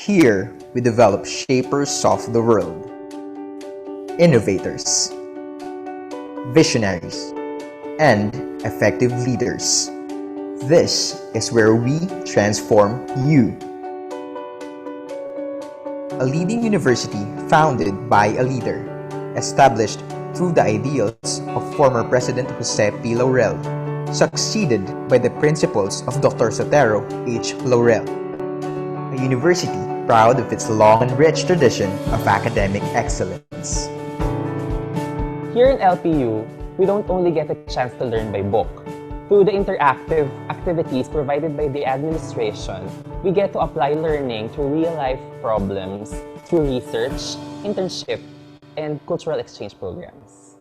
Here, we develop shapers of the world, innovators, visionaries, and effective leaders. This is where we transform you. A leading university founded by a leader, established through the ideals of former President Jose P. Laurel, succeeded by the principles of Dr. Sotero H. Laurel. A university proud of its long and rich tradition of academic excellence. Here in LPU, we don't only get a chance to learn by book. Through the interactive activities provided by the administration, we get to apply learning to real-life problems through research, internship, and cultural exchange programs.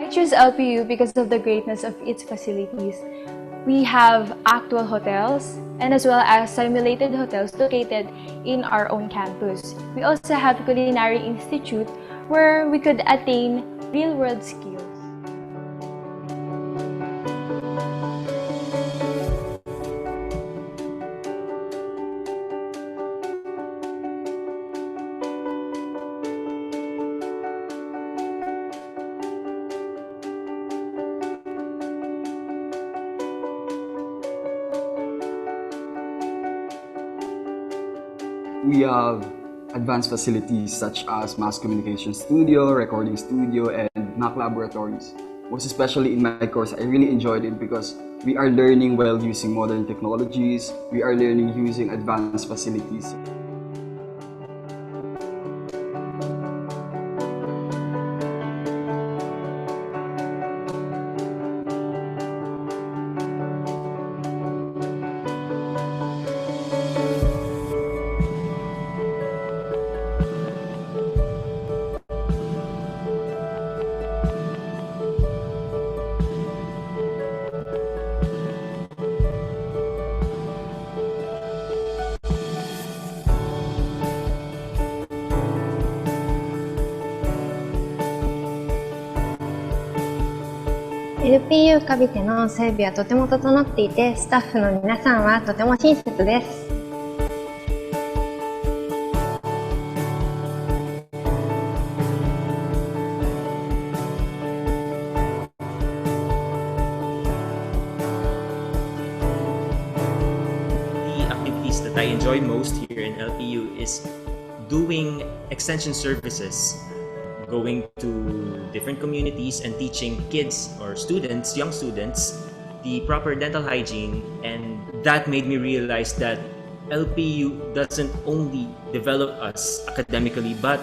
I choose LPU because of the greatness of its facilities. We have actual hotels and as well as simulated hotels located in our own campus. We also have Culinary Institute where we could attain real-world skills. We have advanced facilities such as mass communication studio, recording studio, and NAC laboratories. Most especially in my course, I really enjoyed it because we are learning while using modern technologies. We are learning using advanced facilities. LPU カビテの整備はとても整っていて、スタッフの皆さんはとても親切です。The activities that I enjoy most here in LPU is doing extension services, going to different communities and teaching kids or students, young students, the proper dental hygiene. And that made me realize that LPU doesn't only develop us academically, but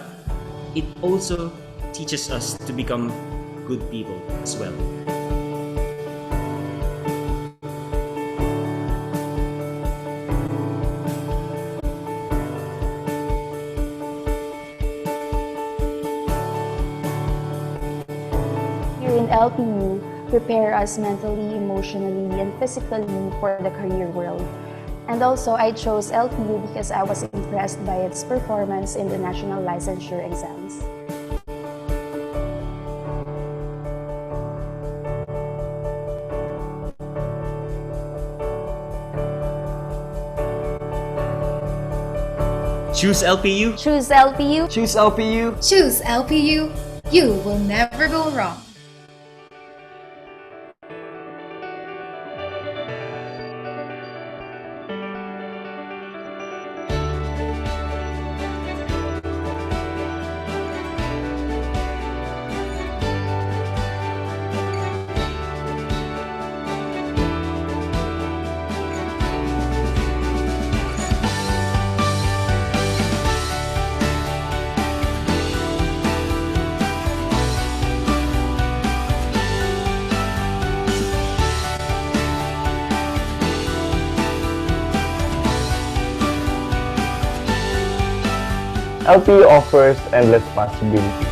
it also teaches us to become good people as well. LPU prepare us mentally, emotionally, and physically for the career world. And also, I chose LPU because I was impressed by its performance in the national licensure exams. Choose LPU. Choose LPU. Choose LPU. Choose LPU. You will never go wrong. LPU offers endless possibilities.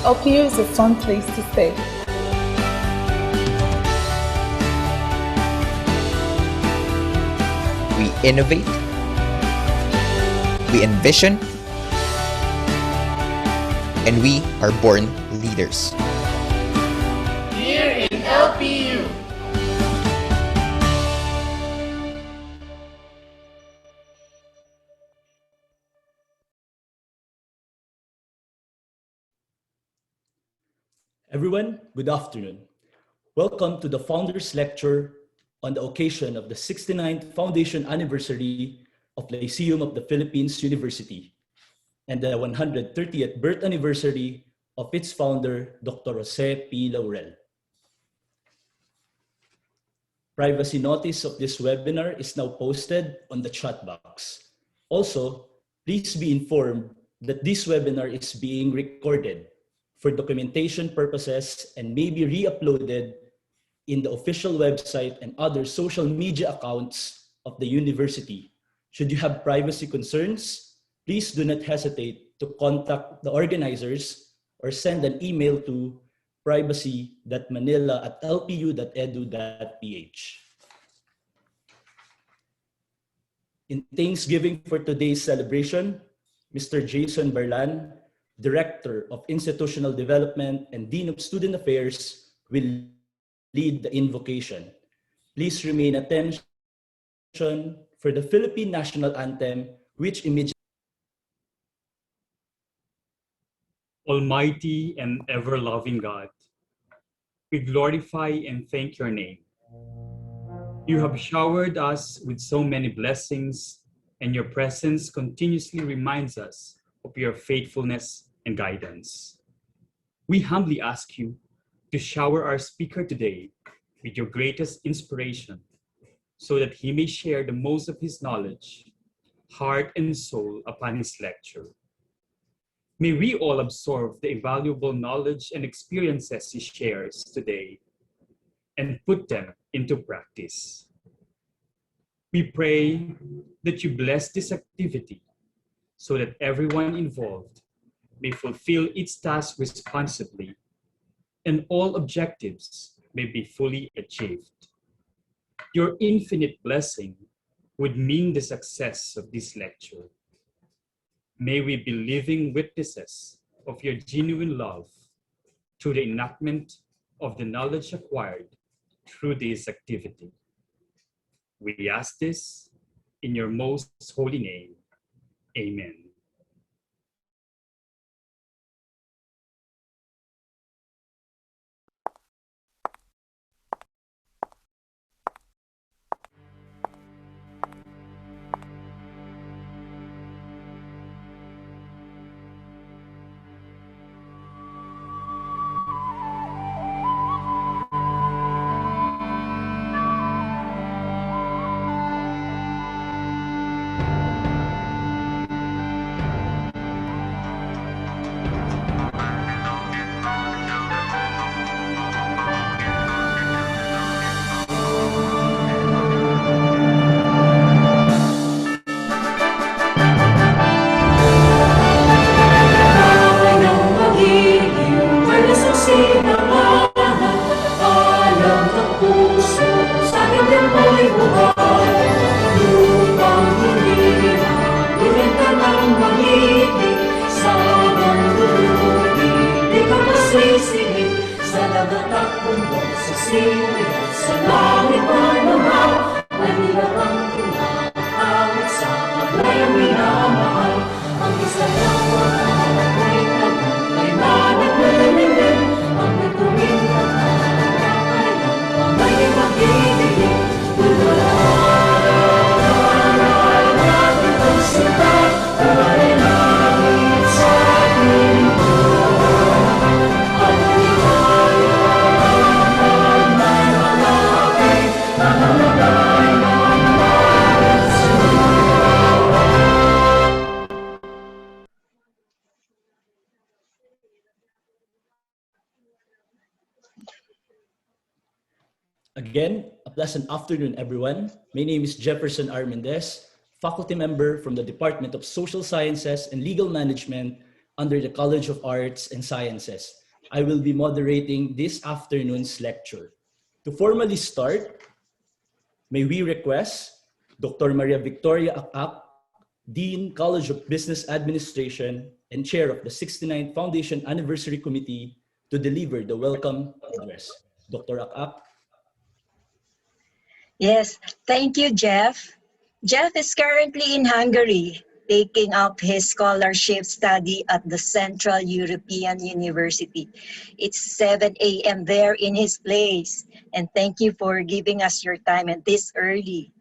LPU is a fun place to stay. We innovate, we envision, and we are born leaders. Here in LPU. Everyone, good afternoon. Welcome to the Founders Lecture on the occasion of the 69th Foundation Anniversary of Lyceum of the Philippines University and the 130th birth anniversary of its founder, Dr. Jose P. Laurel. Privacy notice of this webinar is now posted on the chat box. Also, please be informed that this webinar is being recorded for documentation purposes and may be re-uploaded in the official website and other social media accounts of the university. Should you have privacy concerns, please do not hesitate to contact the organizers or send an email to privacy.manila@lpu.edu.ph. In Thanksgiving for today's celebration, Mr. Jason Berlan, Director of Institutional Development and Dean of Student Affairs, will lead the invocation. Please remain attention for the Philippine National Anthem, which immediately. Almighty and ever-loving God, we glorify and thank your name. You have showered us with so many blessings, and your presence continuously reminds us of your faithfulness and guidance. We humbly ask you to shower our speaker today with your greatest inspiration so that he may share the most of his knowledge, heart and soul upon his lecture. May we all absorb the invaluable knowledge and experiences he shares today and put them into practice. We pray that you bless this activity so that everyone involved may fulfill its task responsibly and all objectives may be fully achieved. Your infinite blessing would mean the success of this lecture. May we be living witnesses of your genuine love through the enactment of the knowledge acquired through this activity. We ask this in your most holy name. Amen. Again, a pleasant afternoon, everyone. My name is Jefferson R. Mendez, faculty member from the Department of Social Sciences and Legal Management under the College of Arts and Sciences. I will be moderating this afternoon's lecture. To formally start, may we request Dr. Maria Victoria Akak, Dean, College of Business Administration, and Chair of the 69th Foundation Anniversary Committee to deliver the welcome address. Dr. Akak. Yes, thank you, Jeff. Jeff is currently in Hungary, taking up his scholarship study at the Central European University. It's 7 a.m. there in his place, and thank you for giving us your time at this early.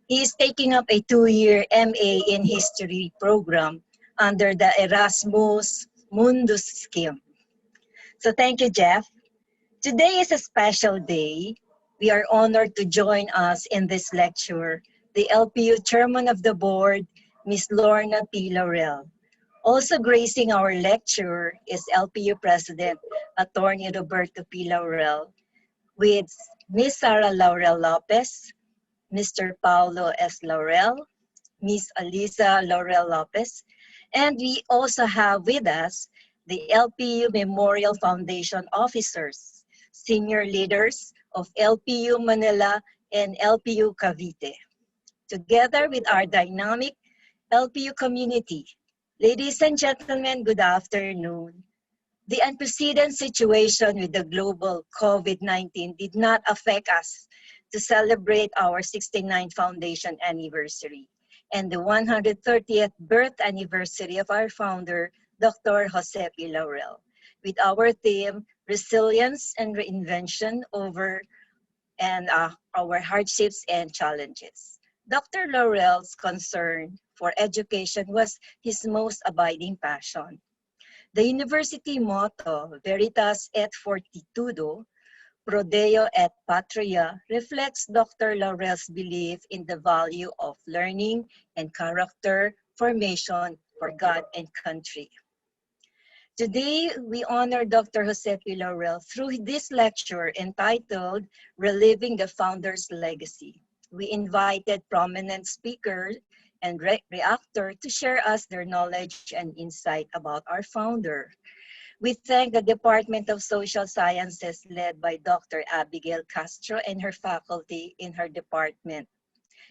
He is taking up a 2-year MA in History program under the Erasmus Mundus scheme. So thank you, Jeff. Today is a special day. We are honored to join us in this lecture, the LPU Chairman of the Board, Ms. Lorna P. Laurel. Also gracing our lecture is LPU President, Attorney Roberto P. Laurel, with Ms. Sara Laurel Lopez, Mr. Paulo S. Laurel, Ms. Alisa Laurel Lopez, and we also have with us the LPU Memorial Foundation officers, senior leaders of LPU Manila and LPU Cavite. Together with our dynamic LPU community, ladies and gentlemen, good afternoon. The unprecedented situation with the global COVID-19 did not affect us to celebrate our 69th foundation anniversary and the 130th birth anniversary of our founder, Dr. Jose P. Laurel, with our theme, Resilience and Reinvention over our Hardships and Challenges. Dr. Laurel's concern for education was his most abiding passion. The university motto, Veritas et Fortitudo, Pro Deo et Patria, reflects Dr. Laurel's belief in the value of learning and character formation for God and country. Today, we honor Dr. Jose P. Laurel through this lecture entitled Reliving the Founder's Legacy. We invited prominent speakers and reactors to share us their knowledge and insight about our founder. We thank the Department of Social Sciences led by Dr. Abigail Castro and her faculty in her department.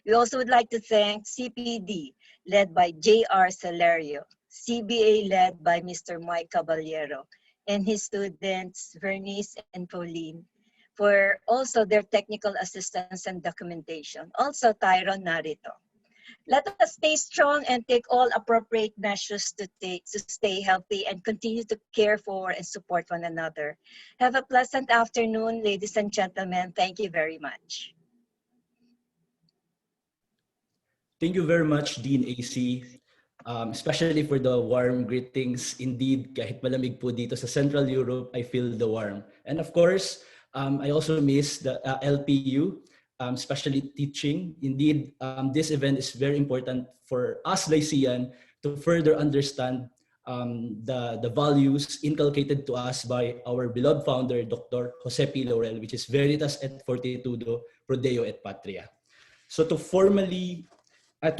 We also would like to thank CPD led by J.R. Celerio, CBA led by Mr. Mike Caballero, and his students Vernice and Pauline for also their technical assistance and documentation. Also Tyron narito. Let us stay strong and take all appropriate measures to stay healthy and continue to care for and support one another. Have a pleasant afternoon, ladies and gentlemen. Thank you very much. Thank you very much, Dean AC, especially for the warm greetings. Indeed, kahit malamig po dito sa Central Europe, I feel the warmth. And of course, I also miss the LPU, especially teaching. Indeed, this event is very important for us Lycean to further understand the values inculcated to us by our beloved founder, Dr. Jose P. Laurel, which is Veritas et Fortitudo, Pro Deo et Patria. So to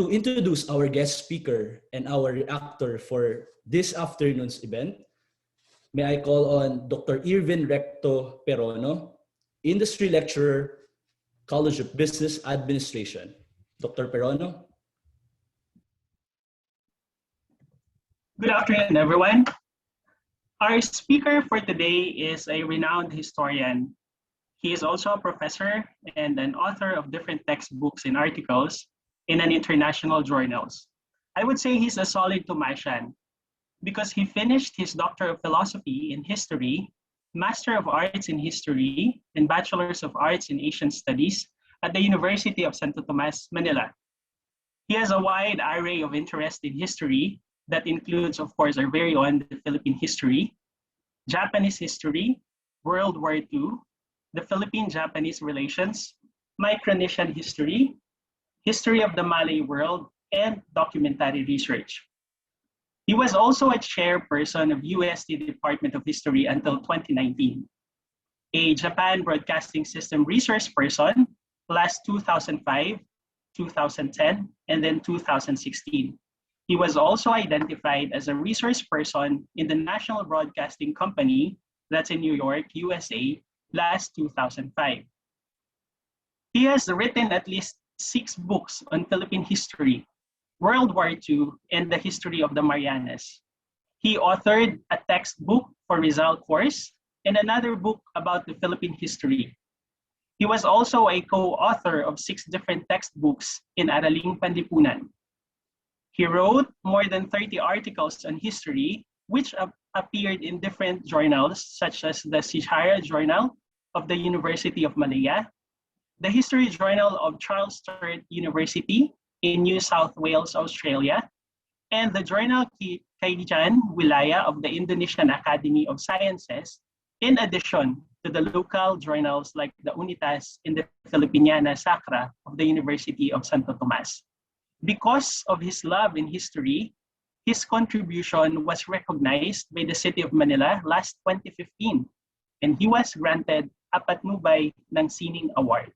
introduce our guest speaker and our reactor for this afternoon's event, may I call on Dr. Irvin Recto Perono, Industry Lecturer, College of Business Administration. Dr. Perono. Good afternoon, everyone. Our speaker for today is a renowned historian. He is also a professor and an author of different textbooks and articles in an international journals. I would say he's a solid Tomasian because he finished his Doctor of Philosophy in History, Master of Arts in History, and Bachelors of Arts in Asian Studies at the University of Santo Tomas, Manila. He has a wide array of interest in history that includes, of course, our very own Philippine history, Japanese history, World War II, the Philippine-Japanese relations, Micronesian history, history of the Malay world, and documentary research. He was also a chairperson of UST Department of History until 2019, a Japan Broadcasting System resource person last 2005, 2010, and then 2016. He was also identified as a resource person in the National Broadcasting Company, that's in New York, USA, last 2005. He has written at least 6 books on Philippine history, World War II, and the history of the Marianas. He authored a textbook for Rizal course and another book about the Philippine history. He was also a co-author of 6 different textbooks in Araling Panlipunan. He wrote more than 30 articles on history, which appeared in different journals such as the Sihara Journal of the University of Malaya, the History Journal of Charles Sturt University in New South Wales, Australia, and the Journal Kaijan Wilaya of the Indonesian Academy of Sciences, in addition to the local journals like the Unitas and the Filipiniana Sacra of the University of Santo Tomas. Because of his love in history, his contribution was recognized by the City of Manila last 2015, and he was granted a Patnubay ng Sining Award.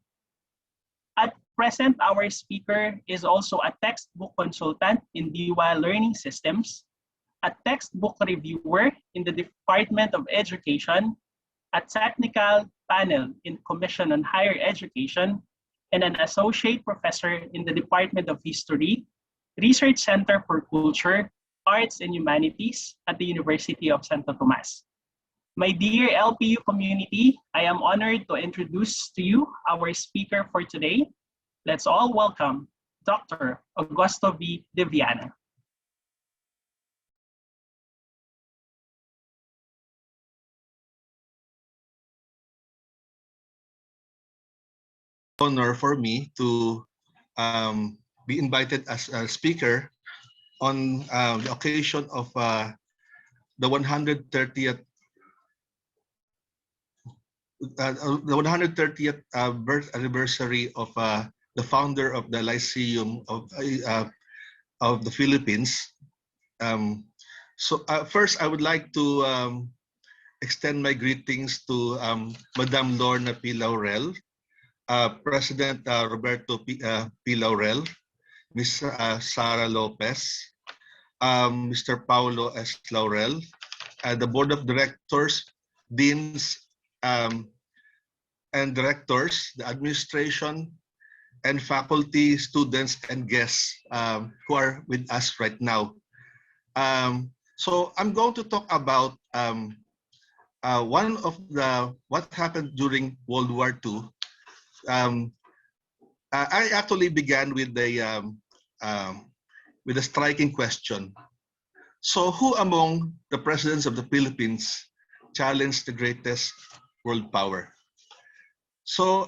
At present, our speaker is also a textbook consultant in DIWA Learning Systems, a textbook reviewer in the Department of Education, a technical panel in Commission on Higher Education, and an associate professor in the Department of History, Research Center for Culture, Arts and Humanities at the University of Santo Tomas. My dear LPU community, I am honored to introduce to you our speaker for today. Let's all welcome Dr. Augusto V. De Viana. Honor for me to be invited as a speaker on the occasion of the 130th birth anniversary of the founder of the Lyceum of the Philippines. First, I would like to extend my greetings to Madam Lorna P. Laurel, President Roberto P. Laurel, Ms. Sara Lopez, Mr. Paulo S. Laurel, the Board of Directors, Deans, and Directors, the administration, and faculty, students, and guests who are with us right now. So I'm going to talk about one of what happened during World War II. I actually began with a striking question. So, who among the presidents of the Philippines challenged the greatest world power? So,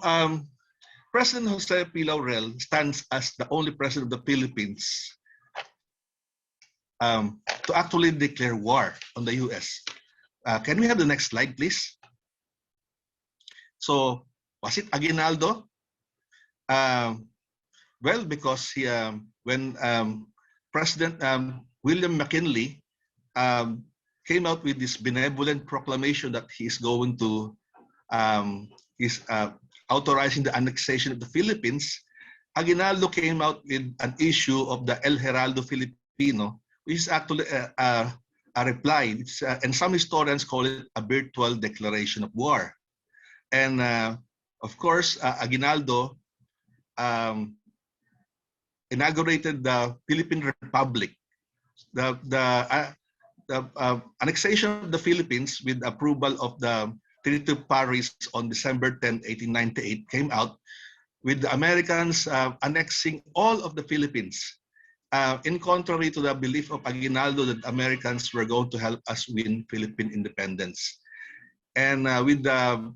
President Jose P. Laurel stands as the only president of the Philippines to actually declare war on the U.S. Can we have the next slide, please? So, was it Aguinaldo? Well, because when President William McKinley came out with this benevolent proclamation that he is going to authorizing the annexation of the Philippines, Aguinaldo came out with an issue of the El Heraldo Filipino, which is actually a reply, and some historians call it a virtual declaration of war. And of course, Aguinaldo inaugurated the Philippine Republic. The annexation of the Philippines with approval of the Treaty of Paris on December 10, 1898 came out with the Americans annexing all of the Philippines, in contrary to the belief of Aguinaldo that Americans were going to help us win Philippine independence. And with the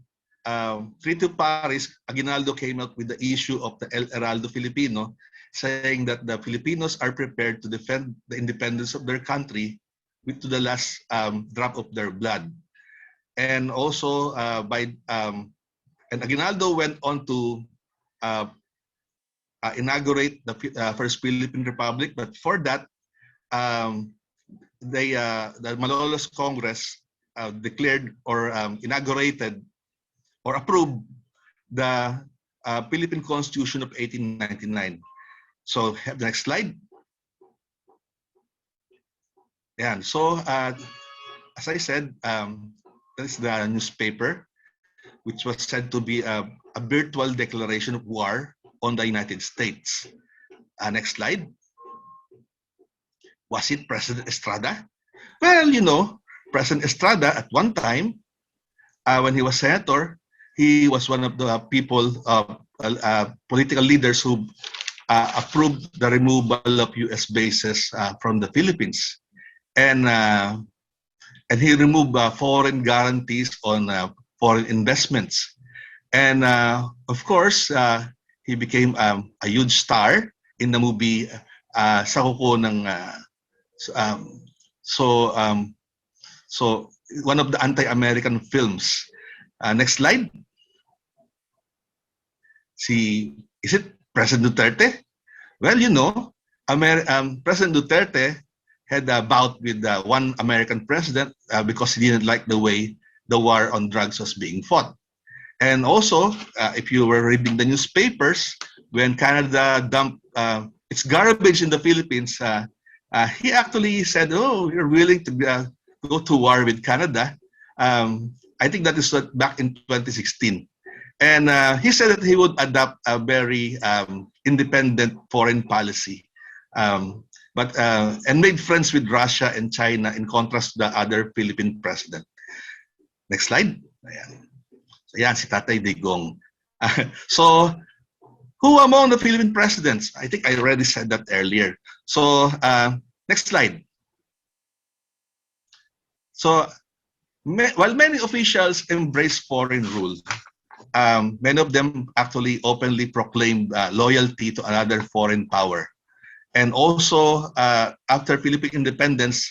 Treaty of Paris, Aguinaldo came out with the issue of the El Heraldo Filipino, saying that the Filipinos are prepared to defend the independence of their country to the last drop of their blood. And also, and Aguinaldo went on to inaugurate the first Philippine Republic, but for that, the Malolos Congress declared or inaugurated or approved the Philippine Constitution of 1899. So have the next slide. Ayan. So, as I said, that's the newspaper, which was said to be a virtual declaration of war on the United States. Next slide. Was it President Estrada? Well, President Estrada at one time, when he was senator, he was one of the political leaders who approved the removal of U.S. bases from the Philippines, and he removed foreign guarantees on foreign investments, and of course he became a huge star in the movie Sa Kuko ng so one of the anti-American films. Next slide. Is it President Duterte? Well, President Duterte had a bout with one American president because he didn't like the way the war on drugs was being fought. And also, if you were reading the newspapers, when Canada dumped its garbage in the Philippines, he actually said, "Oh, you're willing to go to war with Canada." I think that is back in 2016. And he said that he would adopt a very independent foreign policy, and made friends with Russia and China in contrast to the other Philippine president. Next slide. Ayan, si Tatay Digong. So, who among the Philippine presidents? I think I already said that earlier. So, next slide. So, while many officials embrace foreign rule, many of them actually openly proclaimed loyalty to another foreign power. And also, after Philippine independence,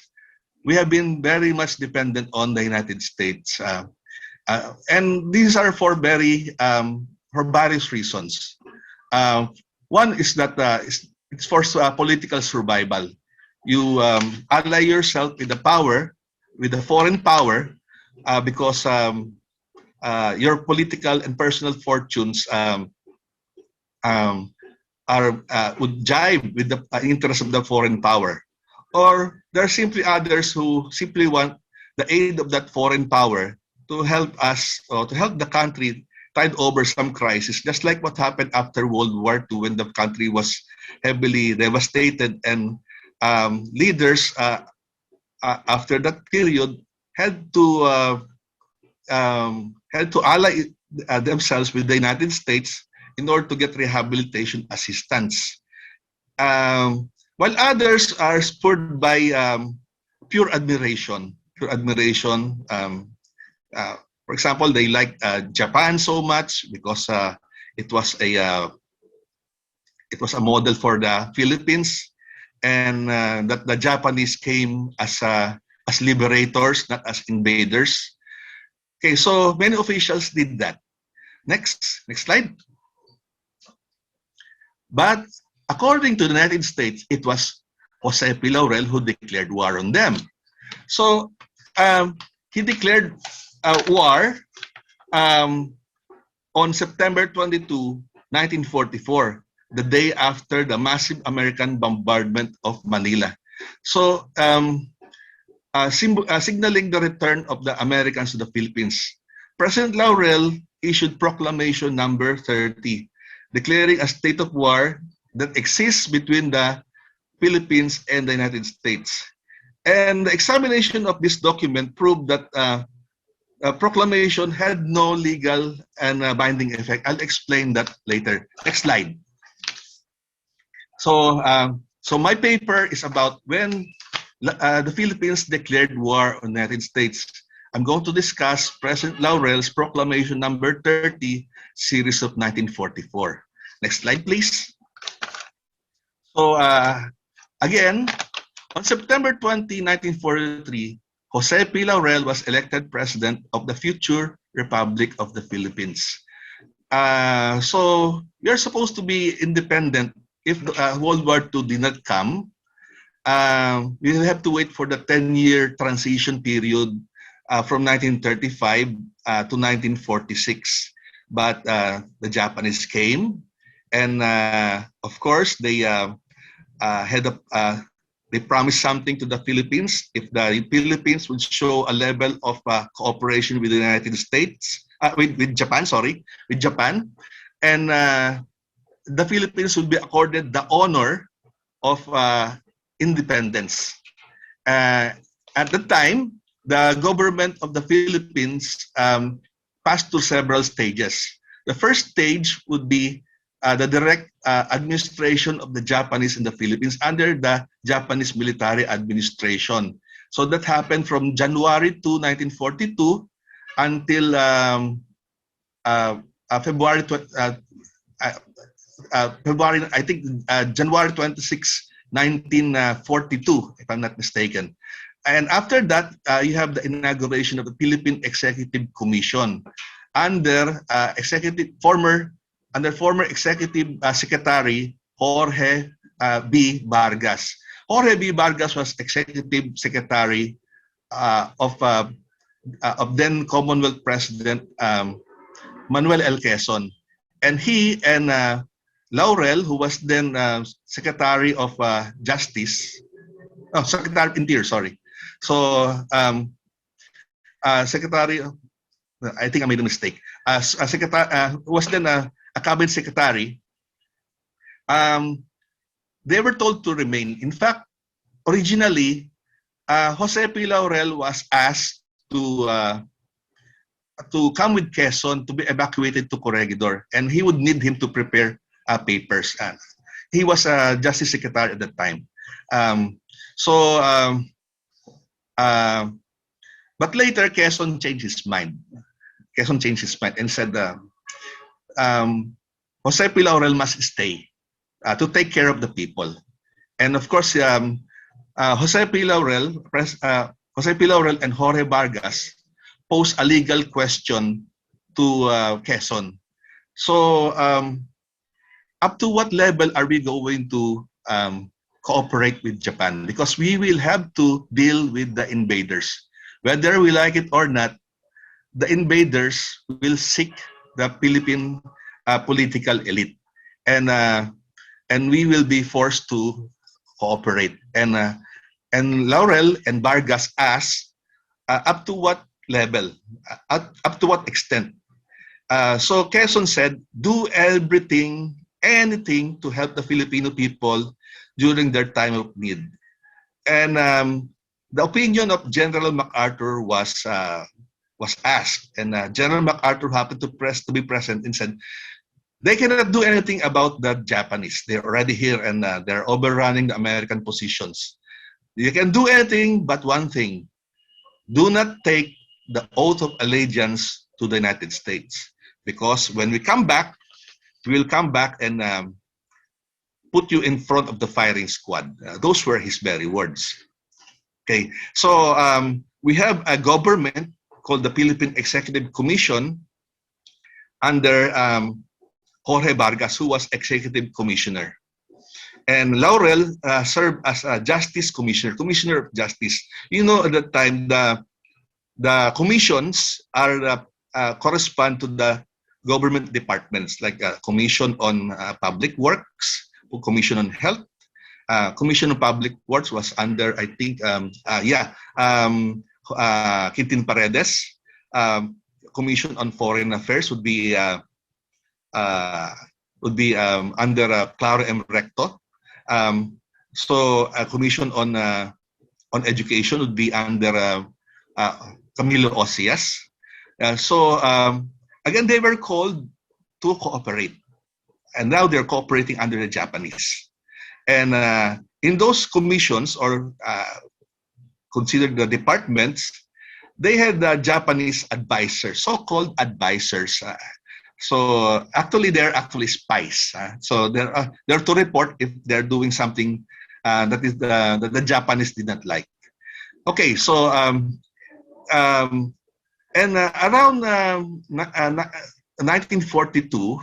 we have been very much dependent on the United States. And these are for various reasons. One is that it's for political survival. You ally yourself with the foreign power, because your political and personal fortunes would jive with the interest of the foreign power. Or there are simply others who simply want the aid of that foreign power to help us, or to help the country tide over some crisis, just like what happened after World War II when the country was heavily devastated, and leaders after that period had to ally themselves with the United States in order to get rehabilitation assistance. While others are spurred by pure admiration. For example, they like Japan so much because it was a model for the Philippines, and that the Japanese came as liberators, not as invaders. Okay, so many officials did that. Next slide. But according to the United States, it was Jose P. Laurel who declared war on them. So he declared war on September 22, 1944, the day after the massive American bombardment of Manila. So, signaling the return of the Americans to the Philippines, President Laurel issued Proclamation Number 30, declaring a state of war that exists between the Philippines and the United States. And the examination of this document proved that proclamation had no legal and binding effect. I'll explain that later. Next slide. So, my paper is about when the Philippines declared war on the United States. I'm going to discuss President Laurel's Proclamation Number 30, series of 1944. Next slide, please. So, again, on September 20, 1943, Jose P. Laurel was elected president of the future Republic of the Philippines. So we are supposed to be independent if World War II did not come. We will have to wait for the 10-year transition period from 1935 to 1946. But the Japanese came, and of course they had They promised something to the Philippines if the Philippines would show a level of cooperation with the United States, with Japan, with Japan. And the Philippines will be accorded the honor of independence. At the time, the government of the Philippines passed through several stages. The first stage would be the direct administration of the Japanese in the Philippines under the Japanese military administration. So that happened from January 2, 1942 until February, February, I think January 26, 1942, if I'm not mistaken. And after that, you have the inauguration of the Philippine Executive Commission under former Executive Secretary Jorge B. Vargas. Jorge B. Vargas was Executive Secretary of then Commonwealth President Manuel L. Quezon. And he and Laurel, who was then Secretary of Secretary of Interior, sorry. So, Secretary, I think I made a mistake. Was then a cabinet secretary. They were told to remain. In fact, originally, Jose P. Laurel was asked to come with Quezon to be evacuated to Corregidor, and he would need him to prepare papers. He was a justice secretary at that time. But later, Quezon changed his mind. And said, Jose P. Laurel must stay to take care of the people. And of course, Jose P. Laurel and Jorge Vargas posed a legal question to Quezon. So, up to what level are we going to cooperate with Japan? Because we will have to deal with the invaders. Whether we like it or not, the invaders will seek the Philippine political elite, and we will be forced to cooperate. And Laurel and Vargas asked, up to what level, up to what extent? So Quezon said, do anything to help the Filipino people during their time of need. And the opinion of General MacArthur was asked, and General MacArthur happened to be present and said, they cannot do anything about the Japanese. They're already here, and they're overrunning the American positions. You can do anything but one thing. Do not take the oath of allegiance to the United States. Because when we come back, we'll come back and put you in front of the firing squad. Those were his very words. Okay, so we have a government called the Philippine Executive Commission under Jorge Vargas, who was Executive Commissioner. And Laurel served as a Justice Commissioner of Justice. You know, at that time, the commissions are correspond to the government departments, like Commission on Public Works, Commission on Health. Commission on Public Works was under, I think, Quintin Paredes. Commission on Foreign Affairs would be under Claro M. Recto. Commission on Education would be under Camilo Ocias. Again, they were called to cooperate, and now they're cooperating under the Japanese. And in those commissions, or considered the departments, they had Japanese advisors, so-called advisors. So actually, they're actually spies. So they're to report if they're doing something that the Japanese did not like. Okay, so around 1942,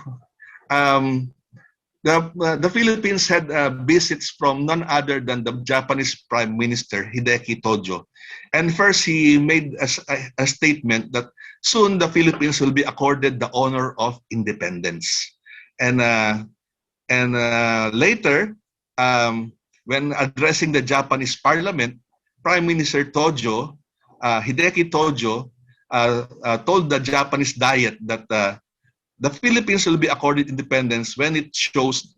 the Philippines had visits from none other than the Japanese Prime Minister Hideki Tojo. And first, he made a statement that soon the Philippines will be accorded the honor of independence. And later, when addressing the Japanese parliament, Prime Minister Tojo, Hideki Tojo, told the Japanese Diet that the Philippines will be accorded independence when it shows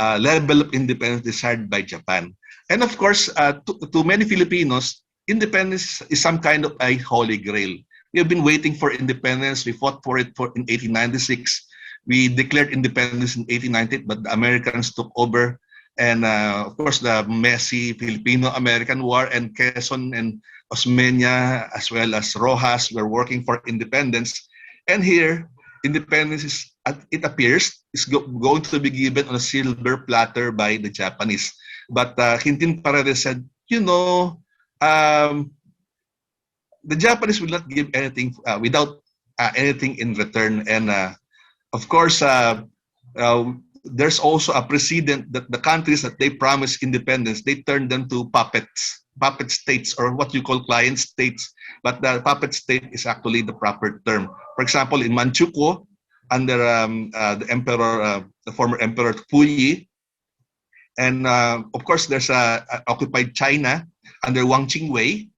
level of independence desired by Japan. And of course, to many Filipinos, independence is some kind of a holy grail. We have been waiting for independence. We fought for it in 1896. We declared independence in 1898, but the Americans took over. And of course, the messy Filipino-American War, and Quezon and Osmeña, as well as Rojas, were working for independence. And here, independence is, it appears, is going to be given on a silver platter by the Japanese. But Quintin Paredes said, you know, the Japanese will not give anything without anything in return. And of course, there's also a precedent that the countries that they promised independence, they turned them to puppet states, or what you call client states. But the puppet state is actually the proper term. For example, in Manchukuo, under the emperor, the former emperor Puyi, and of course, there's occupied China under Wang Qingwei.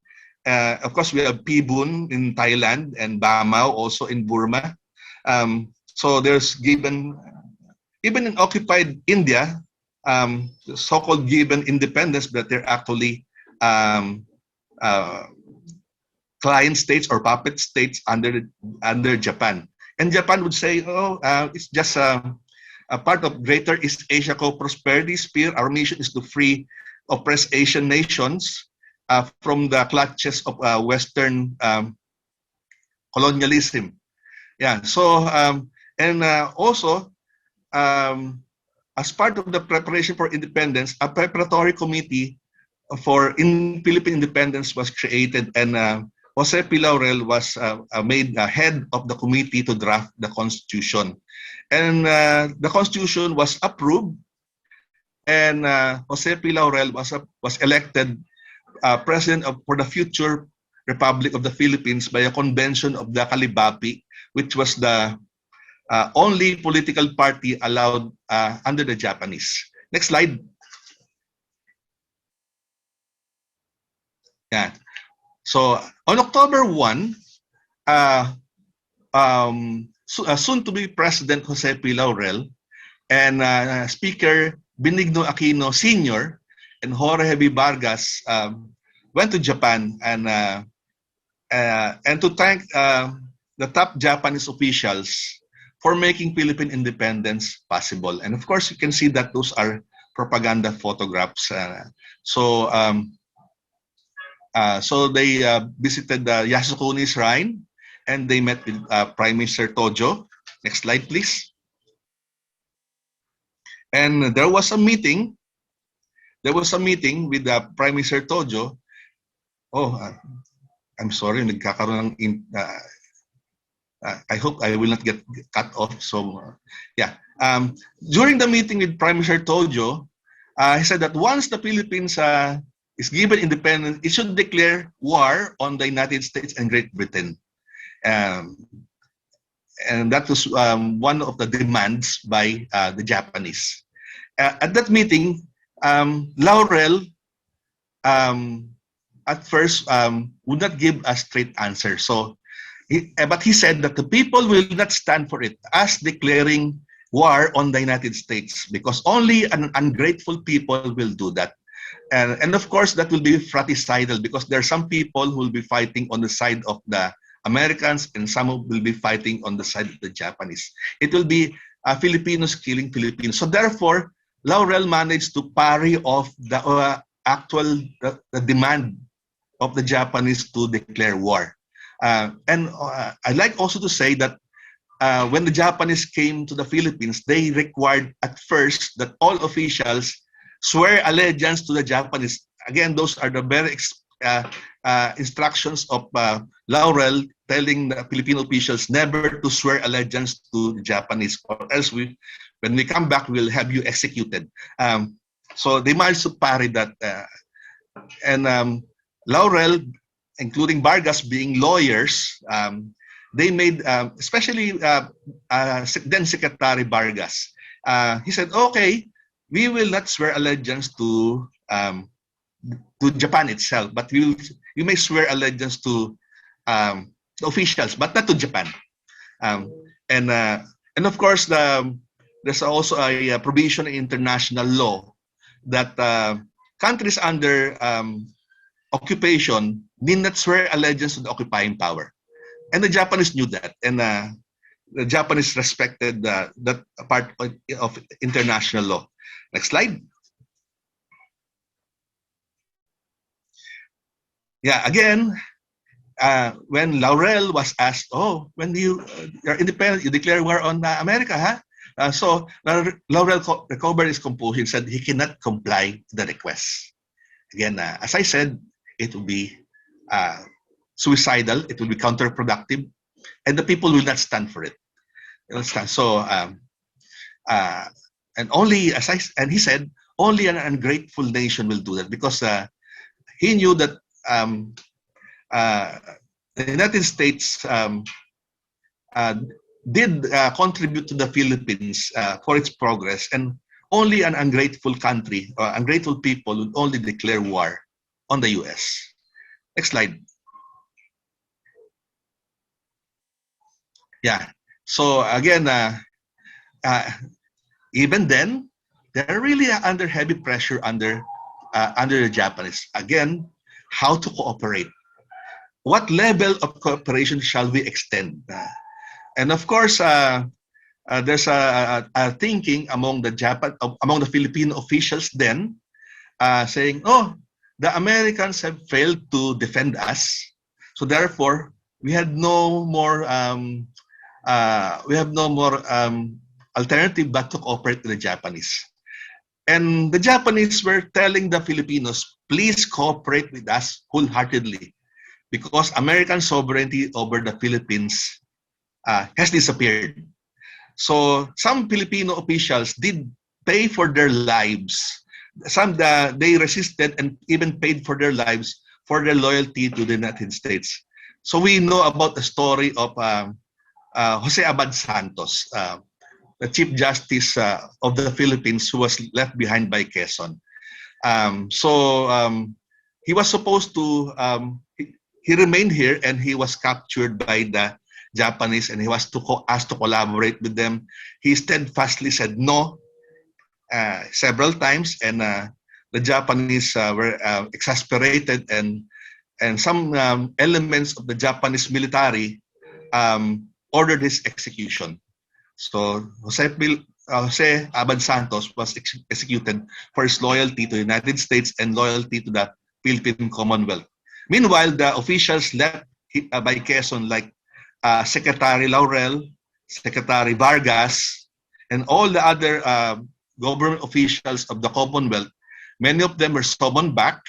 Of course, we have Pibun in Thailand and Bamao also in Burma. So there's given, even in occupied India, so-called given independence, but they're actually client states or puppet states under Japan. And Japan would say, oh, it's just a part of Greater East Asia Co-Prosperity Sphere. Our mission is to free oppressed Asian nations from the clutches of Western colonialism. Yeah, so, and also, as part of the preparation for independence, a preparatory committee for Philippine independence was created, and Jose P. Laurel was made head of the committee to draft the Constitution. And the Constitution was approved, and Jose P. Laurel was elected president for the future Republic of the Philippines by a convention of the Kalibapi, which was the only political party allowed under the Japanese. Next slide. Yeah. So on October 1, soon to be President Jose P. Laurel and Speaker Benigno Aquino Sr. and Jorge V. Vargas went to Japan and to thank the top Japanese officials for making Philippine independence possible. And of course, you can see that those are propaganda photographs. So they visited the Yasukuni Shrine, and they met with Prime Minister Tojo. Next slide, please. And there was a meeting. There was a meeting with Prime Minister Tojo. Oh, I'm sorry, nagkakaroon ng I hope I will not get cut off. So, yeah. During the meeting with Prime Minister Tojo, he said that once the Philippines is given independence, it should declare war on the United States and Great Britain. And that was one of the demands by the Japanese. At that meeting, Laurel at first would not give a straight answer. So, but he said that the people will not stand for it as declaring war on the United States, because only an ungrateful people will do that. And of course, that will be fratricidal, because there are some people who will be fighting on the side of the Americans and some will be fighting on the side of the Japanese. It will be Filipinos killing Filipinos. So therefore, Laurel managed to parry off the the demand of the Japanese to declare war. And I'd like also to say that when the Japanese came to the Philippines, they required at first that all officials swear allegiance to the Japanese. Again, those are the very instructions of Laurel, telling the Filipino officials never to swear allegiance to the Japanese, or else when we come back, we'll have you executed. So they managed to parry that. And Laurel, including Vargas, being lawyers, they made, especially then Secretary Vargas, he said, okay, we will not swear allegiance to Japan itself, but we may swear allegiance to the officials, but not to Japan. Um, and of course, there's also a provision in international law that countries under occupation need not swear allegiance to the occupying power. And the Japanese knew that, and the Japanese respected that part of international law. Next slide. Yeah, again, when Laurel was asked, "Oh, when you're independent, you declare war on America, huh?" So Laurel recovered his composure and said he cannot comply to the request. Again, as I said, it will be suicidal. It will be counterproductive, and the people will not stand for it. So, and only and he said only an ungrateful nation will do that, because he knew that the United States did contribute to the Philippines for its progress, and only an ungrateful country or ungrateful people would only declare war on the U.S. Next slide. Yeah. So again, even then, they're really under heavy pressure under the Japanese. Again, how to cooperate? What level of cooperation shall we extend? And of course, there's a thinking among the Filipino officials then, saying, "Oh, the Americans have failed to defend us, so therefore we had no more alternative but to cooperate with the Japanese." And the Japanese were telling the Filipinos, "Please cooperate with us wholeheartedly, because American sovereignty over the Philippines has disappeared." So some Filipino officials did pay for their lives. They resisted and even paid for their lives for their loyalty to the United States. So we know about the story of Jose Abad Santos, the Chief Justice of the Philippines, who was left behind by Quezon. He was supposed to, he remained here, and he was captured by the Japanese, and he was asked to collaborate with them. He steadfastly said no several times, and the Japanese were exasperated, and some elements of the Japanese military ordered his execution. So Jose Abad Santos was executed for his loyalty to the United States and loyalty to the Philippine Commonwealth. Meanwhile, the officials left by Quezon, like Secretary Laurel, Secretary Vargas, and all the other government officials of the Commonwealth, many of them were summoned back,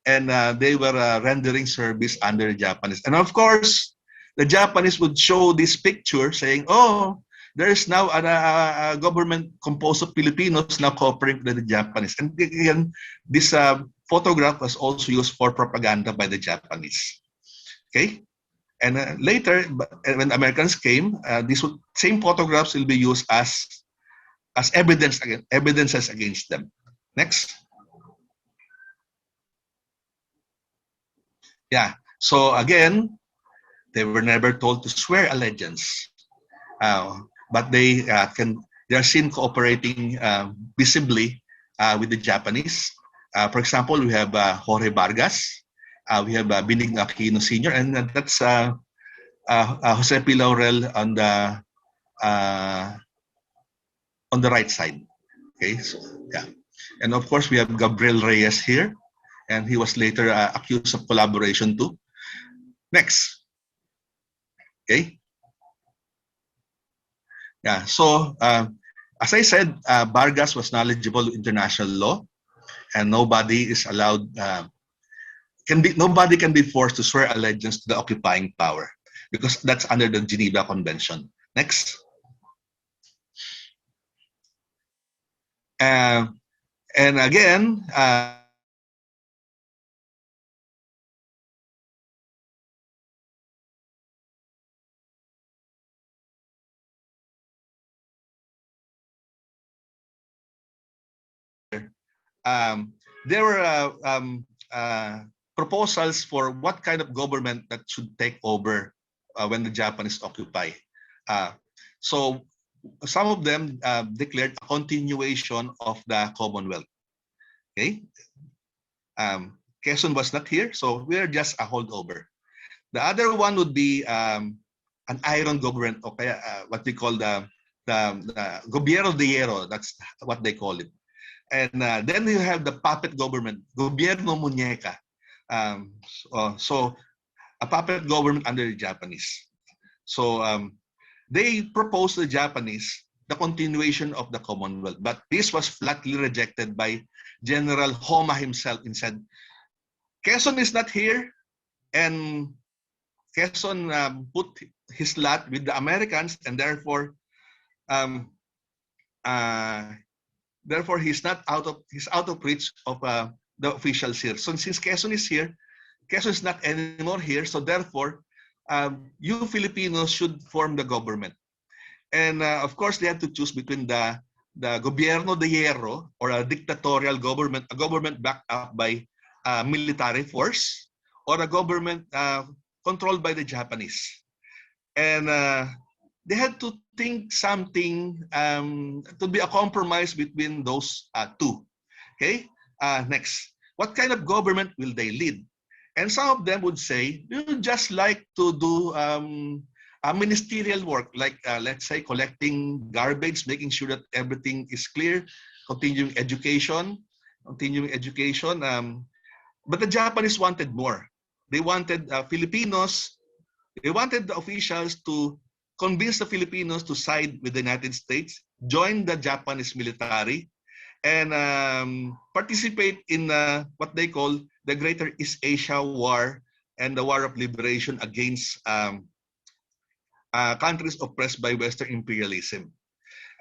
and they were rendering service under the Japanese. And of course, the Japanese would show this picture saying, "Oh, there is now a government composed of Filipinos now cooperating with the Japanese." And again, this photograph was also used for propaganda by the Japanese. Okay? And later, when Americans came, these same photographs will be used as evidences against them. Next. Yeah. So again, they were never told to swear allegiance, but they are seen cooperating visibly with the Japanese. For example, we have Jorge Vargas, we have Benigno Aquino Sr., and that's Jose P. Laurel on the right side. Okay, so yeah, and of course we have Gabriel Reyes here, and he was later accused of collaboration too. Next. Okay. Yeah. So as I said, Vargas was knowledgeable of international law, and nobody is allowed. Nobody can be forced to swear allegiance to the occupying power, because that's under the Geneva Convention. Next. And again, there were proposals for what kind of government that should take over when the Japanese occupy. So some of them declared a continuation of the Commonwealth. Okay, Quezon was not here, so we're just a holdover. The other one would be an iron government, or what we call the Gobierno de Hierro. That's what they call it. And then you have the puppet government, Gobierno Muñeca. So a puppet government under the Japanese. So they proposed to the Japanese the continuation of the Commonwealth, but this was flatly rejected by General Homa himself and said, Quezon is not here, and Quezon put his lot with the Americans, and therefore he's out of reach of the officials here. So since Quezon is here, Quezon is not anymore here, so therefore you Filipinos should form the government. And of course, they had to choose between the Gobierno de Hierro, or a dictatorial government, a government backed up by military force, or a government controlled by the Japanese. And they had to think something to be a compromise between those two. Okay, next, what kind of government will they lead? And some of them would say, we would just like to do ministerial work, like let's say collecting garbage, making sure that everything is clear, continuing education. But the Japanese wanted more. They wanted Filipinos. They wanted the officials to convince the Filipinos to side with the United States, join the Japanese military, and participate in what they call the Greater East Asia War and the War of Liberation against countries oppressed by Western imperialism.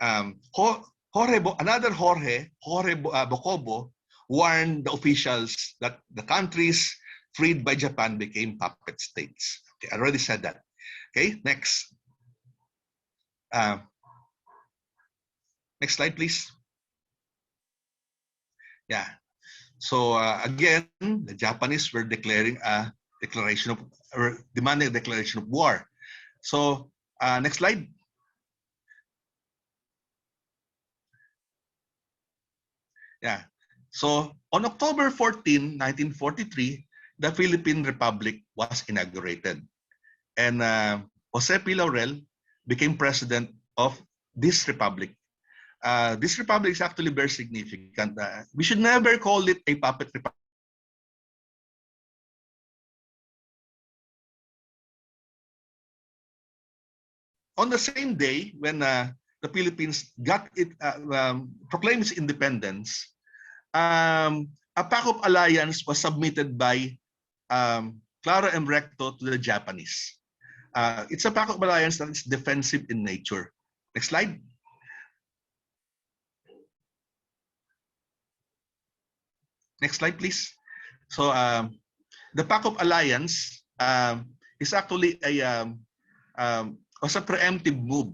Another Jorge Bocobo, warned the officials that the countries freed by Japan became puppet states. Okay, I already said that. Okay, next. Next slide, please. Yeah. So again, the Japanese were declaring a declaration of, or demanding a declaration of war. So next slide. Yeah. So on October 14, 1943, the Philippine Republic was inaugurated. And Jose P. Laurel became president of this republic. This republic is actually very significant. We should never call it a puppet republic. On the same day, when the Philippines proclaimed its independence, a pact of alliance was submitted by Clara M. Recto to the Japanese. It's a pact of alliance that is defensive in nature. Next slide. Next slide, please. So the pact of alliance is actually was a preemptive move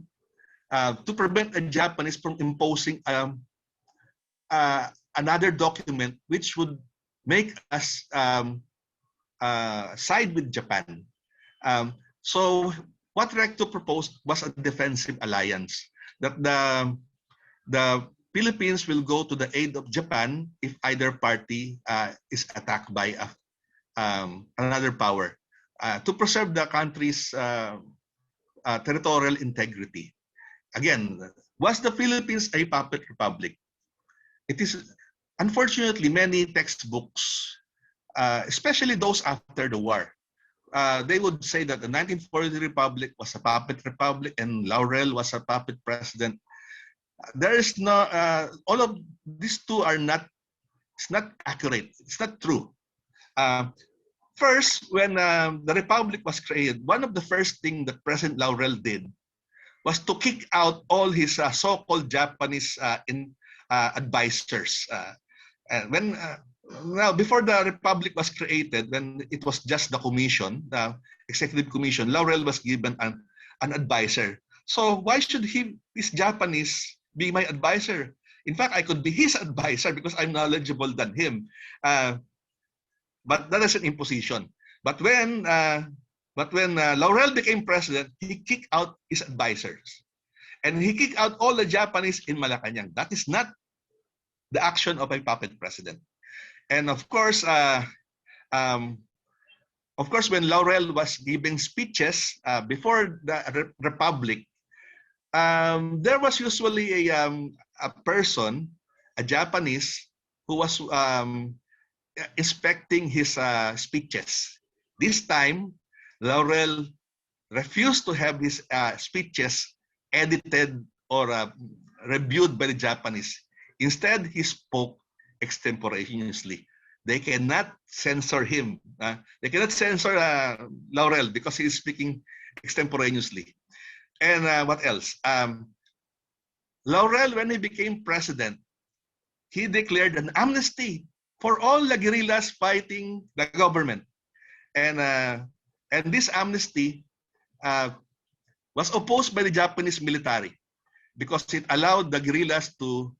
to prevent the Japanese from imposing another document which would make us side with Japan. So what Recto proposed was a defensive alliance, that the Philippines will go to the aid of Japan if either party is attacked by another power, to preserve the country's territorial integrity. Again, was the Philippines a puppet republic? It is, unfortunately, many textbooks, especially those after the war, they would say that the 1940 republic was a puppet republic and Laurel was a puppet president. There is no, all of these two are not, it's not accurate. It's not true. First, when the republic was created, one of the first things that President Laurel did was to kick out all his so-called Japanese advisors. And now, before the republic was created, when it was just the commission, the executive commission, Laurel was given an advisor. So why should this Japanese be my advisor? In fact, I could be his advisor because I'm knowledgeable than him. But that is an imposition. But when Laurel became president, he kicked out his advisors. And he kicked out all the Japanese in Malacanang. That is not the action of a puppet president. And of course, when Laurel was giving speeches before the Republic, there was usually a person, a Japanese, who was inspecting his speeches. This time, Laurel refused to have his speeches edited or reviewed by the Japanese. Instead, he spoke extemporaneously. They cannot censor him. They cannot censor Laurel because he is speaking extemporaneously. And what else? Laurel, when he became president, he declared an amnesty for all the guerrillas fighting the government. And this amnesty was opposed by the Japanese military because it allowed the guerrillas to,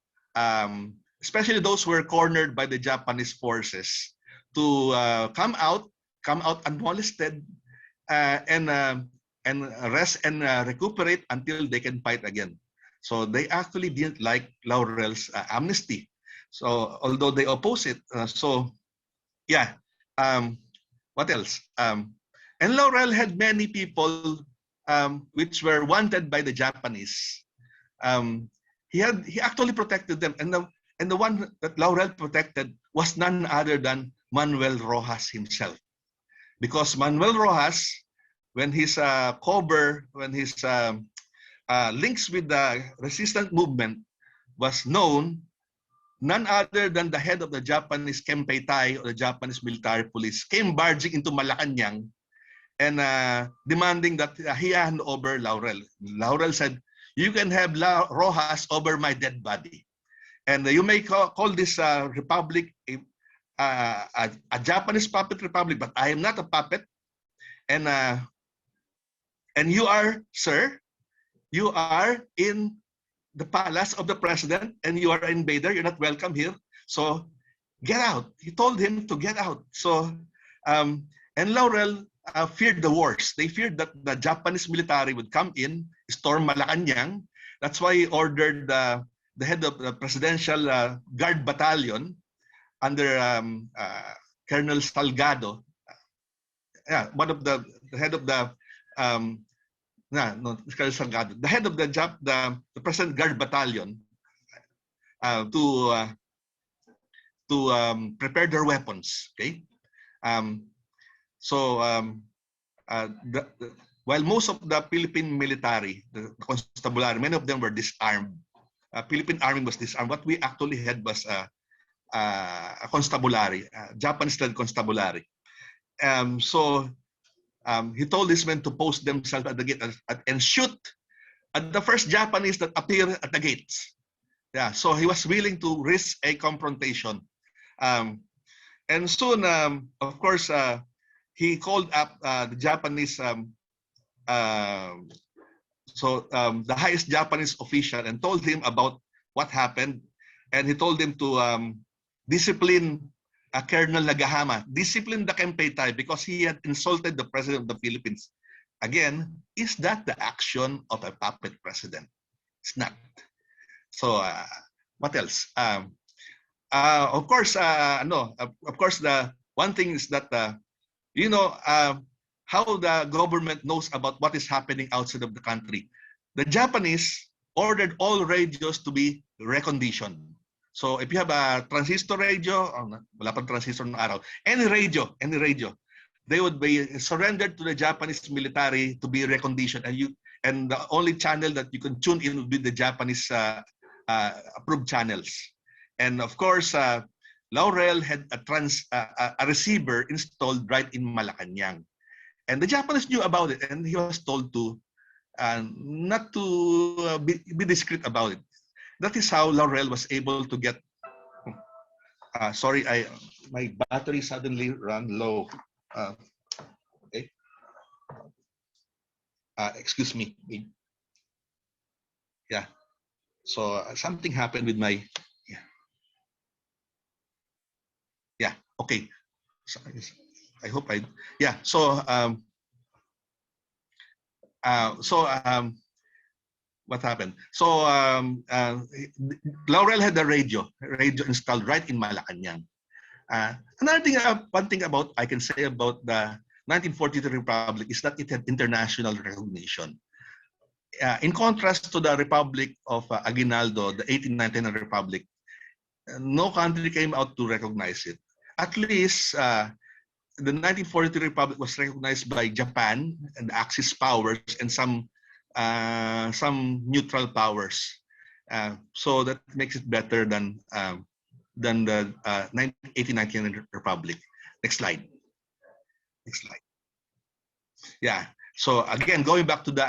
especially those who were cornered by the Japanese forces, to come out unmolested and rest and recuperate until they can fight again. So they actually didn't like Laurel's amnesty. So although they oppose it, what else? And Laurel had many people which were wanted by the Japanese. He actually protected them, and the one that Laurel protected was none other than Manuel Rojas himself, because Manuel Rojas, when his links with the resistance movement was known, none other than the head of the Japanese Kempeitai, or the Japanese military police, came barging into Malacanang and demanding that he hand over Laurel. Laurel said, "You can have Rojas over my dead body. And you may call this republic a Japanese puppet republic, but I am not a puppet. And you are, sir, you are in the palace of the president, and you are an invader. You're not welcome here. So get out." He told him to get out. So, and Laurel feared the worst. They feared that the Japanese military would come in, storm Malacanang. That's why he ordered the head of the Presidential Guard Battalion under Colonel Salgado, one of the head of the Colonel Salgado, the head of the President Guard Battalion, to prepare their weapons. Okay, while most of the Philippine military, the constabulary, many of them were disarmed. Philippine Army was disarmed. What we actually had was a constabulary, Japanese-led constabulary. He told his men to post themselves at the gate and shoot at the first Japanese that appear at the gates. Yeah, so he was willing to risk a confrontation. And soon, of course, he called up the Japanese, the highest Japanese official, and told him about what happened. And he told him to discipline Colonel Nagahama, discipline the Kempeitai because he had insulted the president of the Philippines. Again, is that the action of a puppet president? It's not. So what else? Of course, the one thing is that how the government knows about what is happening outside of the country. The Japanese ordered all radios to be reconditioned. So if you have a transistor radio, wala pang transistor ng araw, any radio, they would be surrendered to the Japanese military to be reconditioned, and the only channel that you can tune in would be the Japanese approved channels. And of course, Laurel had a receiver installed right in Malacanang, and the Japanese knew about it, and he was told to not to be discreet about it. That is how Laurel was able to get. Sorry, my battery suddenly ran low. Okay. Excuse me. Yeah. So something happened with my, yeah, okay. So, I hope yeah. So what happened? So Laurel had a radio installed right in Malacanang. Another thing, one thing about I can say about the 1943 Republic is that it had international recognition. In contrast to the Republic of Aguinaldo, the 1899 Republic, no country came out to recognize it. At least the 1943 Republic was recognized by Japan and Axis powers and some neutral powers. So that makes it better than the 1899 Republic. Next slide. Next slide. Yeah. So again, going back to the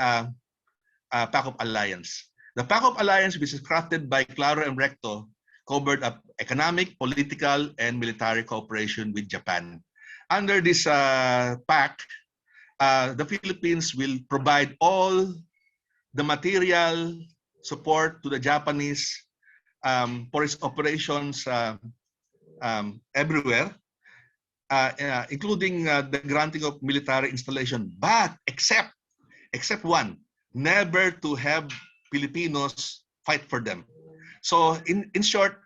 Pact of Alliance. The Pact of Alliance, which is crafted by Claro and Recto, covered up economic, political, and military cooperation with Japan. Under this pact, the Philippines will provide all the material support to the Japanese for its operations everywhere, including the granting of military installation, but except one, never to have Filipinos fight for them. So in short,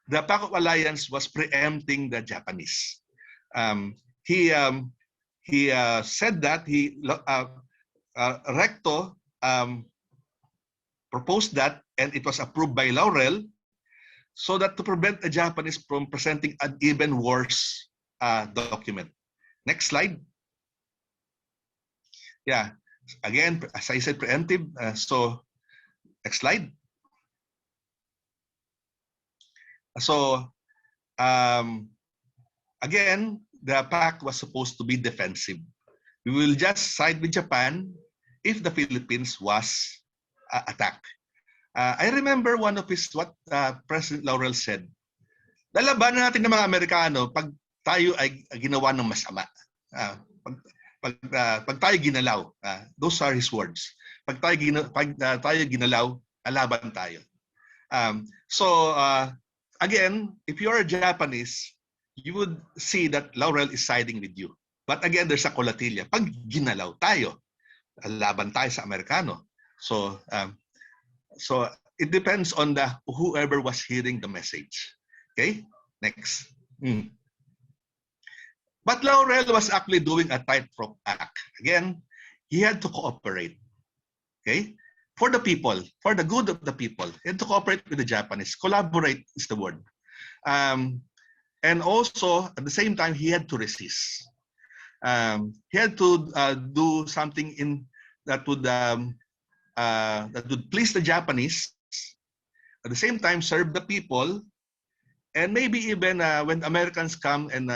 the Pact of Alliance was preempting the Japanese. He said that Recto proposed that, and it was approved by Laurel, so that to prevent the Japanese from presenting an even worse document. Next slide. Yeah, again, as I said, preemptive. So next slide. So again, the pact was supposed to be defensive. We will just side with Japan if the Philippines was attacked. I remember one of what President Laurel said. Lalabanan natin ng mga Amerikano pag tayo ay ginawa ng masama. Pag tayo ginalaw, those are his words. Pag tayo ginalaw, alaban tayo. So again, if you're a Japanese, you would see that Laurel is siding with you. But again, there's a kolatilya. Pag ginalaw tayo, laban tayo sa Amerikano. So so it depends on the whoever was hearing the message. Okay, next. But Laurel was actually doing a tightrope act. Again, he had to cooperate. Okay, for the people, for the good of the people, he had to cooperate with the Japanese. Collaborate is the word. And also at the same time, he had to resist. He had to do something that would please the Japanese, at the same time serve the people, and maybe even when Americans come and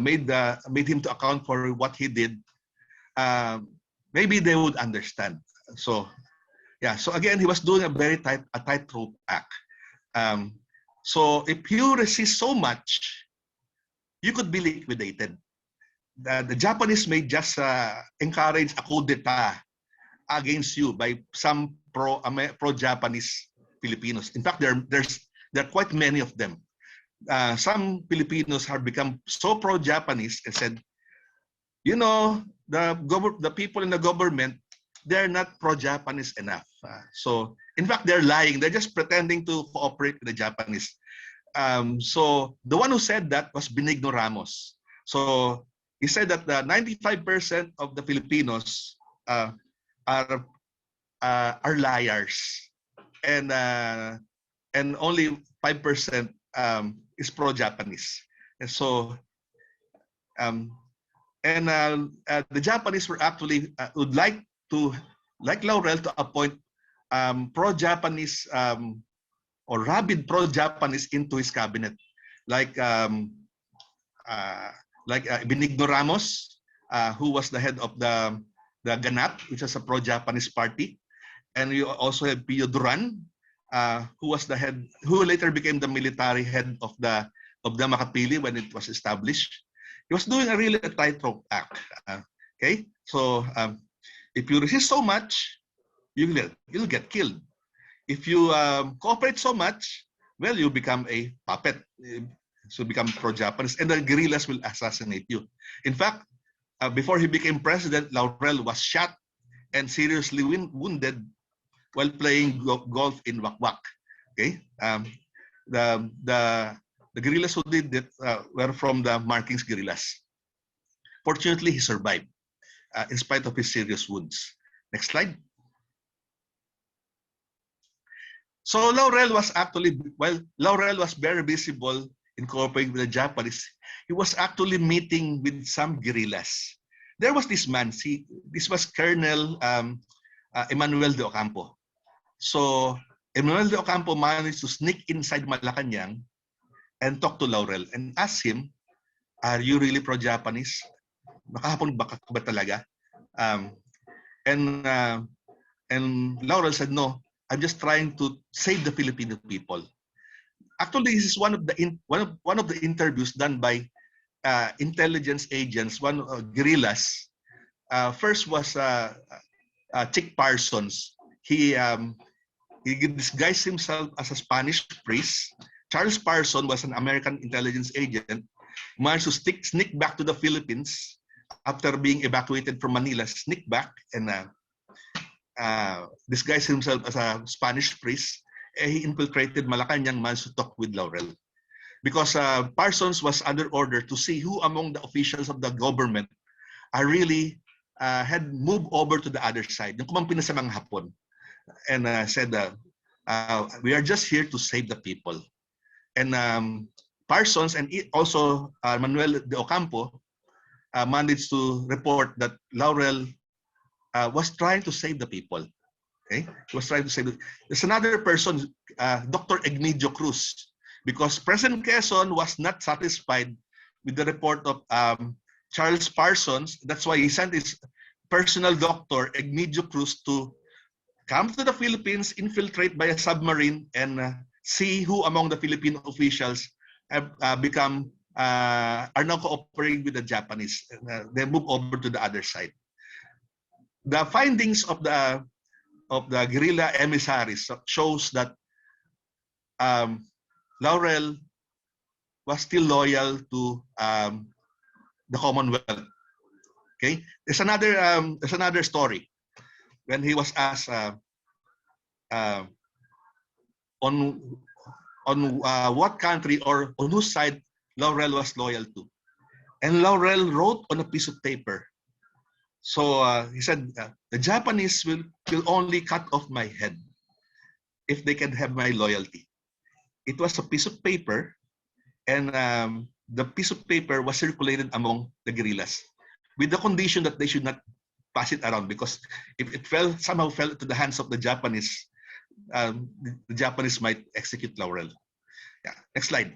made him to account for what he did, maybe they would understand. So yeah, so again, he was doing a very tightrope act. So if you resist so much, you could be liquidated. The Japanese may just encourage a coup d'etat against you by some pro-Japanese Filipinos. In fact, there are quite many of them. Some Filipinos have become so pro-Japanese and said, you know, the people in the government, they're not pro-Japanese enough. So in fact, they're lying. They're just pretending to cooperate with the Japanese. So the one who said that was Benigno Ramos. So he said that 95% of the Filipinos are liars, and only 5% is pro-Japanese. And so the Japanese were actually would like Laurel to appoint pro-Japanese or rabid pro-Japanese into his cabinet, like Benigno Ramos, who was the head of the Ganap, which is a pro-Japanese party, and we also have Pio Duran, who was the head, who later became the military head of the Makapili when it was established. He was doing a really tightrope act. Okay, so if you resist so much, you'll get killed. If you cooperate so much, well, you become a puppet. So become pro-Japanese, and the guerrillas will assassinate you. In fact, before he became president, Laurel was shot and seriously wounded while playing golf in Wakwak. Okay, the guerrillas who did it were from the Markings guerrillas. Fortunately, he survived in spite of his serious wounds. Next slide. So Laurel was actually, while Laurel was very visible in cooperating with the Japanese, he was actually meeting with some guerrillas. There was this man, this was Colonel Emmanuel de Ocampo. So Emmanuel de Ocampo managed to sneak inside Malacanang and talk to Laurel and ask him, "Are you really pro-Japanese? Nakahapon ba talaga?" And Laurel said, "No, I'm just trying to save the Filipino people." Actually, this is one of the interviews done by intelligence agents, guerrillas. First was Chick Parsons. He disguised himself as a Spanish priest. Charles Parsons was an American intelligence agent. Managed to sneak back to the Philippines after being evacuated from Manila. Sneak back and disguised himself as a Spanish priest. He infiltrated Malacanang, managed to talk with Laurel. Because Parsons was under order to see who among the officials of the government are really had moved over to the other side. Yung kumampi na sa mga Hapon. And said, we are just here to save the people. And Parsons and also Manuel de Ocampo managed to report that Laurel was trying to save the people. Okay, he was trying to save. There's another person, Dr. Egnidio Cruz, because President Quezon was not satisfied with the report of Charles Parsons. That's why he sent his personal doctor, Egnidio Cruz, to come to the Philippines, infiltrate by a submarine, and see who among the Filipino officials have are now cooperating with the Japanese. They move over to the other side. The findings of the guerrilla emissaries shows that Laurel was still loyal to the Commonwealth. Okay, there's another story when he was asked on what country or on whose side Laurel was loyal to, and Laurel wrote on a piece of paper. So he said, the Japanese will only cut off my head if they can have my loyalty. It was a piece of paper, and the piece of paper was circulated among the guerrillas with the condition that they should not pass it around, because if it somehow fell into the hands of the Japanese might execute Laurel. Yeah, next slide.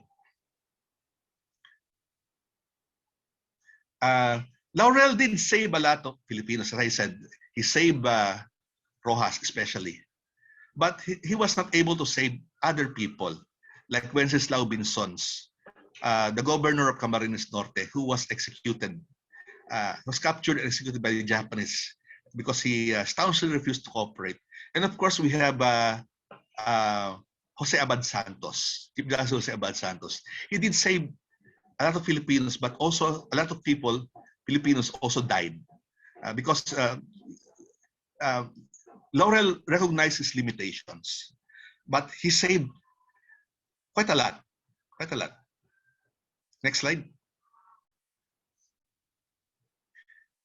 Laurel did save a lot of Filipinos, as I said. He saved Rojas especially. But he was not able to save other people, like Wenceslao Binzons, the governor of Camarines Norte, who was executed, was captured and executed by the Japanese because he staunchly refused to cooperate. And of course, we have Jose Abad Santos, Chief Justice Jose Abad Santos. He did save a lot of Filipinos, but also a lot of Filipinos also died because Laurel recognized his limitations, but he saved quite a lot. Next slide.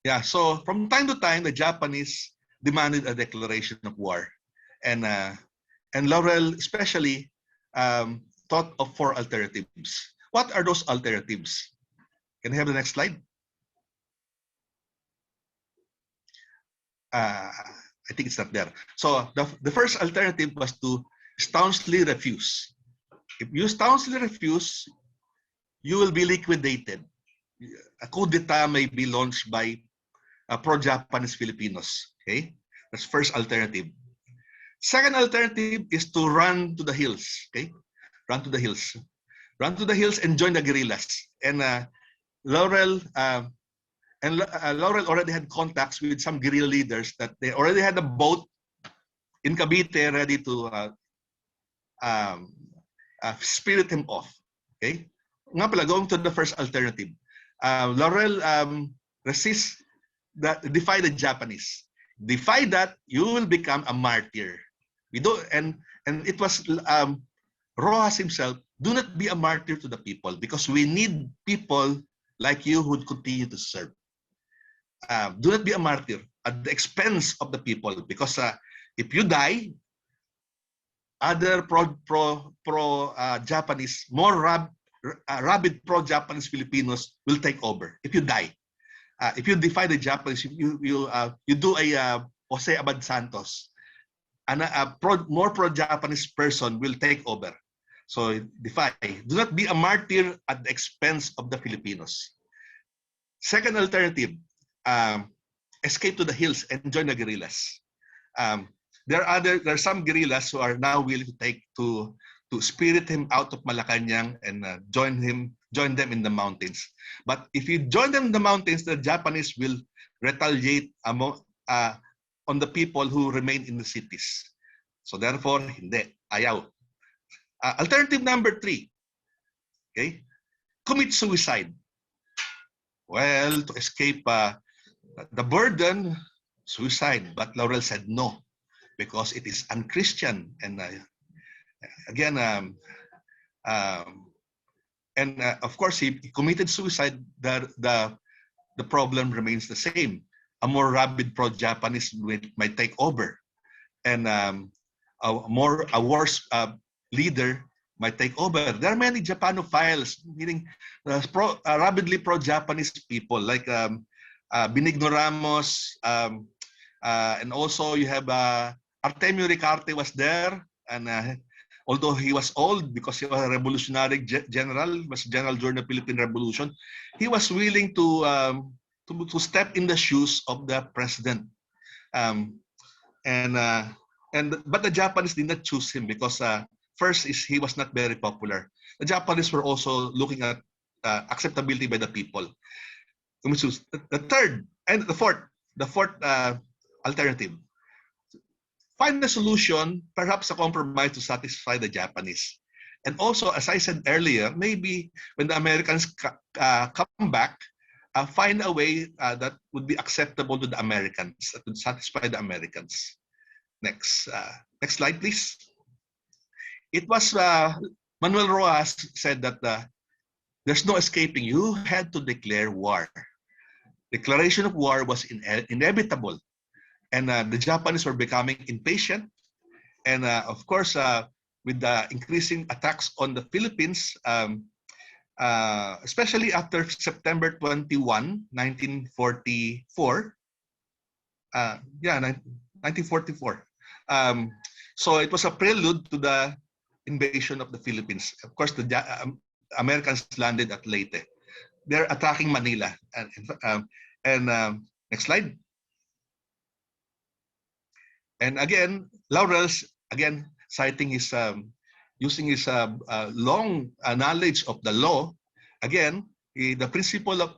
Yeah, so from time to time, the Japanese demanded a declaration of war, and Laurel especially thought of 4 alternatives. What are those alternatives? Can I have the next slide? I think it's not there. So the first alternative was to staunchly refuse. If you staunchly refuse, you will be liquidated. A coup d'etat may be launched by pro-Japanese Filipinos. Okay, that's first alternative. Second alternative is to run to the hills. Okay, run to the hills and join the guerrillas. And Laurel already had contacts with some guerrilla leaders that they already had a boat in Cavite, ready to spirit him off. Okay? Nga pala, going to the first alternative. Laurel resists, defy the Japanese. Defy that, you will become a martyr. We don't, and it was Rojas himself, do not be a martyr to the people because we need people like you who would continue to serve. Do not be a martyr at the expense of the people because if you die, other pro-Japanese, more rabid pro-Japanese Filipinos will take over if you die. If you defy the Japanese, you do a Jose Abad Santos, and more pro-Japanese person will take over. So defy. Do not be a martyr at the expense of the Filipinos. Second alternative, escape to the hills and join the guerrillas. There are some guerrillas who are now willing to spirit him out of Malacanang and join them in the mountains. But if you join them in the mountains, the Japanese will retaliate on the people who remain in the cities. So therefore, hindi, ayaw. Alternative number 3, okay, commit suicide. Well, to escape the burden, suicide. But Laurel said no, because it is unchristian. And again, of course, he committed suicide. The problem remains the same. A more rabid pro-Japanese might take over, and a worse leader might take over. There are many Japanophiles, meaning rabidly pro-Japanese people like Benigno Ramos, and also you have Artemio Ricarte was there, and although he was old because he was a revolutionary general, was general during the Philippine Revolution, he was willing to step in the shoes of the president. But the Japanese did not choose him because first is he was not very popular. The Japanese were also looking at acceptability by the people. The third and the fourth alternative. Find a solution, perhaps a compromise to satisfy the Japanese. And also, as I said earlier, maybe when the Americans come back, find a way that would be acceptable to the Americans, that would satisfy the Americans. Next slide, please. It was Manuel Rojas said that there's no escaping. You had to declare war. Declaration of war was inevitable. And the Japanese were becoming impatient. And of course, with the increasing attacks on the Philippines, especially after September 21, 1944. 1944. So it was a prelude to the invasion of the Philippines. Of course, the Americans landed at Leyte. They're attacking Manila. And next slide. And again, Laurel's again citing his using his long knowledge of the law. Again, the principle of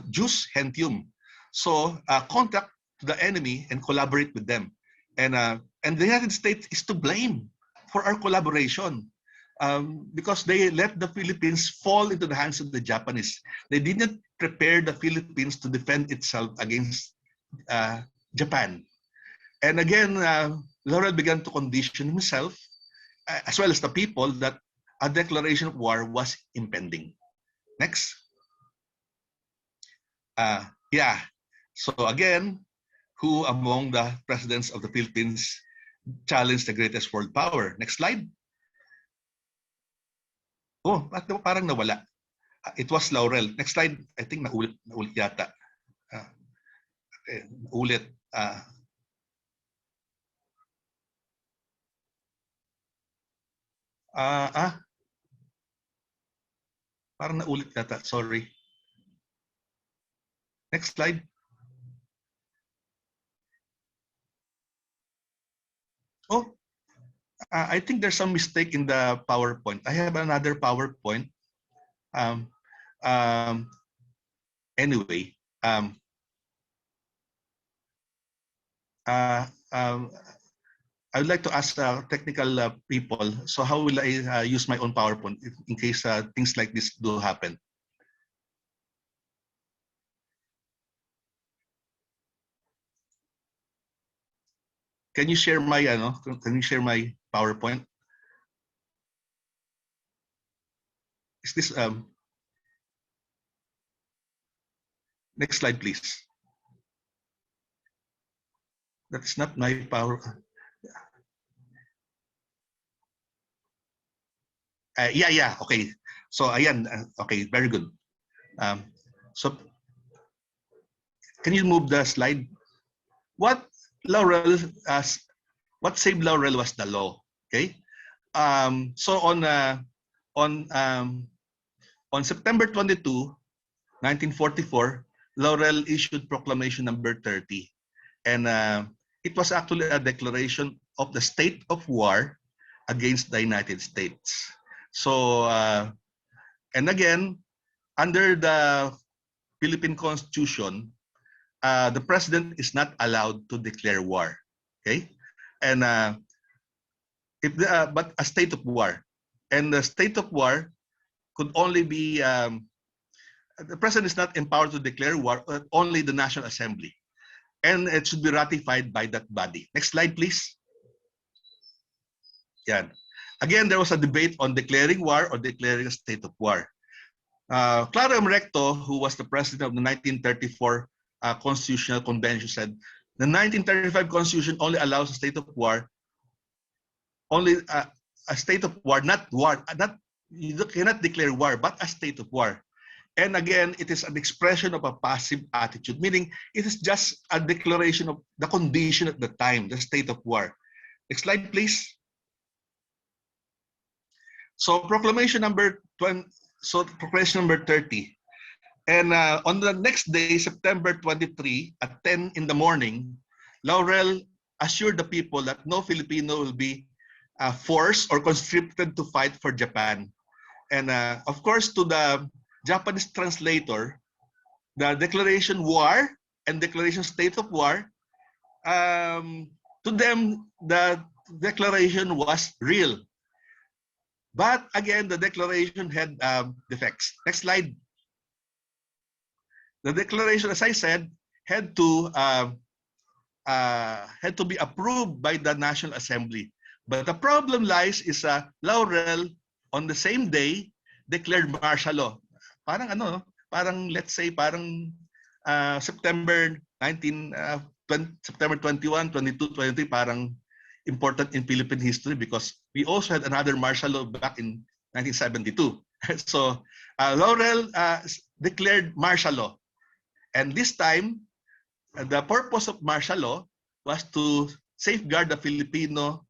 jus gentium. So contact the enemy and collaborate with them. And the United States is to blame for our collaboration because they let the Philippines fall into the hands of the Japanese. They did not prepare the Philippines to defend itself against Japan. And again, Laurel began to condition himself, as well as the people, that a declaration of war was impending. Next. So again, who among the presidents of the Philippines challenged the greatest world power? Next slide. Oh, parang nawala. It was Laurel. Next slide. I think naulit yata. Ulit. Parang naulit yata. Sorry. Next slide. Oh, I think there's some mistake in the PowerPoint. I have another PowerPoint. Anyway, I would like to ask technical people, so how will I use my own PowerPoint in case things like this do happen? Can you share my PowerPoint? Is this next slide, please? That's not my power. Yeah, okay. So ayan, okay, very good. So can you move the slide? What Laurel, what saved Laurel was the law. Okay. So on September 22, 1944, Laurel issued Proclamation number 30, and it was actually a declaration of the state of war against the United States. So, and again, under the Philippine Constitution, the president is not allowed to declare war. Okay, and but a state of war, and the state of war could only be the president is not empowered to declare war, only the National Assembly, and it should be ratified by that body. Next slide, please. Yeah. Again, there was a debate on declaring war or declaring a state of war. Clara Recto, who was the president of the 1934 Constitutional Convention, said the 1935 Constitution only allows a state of war, only a state of war, not war, not you cannot declare war, but a state of war. And again, it is an expression of a passive attitude, meaning it is just a declaration of the condition at the time, the state of war. Next slide, please. So proclamation number 20, so proclamation number 30. And on the next day, September 23, at 10 in the morning, Laurel assured the people that no Filipino will be forced or conscripted to fight for Japan. And of course, to the Japanese translator, the declaration war and declaration state of war, to them, the declaration was real. But again, the declaration had defects. Next slide. The declaration, as I said, had to be approved by the National Assembly. But the problem lies is Laurel on the same day declared martial law. Parang ano, parang let's say parang September 19, September 21, 22, 23, parang important in Philippine history because we also had another martial law back in 1972. So Laurel declared martial law. And this time, the purpose of martial law was to safeguard the Filipinos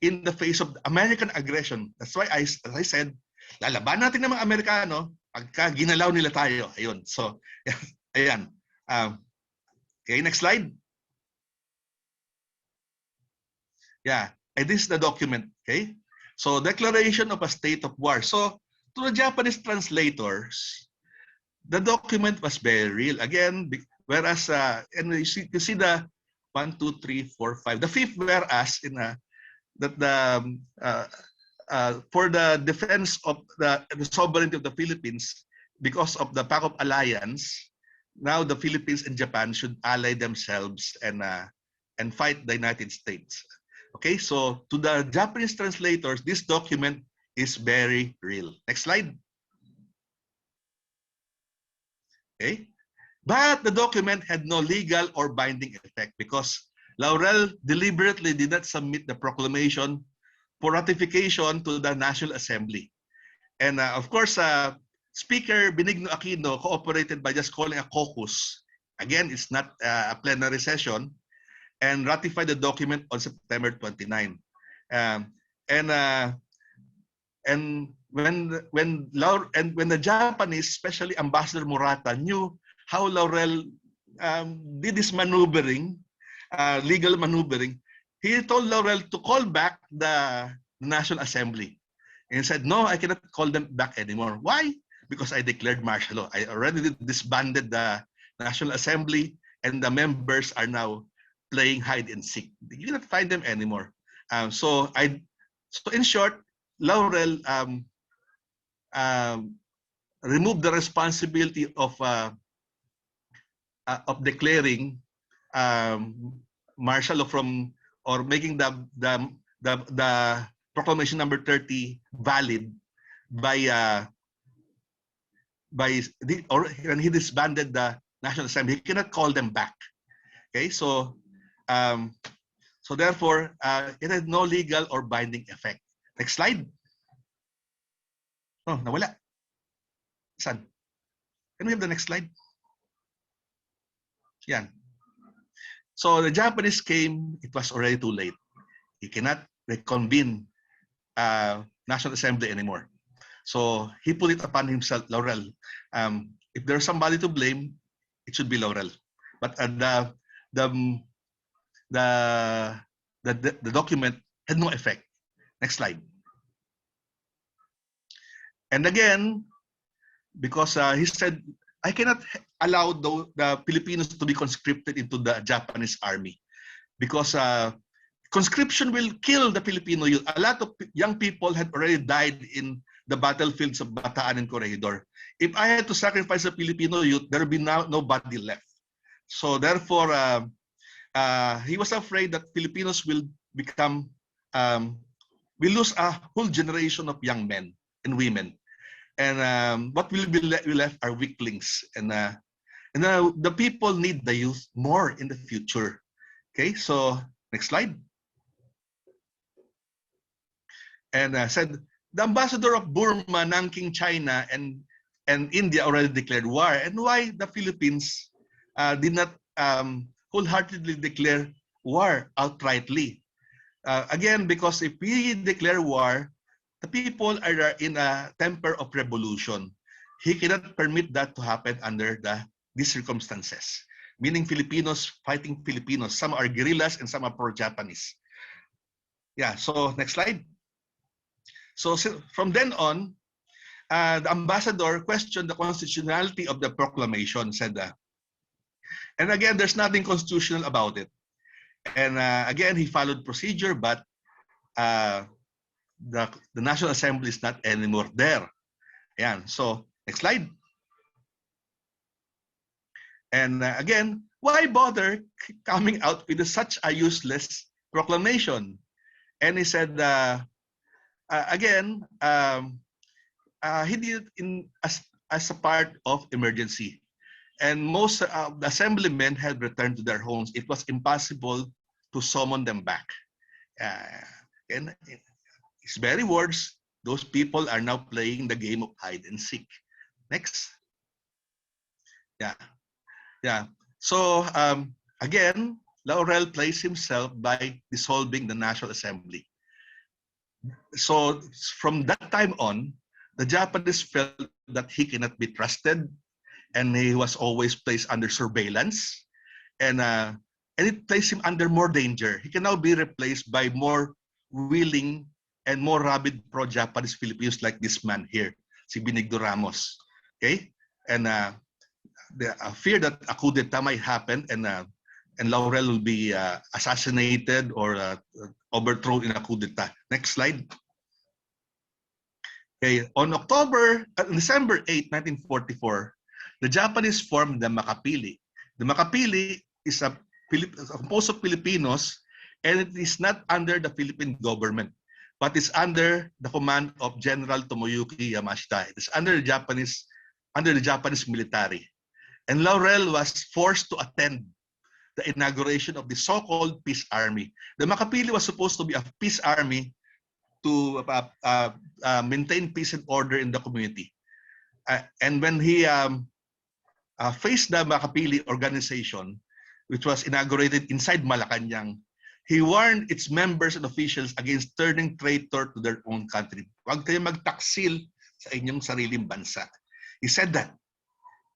in the face of American aggression. That's why, as I said, lalaban natin ng mga Amerikano pagka ginalaw nila tayo. Ayun. So, ayan. Okay, next slide. Yeah, and this is the document. Okay, so declaration of a state of war. So, to the Japanese translators, the document was very real. Again, whereas, and you see the 1, 2, 3, 4, 5. The fifth whereas in that for the defense of the sovereignty of the Philippines because of the Pact of Alliance, now the Philippines and Japan should ally themselves and fight the United States. Okay, so to the Japanese translators, this document is very real. Next slide. Okay, but the document had no legal or binding effect because Laurel deliberately did not submit the proclamation for ratification to the National Assembly. And of course, Speaker Benigno Aquino cooperated by just calling a caucus. Again, it's not a plenary session, and ratified the document on September 29. And when the Japanese, especially Ambassador Murata, knew how Laurel did this maneuvering, legal maneuvering, he told Laurel to call back the National Assembly. And he said, no, I cannot call them back anymore. Why? Because I declared martial law. I already disbanded the National Assembly, and the members are now playing hide and seek. You cannot find them anymore. So in short, Laurel removed the responsibility of declaring martial law from, or making the proclamation number 30 valid and he disbanded the National Assembly. He cannot call them back. Okay, so therefore it had no legal or binding effect. Next slide. Oh, nawala. Saan? Can we have the next slide? Yan. So the Japanese came, it was already too late. He cannot reconvene National Assembly anymore. So he put it upon himself, Laurel. If there's somebody to blame, it should be Laurel. But the document had no effect. Next slide. And again, because he said, I cannot allow the Filipinos to be conscripted into the Japanese army, because conscription will kill the Filipino youth. A lot of young people had already died in the battlefields of Bataan and Corregidor. If I had to sacrifice the Filipino youth, there would be now nobody left. So therefore, he was afraid that Filipinos will become, will lose a whole generation of young men and women. And what will be left are weaklings. And the people need the youth more in the future. Okay, so next slide. And said, the ambassador of Burma, Nanking, China, and India already declared war. And why the Philippines did not wholeheartedly declare war outrightly? Again, because if we declare war, the people are in a temper of revolution. He cannot permit that to happen under these circumstances. Meaning Filipinos fighting Filipinos. Some are guerrillas and some are pro-Japanese. Yeah, so next slide. So from then on, the ambassador questioned the constitutionality of the proclamation, said that. And again, there's nothing constitutional about it. And again, he followed procedure, but the National Assembly is not anymore there. Ayan. So next slide. And again, why bother coming out with such a useless proclamation? And he said, again, he did it as a part of emergency. And most of the assemblymen had returned to their homes. It was impossible to summon them back. And his very words, those people are now playing the game of hide and seek. Next. Yeah. So again, Laurel plays himself by dissolving the National Assembly. So from that time on, the Japanese felt that he cannot be trusted, and he was always placed under surveillance, and it placed him under more danger. He can now be replaced by more willing and more rabid pro-Japanese Filipinos like this man here, si Benigno Ramos. Okay, and the fear that a coup d'etat might happen, and Laurel will be assassinated or overthrown in a coup d'etat. Next slide. Okay, on December 8, 1944, the Japanese formed the Makapili. The Makapili is composed of Filipinos, and it is not under the Philippine government, but it's under the command of General Tomoyuki Yamashita. It is under the Japanese military. And Laurel was forced to attend the inauguration of the so-called peace army. The Makapili was supposed to be a peace army to maintain peace and order in the community. And when he faced the Makapili organization, which was inaugurated inside Malacanang, he warned its members and officials against turning traitor to their own country. Huwag kayo magtaksil sa inyong sariling bansa. He said that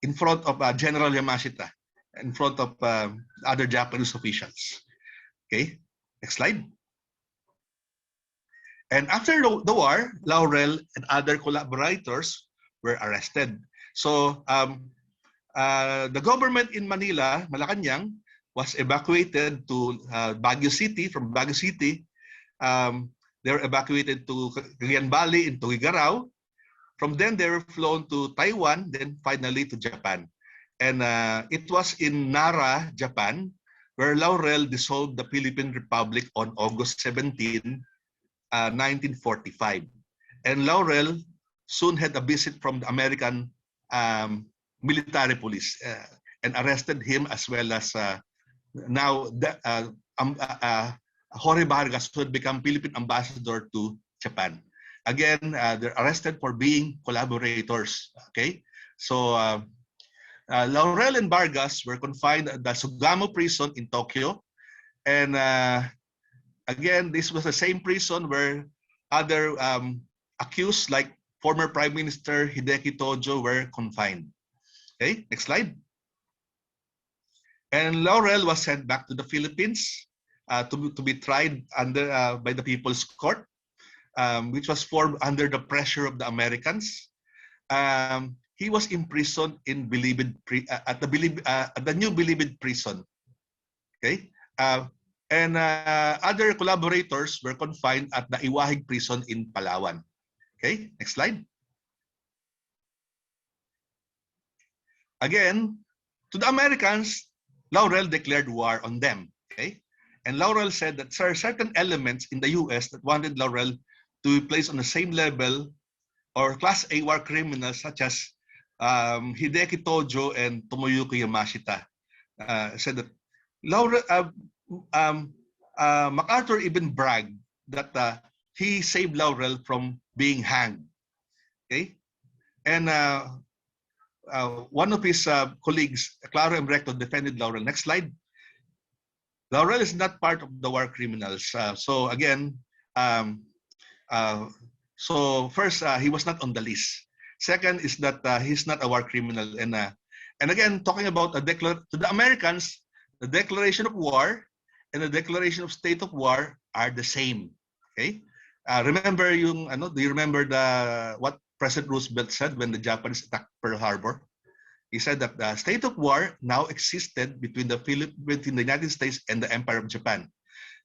in front of General Yamashita, in front of other Japanese officials. Okay, next slide. And after the war, Laurel and other collaborators were arrested. So the government in Manila, Malacanang, was evacuated to Baguio City. From Baguio City, they were evacuated to Cagayan Valley in Tuguegarao. From then, they were flown to Taiwan, then finally to Japan. And it was in Nara, Japan, where Laurel dissolved the Philippine Republic on August 17, 1945. And Laurel soon had a visit from the American military police and arrested him, as well as Jorge Vargas, who had become Philippine ambassador to Japan. Again, they're arrested for being collaborators. Okay, so Laurel and Vargas were confined at the Sugamo prison in Tokyo, and again, this was the same prison where other accused, like former Prime Minister Hideki Tojo, were confined. Okay, next slide. And Laurel was sent back to the Philippines to be tried under by the People's Court, which was formed under the pressure of the Americans. He was imprisoned in at the new Bilibid prison. Okay, and other collaborators were confined at the Iwahig prison in Palawan. Okay, next slide. Again, to the Americans, Laurel declared war on them. Okay, and Laurel said that there are certain elements in the U.S. that wanted Laurel to be placed on the same level or Class A war criminals such as Hideki Tojo and Tomoyuki Yamashita. Said that Laurel, MacArthur even bragged that he saved Laurel from being hanged. Okay, and one of his colleagues, Claro Embrecto, defended Laurel. Next slide. Laurel is not part of the war criminals. So again, so first, he was not on the list. Second is that he's not a war criminal. And again, talking about to the Americans, the declaration of war and the declaration of state of war are the same. Okay. Remember do you remember what President Roosevelt said when the Japanese attacked Pearl Harbor? He said that the state of war now existed between the United States and the Empire of Japan.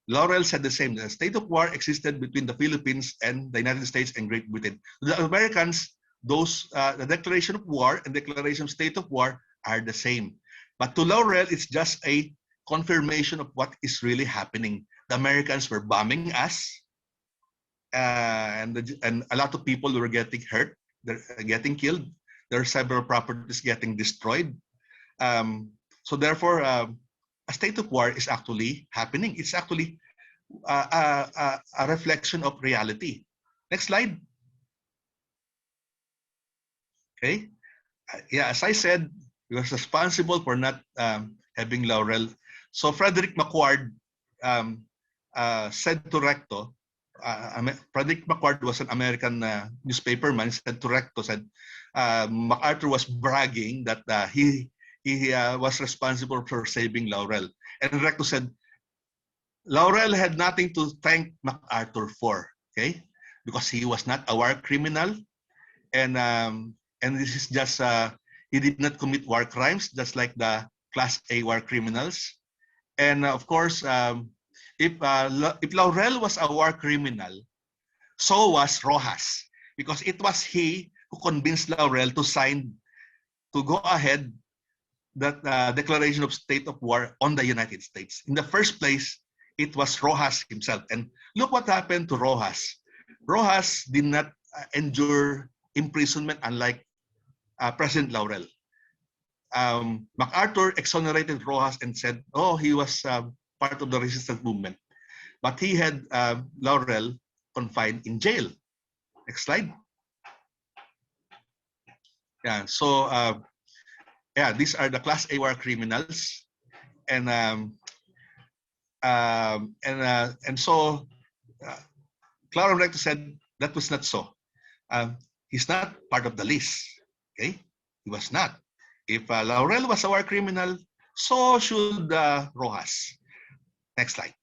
Laurel said the same. The state of war existed between the Philippines and the United States and Great Britain. The Americans, the declaration of war and declaration of state of war are the same. But to Laurel, it's just a confirmation of what is really happening. The Americans were bombing us, and a lot of people were getting hurt, they're getting killed. There are several properties getting destroyed. So therefore, a state of war is actually happening. It's actually a reflection of reality. Next slide. Okay. Yeah, as I said, he was responsible for not having Laurel. So Frederick McQuard said to Recto, Frederick McQuard was an American newspaperman, said to Recto, said MacArthur was bragging that he was responsible for saving Laurel. And Recto said, Laurel had nothing to thank MacArthur for, okay? Because he was not a war criminal, and this is just he did not commit war crimes, just like the Class A war criminals. And of course, if Laurel was a war criminal, so was Rojas, because it was he who convinced Laurel to go ahead that declaration of state of war on the United States. In the first place, it was Rojas himself. And look what happened to Rojas. Rojas did not endure imprisonment, unlike President Laurel. MacArthur exonerated Rojas and said, oh, he was part of the resistance movement. But he had Laurel confined in jail. Next slide. Yeah, so yeah, these are the Class A war criminals, and so Claro Recto said that was not so. He's not part of the list. Okay, he was not. If Laurel was a war criminal, so should Rojas. Next slide.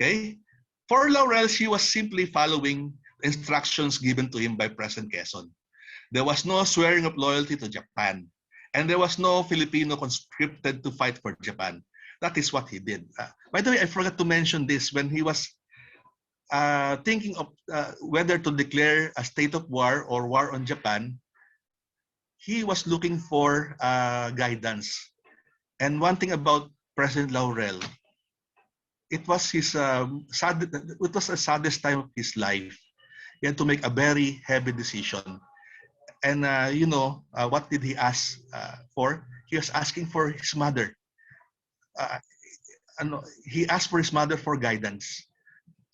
Okay, for Laurel, she was simply following instructions given to him by President Quezon. There was no swearing of loyalty to Japan. And there was no Filipino conscripted to fight for Japan. That is what he did. By the way, I forgot to mention this. When he was thinking of whether to declare a state of war or war on Japan, he was looking for guidance. And one thing about President Laurel, it was his it was the saddest time of his life. He had to make a very heavy decision. And what did he ask for? He was asking for his mother. He asked for his mother for guidance.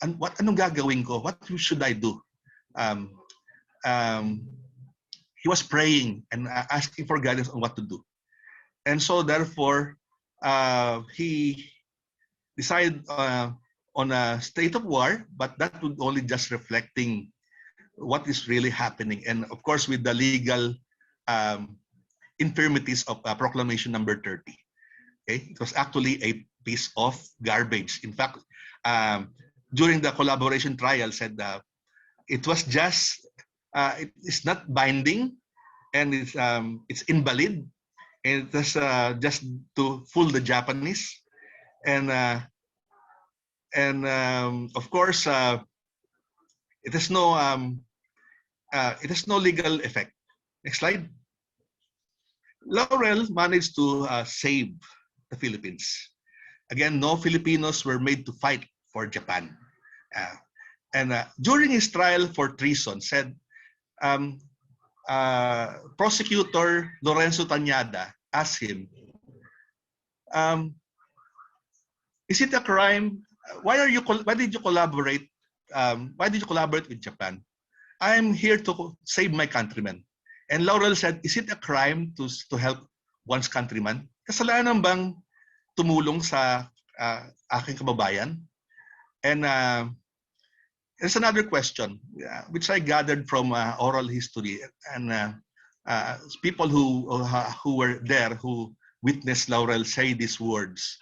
And anong gagawin ko? What should I do? He was praying and asking for guidance on what to do. And so therefore, he decided on a state of war, but that would only just reflecting what is really happening. And of course, with the legal infirmities of Proclamation number 30. Okay? It was actually a piece of garbage. In fact, during the collaboration trial said it was just, it is not binding and it's invalid. And it was just to fool the Japanese. And of course, it has no legal effect. Next slide. Laurel managed to save the Philippines. Again, no Filipinos were made to fight for Japan. And during his trial for treason, said prosecutor Lorenzo Tañada asked him, is it a crime? Why did you collaborate? Why did you collaborate with Japan? I'm here to save my countrymen. And Laurel said, is it a crime to help one's countryman? Kasalanan bang tumulong sa aking kababayan? And there's another question, which I gathered from oral history and people who were there who witnessed Laurel say these words.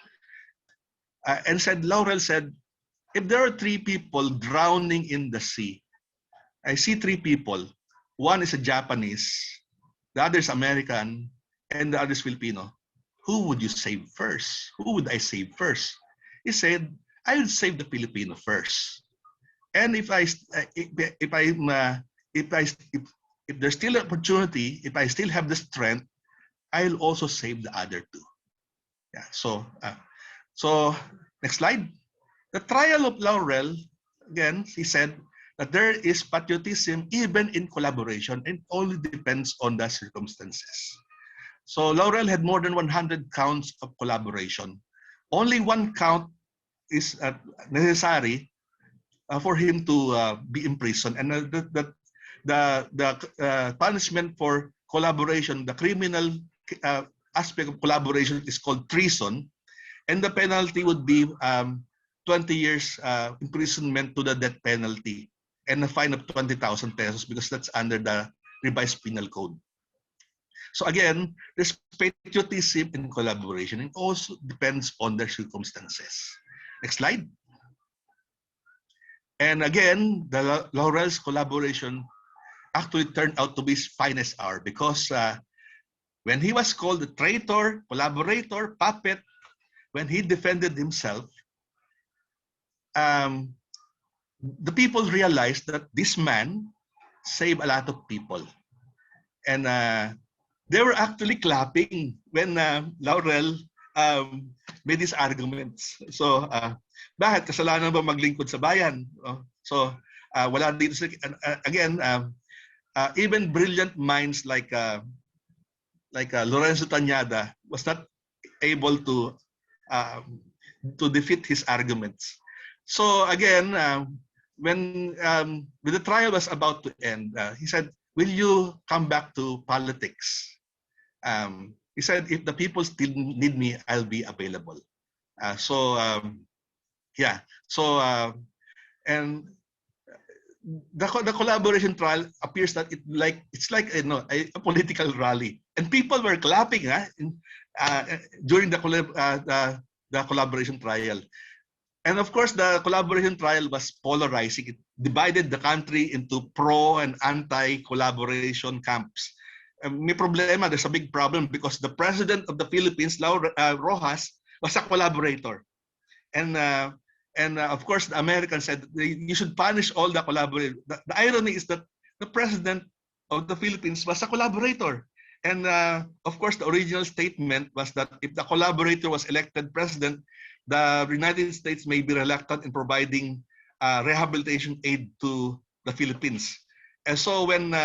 And Laurel said, if there are 3 people drowning in the sea, I see 3 people. One is a Japanese, the other is American, and the other is Filipino. Who would you save first? Who would I save first? He said, I would save the Filipino first. And if there's still an opportunity, if I still have the strength, I'll also save the other 2. Yeah. So next slide. The trial of Laurel, again, he said that there is patriotism even in collaboration. It only depends on the circumstances. So Laurel had more than 100 counts of collaboration. Only 1 count is necessary for him to be imprisoned. And the punishment for collaboration, the criminal aspect of collaboration is called treason. And the penalty would be 20 years imprisonment to the death penalty and a fine of 20,000 pesos because that's under the revised penal code. So again, there's patriotism in collaboration. It also depends on their circumstances. Next slide. And again, the Laurel's collaboration actually turned out to be his finest hour because when he was called a traitor, collaborator, puppet, when he defended himself, the people realized that this man saved a lot of people. And they were actually clapping when Laurel made his arguments. So, bakit? Kasalanan ba maglingkod sa bayan? So, wala dito. Again, even brilliant minds like Lorenzo Tañada was not able to defeat his arguments. So again, when the trial was about to end, he said, will you come back to politics? He said, if the people still need me, I'll be available. Yeah. So, and the collaboration trial appears that it's like a political rally, and people were clapping during the collaboration trial. And of course, the collaboration trial was polarizing. It divided the country into pro and anti-collaboration camps. may problema. There's a big problem because the president of the Philippines, Rojas, was a collaborator. And of course, the Americans said you should punish all the collaborators. The irony is that the president of the Philippines was a collaborator. And of course, the original statement was that if the collaborator was elected president, the United States may be reluctant in providing rehabilitation aid to the Philippines. And so when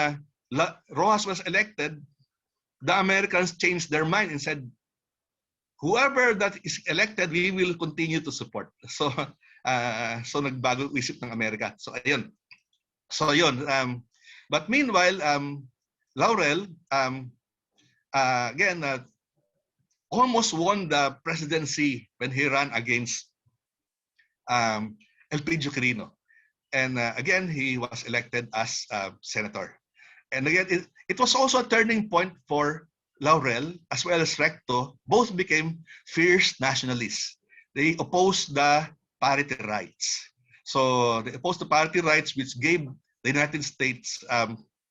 Rojas was elected, the Americans changed their mind and said, whoever that is elected, we will continue to support. So, so nagbago isip ng Amerika. So, ayun. So, yun. But meanwhile, Laurel, again, almost won the presidency when he ran against LPU Manila. And again, he was elected as senator. And again, it was also a turning point for Laurel as well as Recto. Both became fierce nationalists. They opposed the parity rights. So they opposed the parity rights, which gave the United States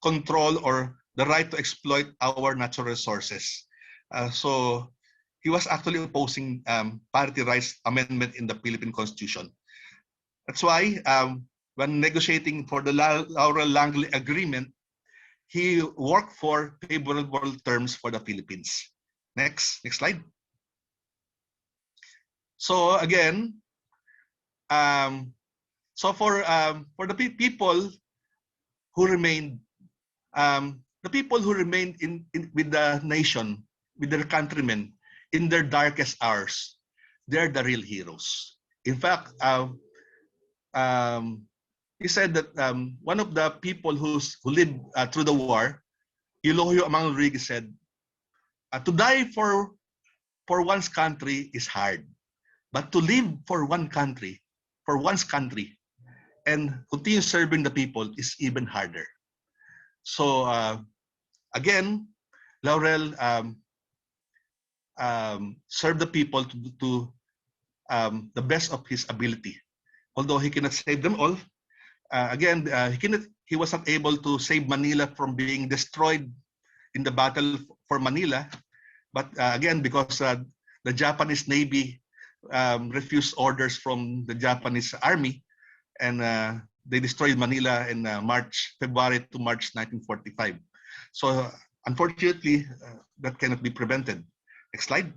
control or the right to exploit our natural resources. So he was actually opposing parity rights amendment in the Philippine Constitution. That's why when negotiating for the Laurel-Langley Agreement, he worked for favorable terms for the Philippines. Next slide. So again, so for the people who remained, with the nation, with their countrymen in their darkest hours, they're the real heroes. In fact, he said that one of the people who lived through the war, Eulogio Amang Rodriguez, said, to die for one's country is hard, but to live for one's country, and continue serving the people is even harder. So again, Laurel served the people to the best of his ability. Although he cannot save them all, he was not able to save Manila from being destroyed in the battle for Manila. But again, because the Japanese Navy refused orders from the Japanese Army, and they destroyed Manila in February to March 1945. So unfortunately, that cannot be prevented. Next slide.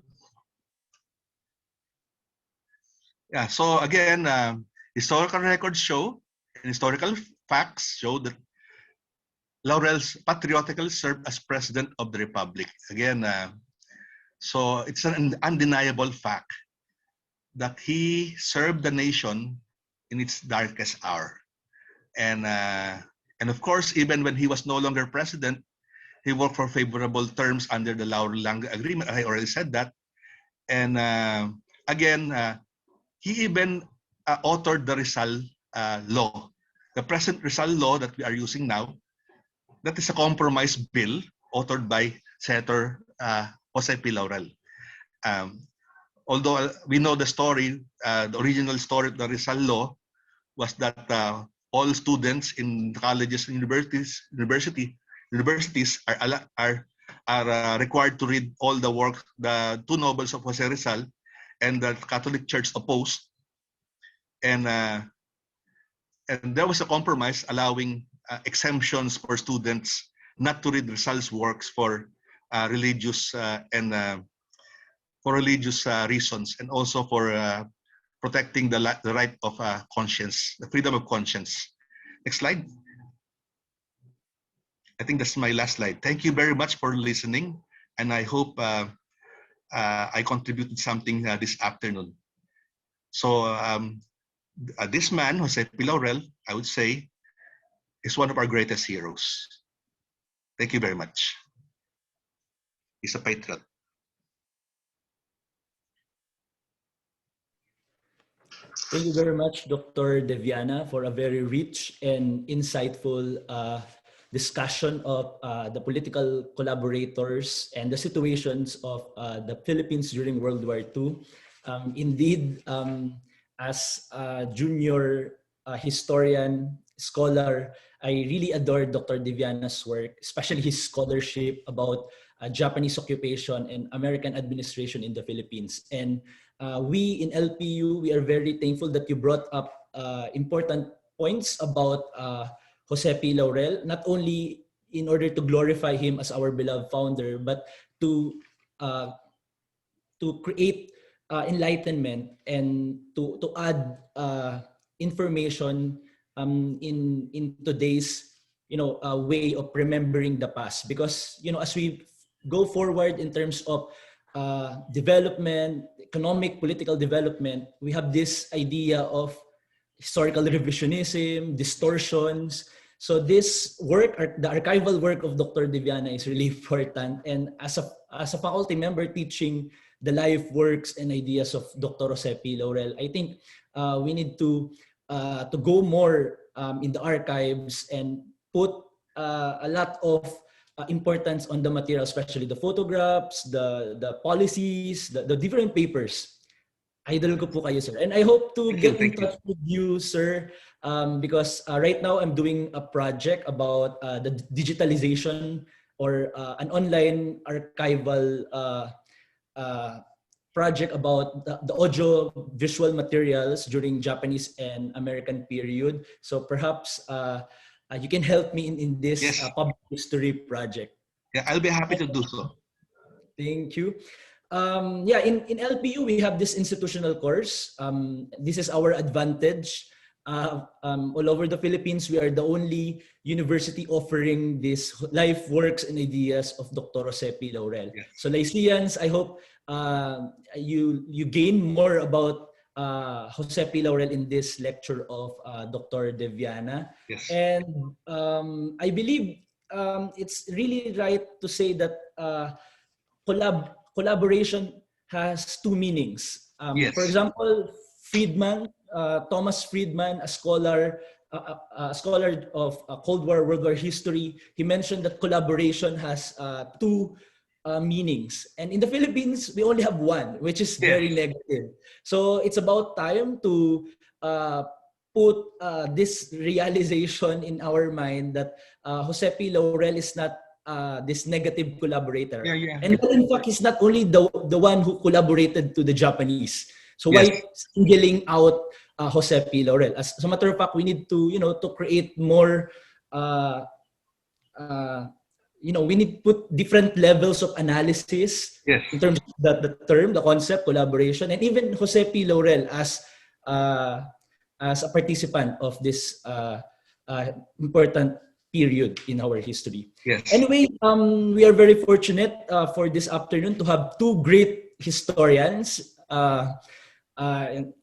Yeah. So again, historical records show, and historical facts show that Laurel's patriotically served as president of the Republic. Again, so it's an undeniable fact that he served the nation in its darkest hour. And of course, even when he was no longer president, he worked for favorable terms under the Laurel-Langley Agreement. I already said that. And again, he even authored the Rizal law. The present Rizal law that we are using now, that is a compromise bill authored by Senator Jose P. Laurel. Although we know the story, the original story of the Rizal law was that all students in colleges and universities are required to read all the work, the two novels of Jose Rizal, and the Catholic Church opposed. And there was a compromise allowing exemptions for students not to read Rizal's works for religious reasons, and also for protecting the right of conscience, the freedom of conscience. Next slide. I think that's my last slide. Thank you very much for listening, and I hope I contributed something this afternoon. So this man, Jose P. Laurel, I would say, is one of our greatest heroes. Thank you very much. He's a patriot. Thank you very much, Dr. Deviana, for a very rich and insightful discussion of the political collaborators and the situations of the Philippines during World War II. Indeed, as a junior historian, scholar, I really adore Dr. Deviana's work, especially his scholarship about Japanese occupation and American administration in the Philippines. And we in LPU, we are very thankful that you brought up important points about Jose P. Laurel, not only in order to glorify him as our beloved founder, but to uh, create enlightenment and to add information in today's way of remembering the past, because as we go forward in terms of development, economic, political development, we have this idea of historical revisionism, distortions. So this work, the archival work of Dr. Deviana is really important. And as a faculty member teaching the life works and ideas of Dr. Jose P. Laurel, I think we need to go more in the archives and put a lot of importance on the material, especially the photographs, the policies, the different papers. Idol ko po kayo, sir. And I hope to get in touch with you, sir, because right now I'm doing a project about the digitalization or an online archival project about the audio visual materials during Japanese and American period. So perhaps you can help me in this public history project. Yeah, I'll be happy to do so. Thank you. In LPU, we have this institutional course. This is our advantage. All over the Philippines, we are the only university offering this life works and ideas of Dr. Jose P. Laurel. Yes. So Lyceans, I hope you gain more about Jose P. Laurel in this lecture of Dr. Deviana. Yes. And I believe it's really right to say that collaboration has two meanings. Yes. For example, Thomas Friedman, a scholar of Cold War, World War history, he mentioned that collaboration has two meanings. And in the Philippines, we only have one, which is very negative. So it's about time to put this realization in our mind that Jose P. Laurel is not this negative collaborator. And in fact, he's not only the one who collaborated to the Japanese. So why singling out Jose P. Laurel? As a matter of fact, we need to to create more. We need to put different levels of analysis in terms of the term, the concept, collaboration, and even Jose P. Laurel as a participant of this important period in our history. Yes. Anyway, we are very fortunate for this afternoon to have two great historians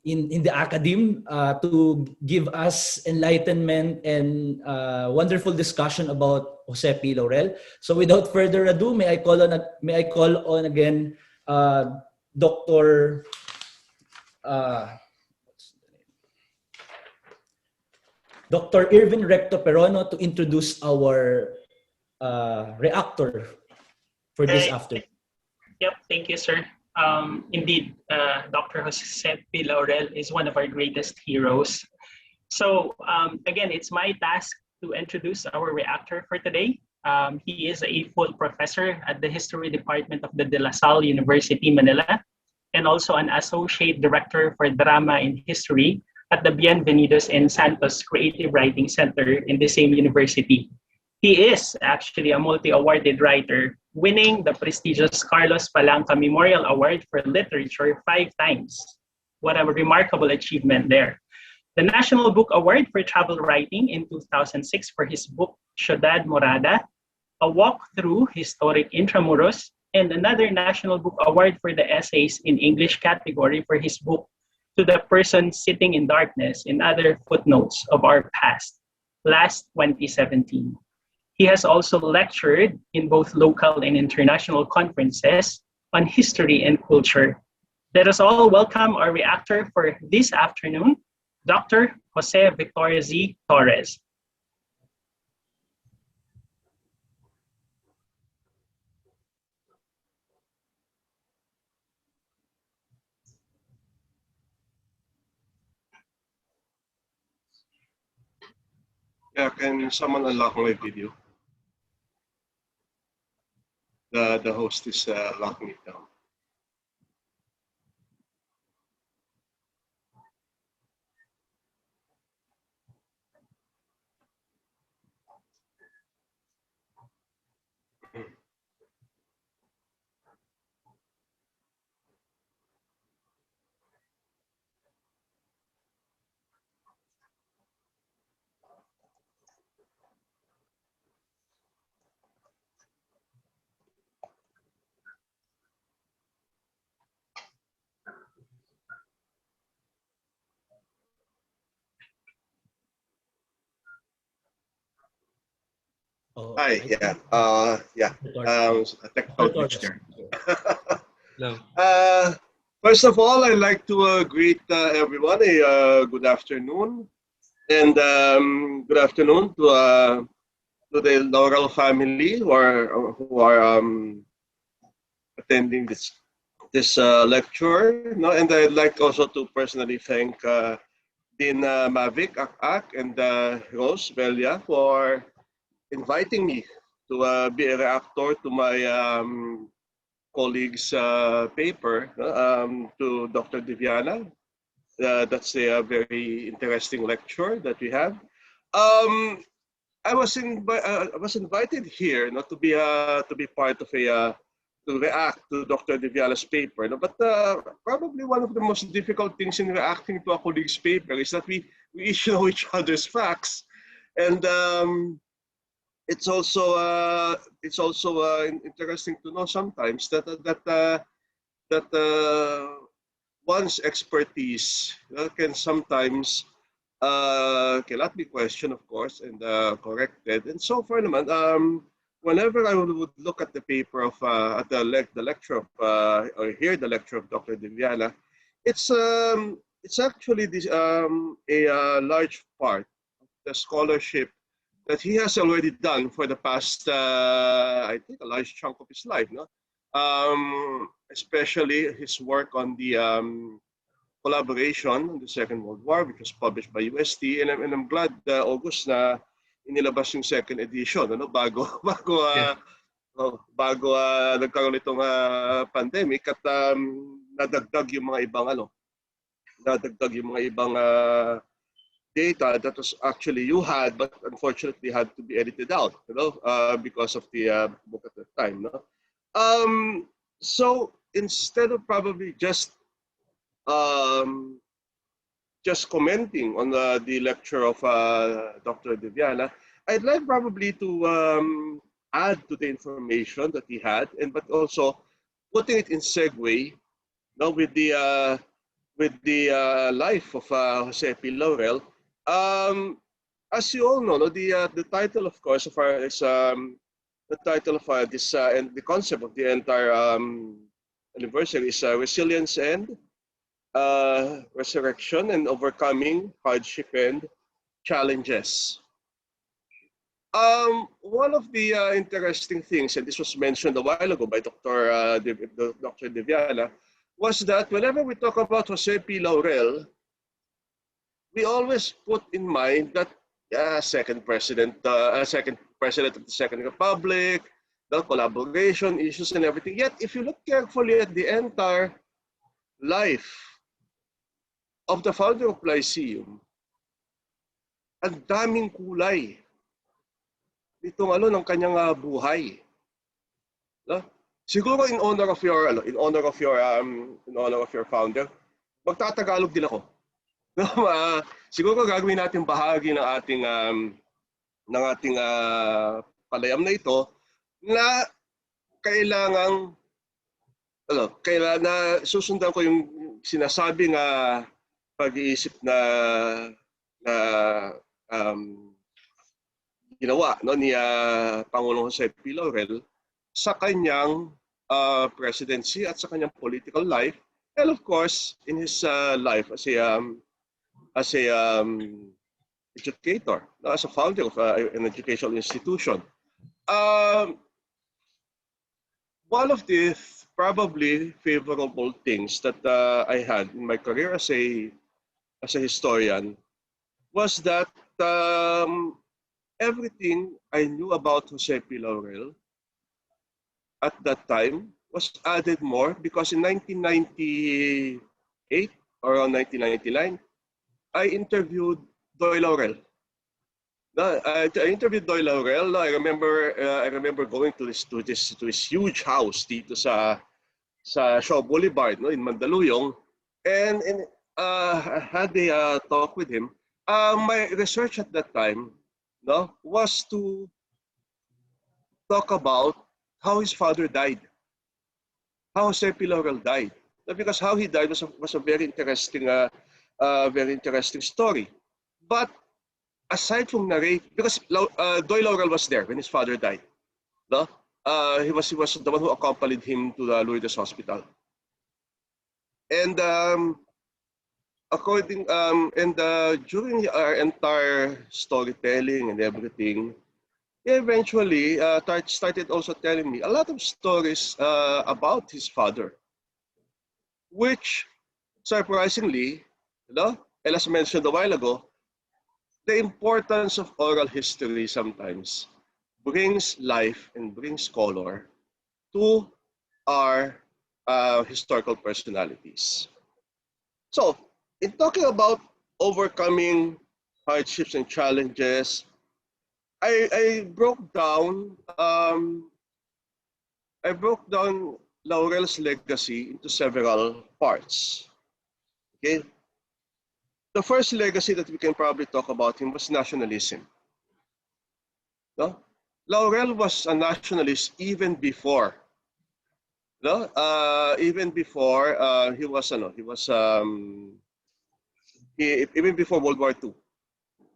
in the academe to give us enlightenment and wonderful discussion about Jose P. Laurel. So without further ado, may I call on again Dr. Dr. Irvin Recto Perono to introduce our reactor for this afternoon. Yep, thank you, sir. Indeed, Dr. Jose P. Laurel is one of our greatest heroes. So again, it's my task to introduce our reactor for today. He is a full professor at the History Department of the De La Salle University, Manila, and also an associate director for drama and history at the Bienvenidos and Santos Creative Writing Center in the same university. He is actually a multi-awarded writer, winning the prestigious Carlos Palanca Memorial Award for Literature 5 times. What a remarkable achievement there. The National Book Award for Travel Writing in 2006 for his book Ciudad Morada, a walk through historic Intramuros, and another National Book Award for the Essays in English category for his book To the Person Sitting in Darkness and Other Footnotes of Our Past, last 2017. He has also lectured in both local and international conferences on history and culture. Let us all welcome our reactor for this afternoon, Dr. Jose Victor Z. Torres. Yeah, can someone unlock my video? The host is locking it down. Oh, Hi, I yeah, think yeah, a technical glitch Torres. there. Hello. First of all, I'd like to greet everyone a good afternoon, and good afternoon to the Laurel family who are attending this lecture. No, and I'd like also to personally thank Dean Mavic Ak and Rose Velia for inviting me to be a reactor to my colleague's paper to Dr. Diviana. That's a very interesting lecture that we have. Um, I was invited here, not to be part of a to react to Dr. Diviana's paper. No? But probably one of the most difficult things in reacting to a colleague's paper is that we each know each other's facts, and it's also interesting to know sometimes that one's expertise can sometimes cannot be questioned, of course, and corrected. And so far, naman, whenever I would look at the paper of at the lecture of or hear the lecture of Dr. Diviana, it's actually a large part of the scholarship that he has already done for the past, I think, a large chunk of his life, no? Especially his work on the collaboration in the Second World War, which was published by UST, and I'm glad August na inilabas yung second edition, ano, bago nagkaroon itong pandemic at nadagdag yung mga ibang nadagdag yung mga ibang data that was actually you had, but unfortunately had to be edited out, because of the book at the time, no. So instead of probably um, just commenting on the lecture of Dr. Diviana, I'd like probably to add to the information that he had, and but also putting it in segue, no, with the life of Jose P. Laurel. As you all know, no, the title, of course, of our is the title of this and the concept of the entire anniversary is resilience and resurrection and overcoming hardship and challenges. One of the interesting things, and this was mentioned a while ago by Dr. Diviana, was that whenever we talk about Jose P. Laurel, we always put in mind that second president of the Second Republic, the collaboration issues and everything. Yet, if you look carefully at the entire life of the founder of Lyceum, ang daming kulay nitong ng kanyang buhay. No? Siguro in honor of your founder, magtatagalog din ako. No, siguro gagawin natin bahagi ng ating palayam na ito na kailangan na susundan ko yung sinasabing pag-iisip na ginawa ni Pangulong Jose P. Laurel sa kanyang presidency at sa kanyang political life, and of course in his life as a educator, as a founder of an educational institution. One of the probably favorable things that I had in my career as a historian was that everything I knew about Jose P. Laurel at that time was added more because in 1998 or around 1999, I interviewed Doy Laurel. I interviewed Doy Laurel. I remember going to this huge house dito sa Shaw Boulevard, no, in Mandaluyong, and I had a talk with him. My research at that time, no, was to talk about how his father died, how Jose P. Laurel died. Because how he died was a very interesting story. But aside from narrate, because Doy Laurel was there when his father died. No? He was the one who accompanied him to the Lourdes Hospital. And during our entire storytelling and everything, he eventually started also telling me a lot of stories about his father, which surprisingly, and as mentioned a while ago, the importance of oral history sometimes brings life and brings color to our historical personalities. So, in talking about overcoming hardships and challenges, I broke down Laurel's legacy into several parts. Okay, the first legacy that we can probably talk about him was nationalism. No? Laurel was a nationalist even before. No? Even before even before World War II.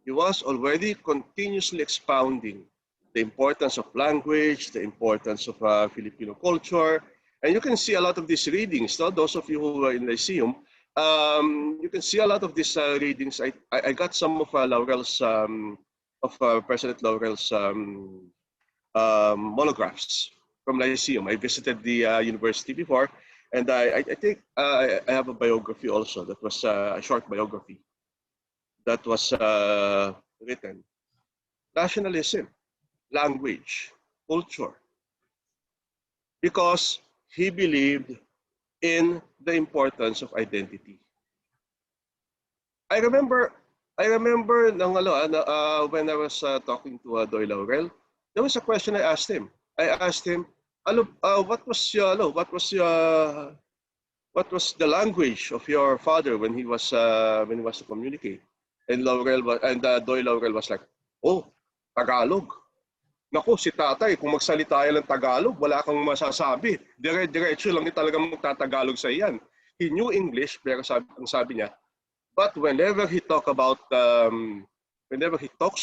He was already continuously expounding the importance of language, the importance of Filipino culture, and you can see a lot of these readings. No? Those of you who are in the Lyceum, you can see a lot of these readings. I got some of President Laurel's monographs from Lyceum. I visited the university before, and I think I have a biography also. That was a short biography that was written. Nationalism, language, culture, because he believed in the importance of identity. I remember when I was talking to Doy Laurel, there was a question I asked him. I asked him, what was the language of your father when he was to communicate? And Doy Laurel was like, oh, Tagalog. Naku, si tatay, kung magsalita yan ng Tagalog, wala kang masasabi. Dire-diretso lang talaga magtatagalog sa iyan. He knew English, pero ang sabi niya, but whenever he talks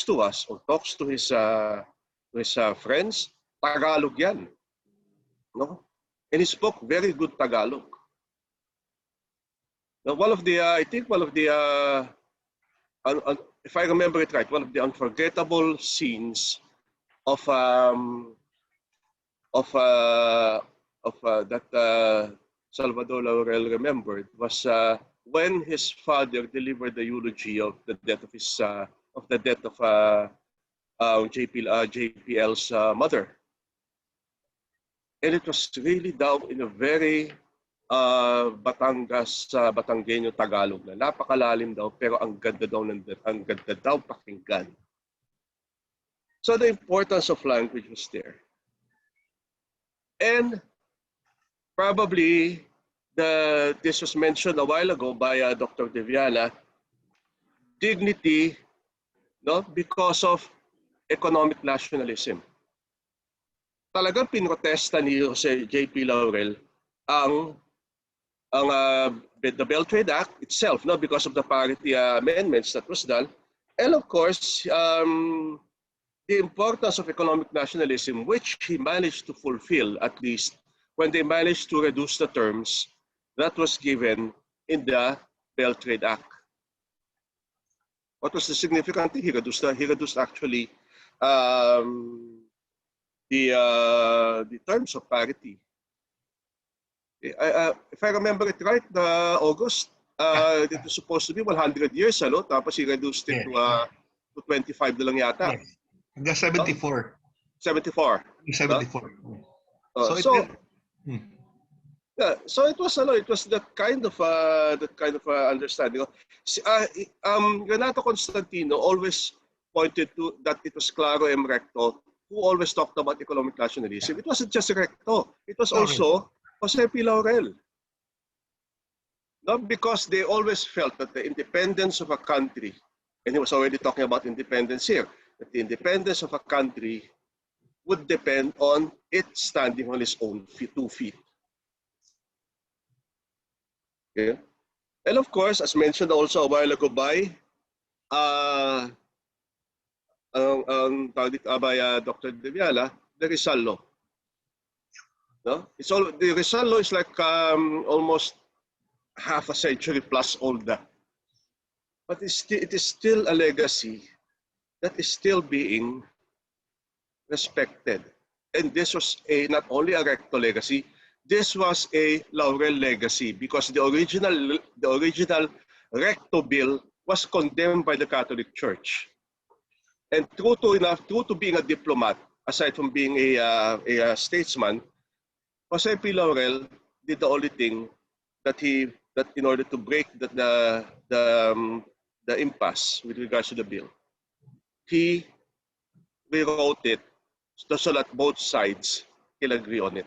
to us or talks to his friends, Tagalog yan. No? And he spoke very good Tagalog. Now, if I remember it right, one of the unforgettable scenes of that Salvador Laurel remembered was when his father delivered the eulogy of the death of JPL's mother, and it was really down in a very Batanggenyo Tagalog na napakalalim daw, pero ang ganda daw pakinggan. So the importance of language was there. And probably this was mentioned a while ago by Dr. De Viala, dignity, no, because of economic nationalism. Talagang pinrotesta ni Jose J.P. Laurel the Bell Trade Act itself, no, because of the parity amendments that was done, and of course the importance of economic nationalism, which he managed to fulfill, at least when they managed to reduce the terms that was given in the Bell Trade Act. What was the significant thing? He reduced actually the terms of parity. If I remember it right, August, it was supposed to be 100 years, tapos he reduced it to 25 na lang yata. Hanggang 74. 74. 74. Uh, so, yeah, so it was that kind of understanding. Renato Constantino always pointed to that it was Claro M. Recto who always talked about economic nationalism. It wasn't just Recto; it was also Jose P. Laurel. Not because they always felt that the independence of a country, and he was already talking about independence here, that the independence of a country would depend on it standing on its own 2 feet. Okay? And of course, as mentioned also a while ago by Dr. De Viala, the Rizal Law. No? The Rizal Law is like almost half a century plus old. But it is still a legacy that is still being respected. And this was not only a Recto legacy, this was a Laurel legacy because the original Recto bill was condemned by the Catholic Church. And true to being a diplomat, aside from being a statesman, Jose P. Laurel did the only thing that in order to break the impasse with regards to the bill, he rewrote it so that both sides can agree on it.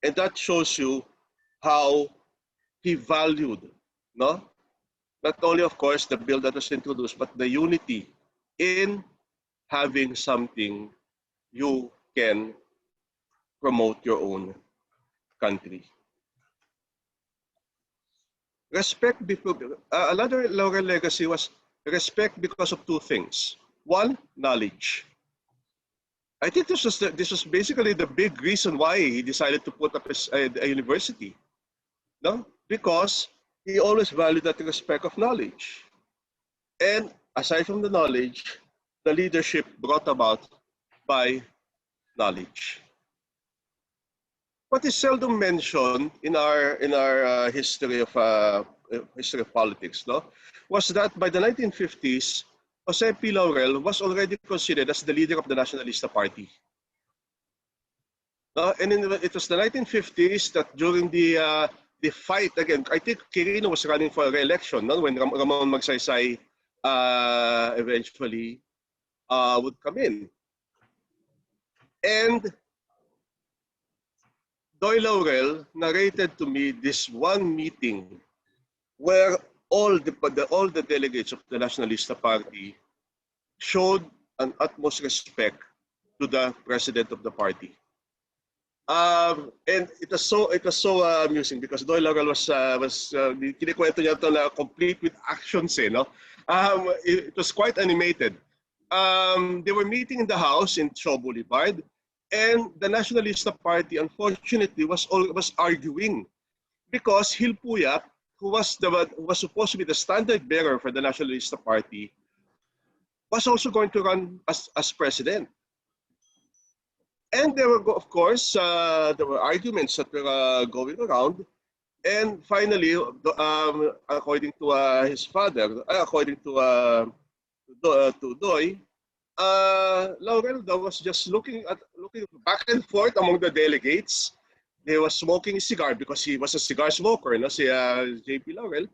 And that shows you how he valued, not only, of course, the bill that was introduced, but the unity in having something you can promote your own country. Respect before another Laurel legacy was respect because of two things. One, knowledge. I think this was basically the big reason why he decided to put up a university. No? Because he always valued that respect of knowledge. And aside from the knowledge, the leadership brought about by knowledge. What is seldom mentioned in our history of politics, no, was that by the 1950s, Jose P. Laurel was already considered as the leader of the Nacionalista Party. And it was the 1950s that during the fight again, I think Quirino was running for re-election, no, when Ramon Magsaysay eventually would come in. And Doy Laurel narrated to me this one meeting where all the delegates of the Nacionalista Party showed an utmost respect to the president of the party. And it was so amusing because Doy Laurel was kinikwento niya ito na complete with actions, no? It was quite animated. They were meeting in the house in Shaw Boulevard, and the Nacionalista Party, unfortunately, was arguing because Gil Puyat, who was supposed to be the standard bearer for the Nacionalista Party, was also going to run as president. And there were, of course, there were arguments that were going around. And finally, according to his father, according to Doy, Laurel was just looking back and forth among the delegates. He was smoking a cigar because he was a cigar smoker, no, si J.P. Laurel.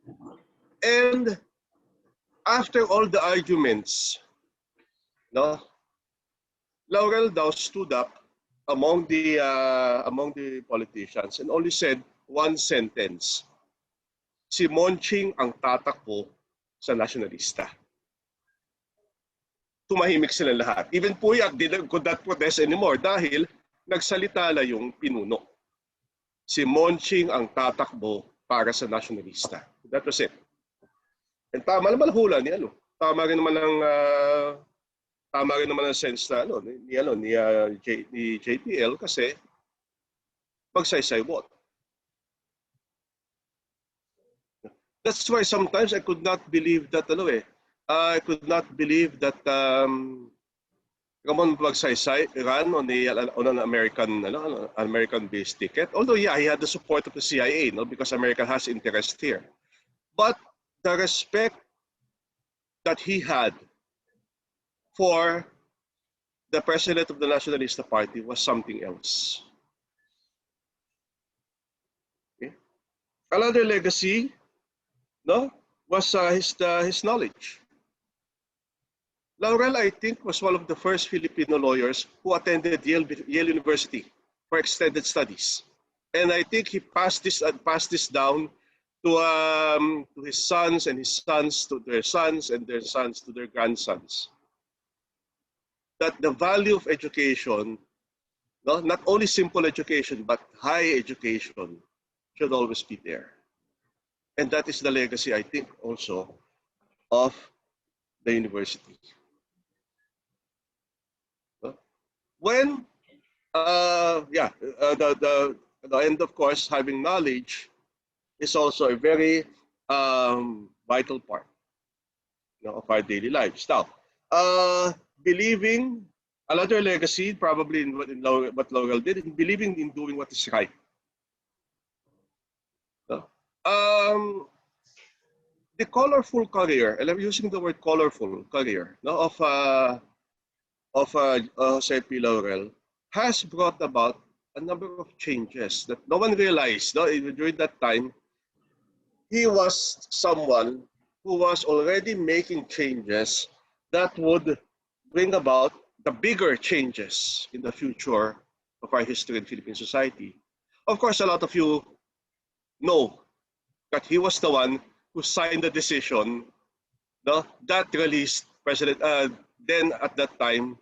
And after all the arguments, no, Laurel now stood up among the politicians and only said one sentence: si Monching ang tatakbo sa Nacionalista. Tumahimik sila lahat. Even Puyat could not protest anymore dahil nagsalita na yung pinuno. Si Monching ang tatakbo para sa Nacionalista. That was it. And tama naman hula ni ano. Tama rin naman ang sense na ni JPL kasi magsaysay what. That's why sometimes I could not believe that I could not believe that Ramon Magsaysay ran on an American-based ticket. Although, yeah, he had the support of the CIA, no, because America has interest here. But the respect that he had for the president of the Nationalista Party was something else. Okay? Another legacy, no, was his knowledge. Laurel, I think, was one of the first Filipino lawyers who attended Yale University for extended studies, and I think he passed this down to his sons and his sons to their sons and their sons to their grandsons. That the value of education, no, not only simple education but high education, should always be there, and that is the legacy, I think, also of the university. When and of course, having knowledge is also a very vital part, of our daily lives. Now, believing, another legacy, probably in what Laurel did, in believing in doing what is right. The colorful career, and I'm using the word colorful career, of Jose P. Laurel, has brought about a number of changes that no one realized. No? During that time, he was someone who was already making changes that would bring about the bigger changes in the future of our history in Philippine society. Of course, a lot of you know that he was the one who signed the decision, no, that released President, then at that time,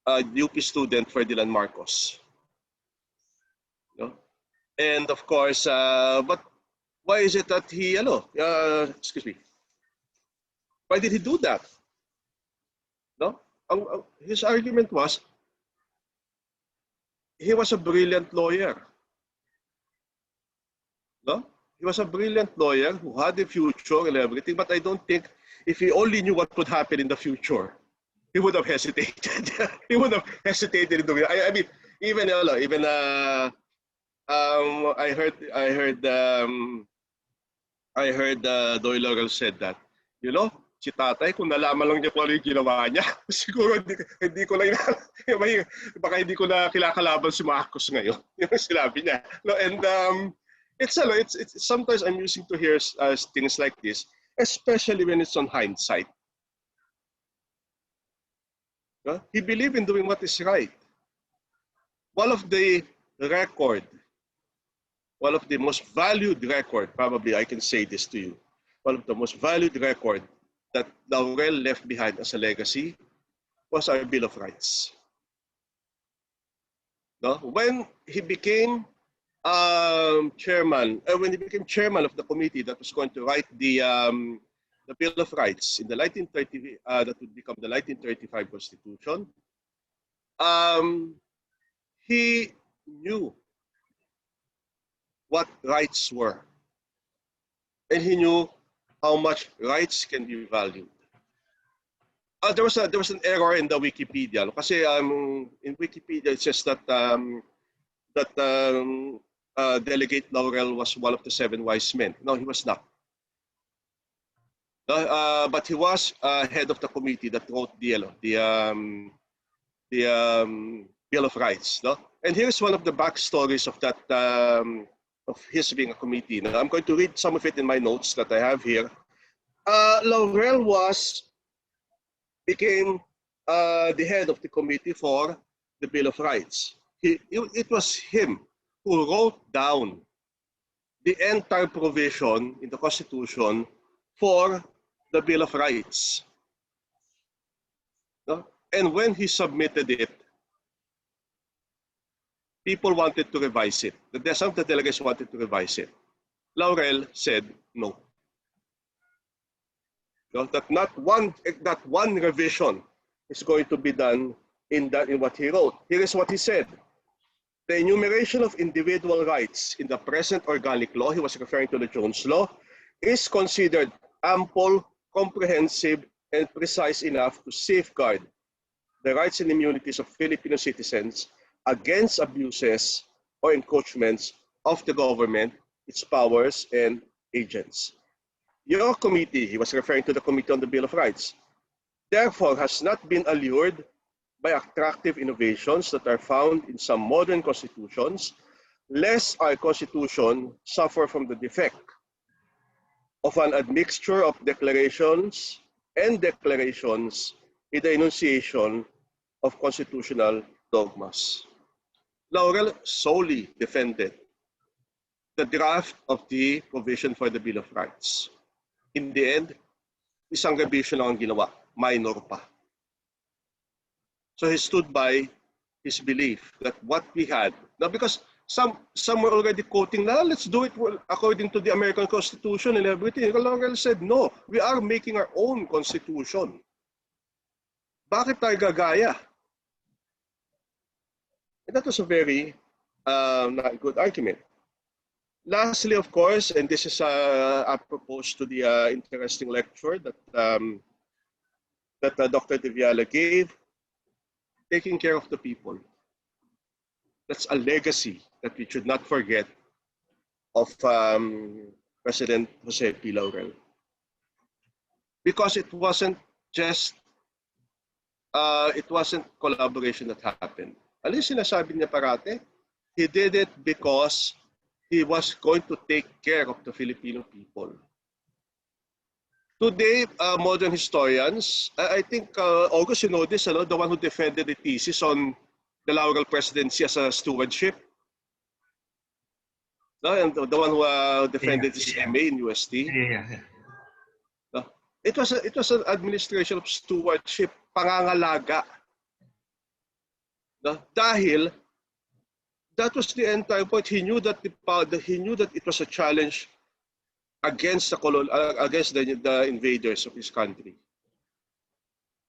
UP student Ferdinand Marcos. No? And of course, but why is it that he, excuse me, why did he do that? No? His argument was, he was a brilliant lawyer. No? He was a brilliant lawyer who had a future and everything, but I don't think if he only knew what would happen in the future, he would have hesitated. He would have hesitated in doing it. I mean, even I heard Doy Laurel said that, si tatay, kung nalaman lang niya kung ano yung ginawa niya, siguro hindi ko na, baka hindi ko na kilakalaban si Marcos ngayon. Yung sinabi niya. No, and it's sometimes amusing to hear things like this, especially when it's on hindsight. He believed in doing what is right. One of the most valued record, probably I can say this to you, one of the most valued record that Laurel left behind as a legacy was our Bill of Rights. No? When he became chairman of the committee that was going to write the Bill of Rights in the 1930, that would become the 1935 Constitution, he knew what rights were, and he knew how much rights can be valued. There was an error in the Wikipedia. Kasi in Wikipedia it says that Delegate Laurel was one of the 7 wise men. No, he was not. But he was head of the committee that wrote the Bill of Rights. No? And here's one of the backstories of that, of his being a committee. Now, I'm going to read some of it in my notes that I have here. Laurel became the head of the committee for the Bill of Rights. It was him who wrote down the entire provision in the Constitution for the Bill of Rights. No? And when he submitted it, people wanted to revise it. Some of the delegates wanted to revise it. Laurel said no. No, that not one revision is going to be done in what he wrote. Here is what he said. The enumeration of individual rights in the present organic law, he was referring to the Jones Law, is considered ample, comprehensive, and precise enough to safeguard the rights and immunities of Filipino citizens against abuses or encroachments of the government, its powers, and agents. Your committee, he was referring to the Committee on the Bill of Rights, therefore has not been allured by attractive innovations that are found in some modern constitutions, lest our constitution suffer from the defect of an admixture of declarations and declarations in the enunciation of constitutional dogmas. Laurel solely defended the draft of the provision for the Bill of Rights. In the end, isang revision lang ang ginawa, minor pa. So he stood by his belief that what we had, now because some were already quoting, now let's do it according to the American Constitution and everything. Laurel said, no, we are making our own constitution. Bakit tayo gagaya? And that was a very good argument. Lastly, of course, and this is apropos to the interesting lecture that Dr. De Viala gave, taking care of the people. That's a legacy that we should not forget of President Jose P. Laurel. Because it wasn't just, it wasn't collaboration that happened. Ano yung sinasabi niya parate? He did it because he was going to take care of the Filipino people. Today, modern historians, I think August, you know this, the one who defended the thesis on the Laurel presidency as a stewardship. No, and the one who defended his MA in UST. No, it was an administration of stewardship, pangangalaga. No, dahil that was the entire point. He knew that it was a challenge against the invaders of his country.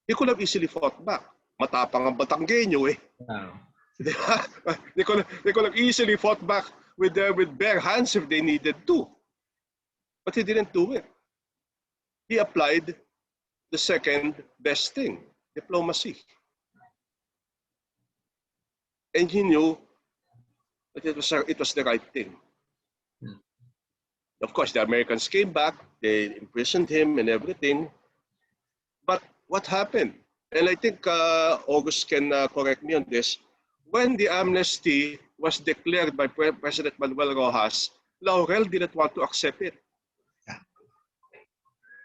He could have easily fought back. Matapang ang Batanggenyo eh. Wow. They could have easily fought back with bare hands if they needed to. But he didn't do it. He applied the second best thing, diplomacy. And he knew that it was the right thing. Of course, the Americans came back, they imprisoned him and everything. But what happened? And I think August can correct me on this. When the amnesty was declared by President Manuel Rojas, Laurel didn't want to accept it.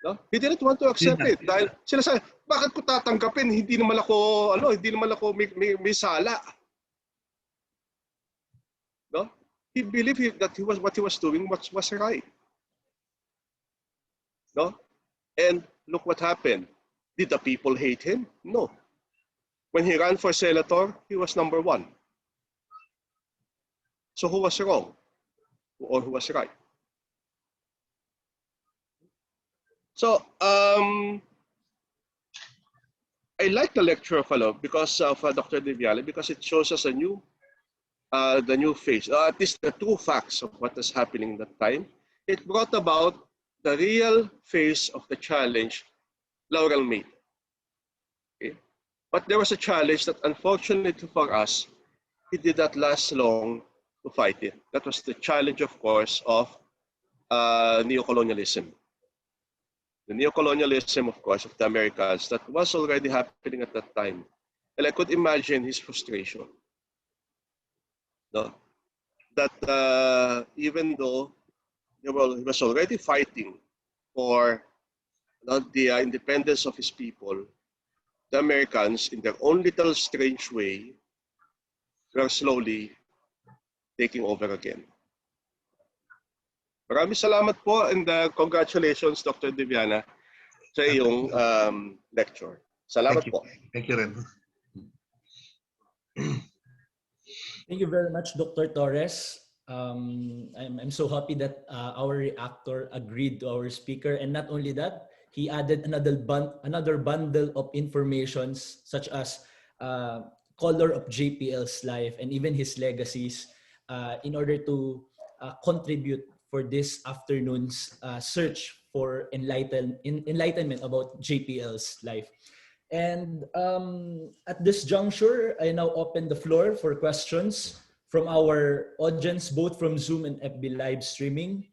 No? He didn't want to accept it. Dahil sila sabi, bakit ko tatanggapin? Hindi naman ako may sala. No? He believed that what he was doing was right. No? And look what happened. Did the people hate him? No. When he ran for senator, he was number 1. So who was wrong? Or who was right? So I like the lecture of Dr. De Viala because it shows us the new face, at least the true facts of what is happening at that time. It brought about the real face of the challenge Laurel made. Okay? But there was a challenge that unfortunately for us, it did not last long to fight it. That was the challenge, of course, of neocolonialism. The neocolonialism, of course, of the Americans that was already happening at that time. And I could imagine his frustration. No? That even though he was already fighting for the independence of his people, the Americans, in their own little strange way, were slowly taking over again. Maraming salamat po and congratulations, Dr. De Viala, sa iyong lecture. Salamat po. Thank you, Ren. Thank you very much, Dr. Torres. I'm so happy that our reactor agreed to our speaker, and not only that, he added another bundle of informations such as color of JPL's life and even his legacies in order to contribute for this afternoon's search for enlightenment about JPL's life. And at this juncture, I now open the floor for questions from our audience, both from Zoom and FB live streaming.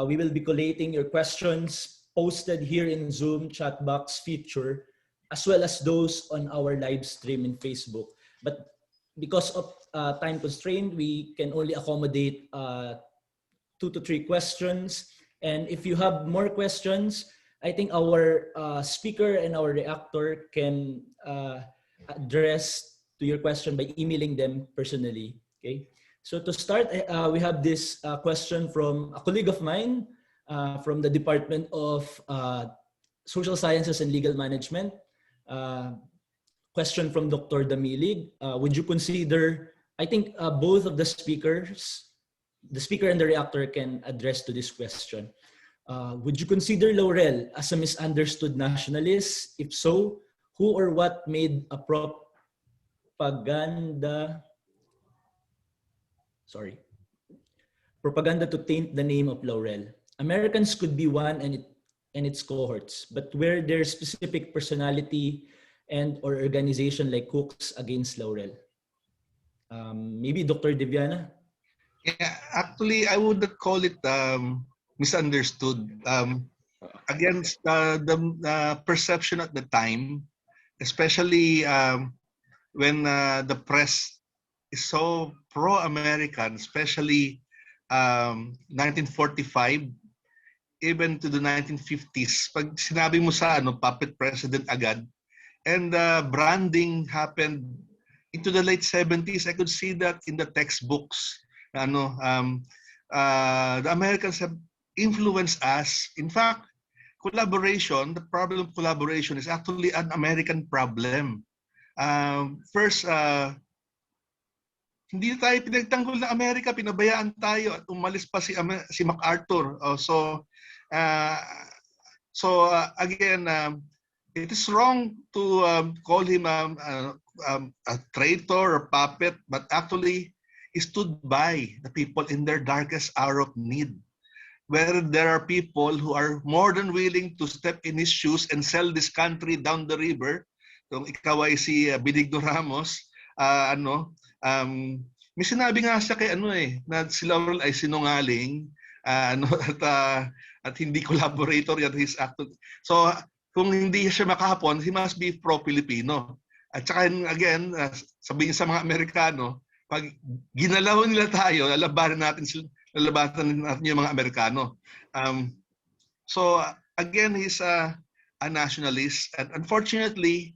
We will be collating your questions posted here in Zoom chat box feature as well as those on our live stream in Facebook. But because of time constraint, we can only accommodate 2 to 3 questions. And if you have more questions, I think our speaker and our reactor can address to your question by emailing them personally. Okay. So to start, we have this question from a colleague of mine from the Department of Social Sciences and Legal Management. Question from Dr. Damilig. Would you consider, I think both of the speakers, the speaker and the reactor can address to this question. Would you consider Laurel as a misunderstood nationalist? If so, who or what made a propaganda to taint the name of Laurel? Americans could be one and its cohorts, but were there specific personality and or organization like Cooks against Laurel? Maybe Dr. Deviana? Yeah, actually, I would not call it misunderstood. Against the perception at the time, especially when the press is so pro-American, especially 1945, even to the 1950s. Pag sinabi mo sa puppet president agad, and branding happened into the late 70s. I could see that in the textbooks. The Americans have influenced us. In fact, collaboration, the problem of collaboration is actually an American problem. First, hindi tayo pinagtanggol ng Amerika, pinabayaan tayo at umalis pa si MacArthur. Again, it is wrong to call him a traitor or puppet, but actually he stood by the people in their darkest hour of need, where there are people who are more than willing to step in his shoes and sell this country down the river. Kung ikaw ay si Benigno Ramos, may sinabi nga siya kay na si Laurel ay sinungaling, at hindi collaborator yan, his actor. So kung hindi siya makahapon, he must be pro-Filipino. At saka again, sabihin sa mga Amerikano, pag ginalaw nila tayo, lalabanan natin yung mga Amerikano. So again, he's a nationalist, and unfortunately,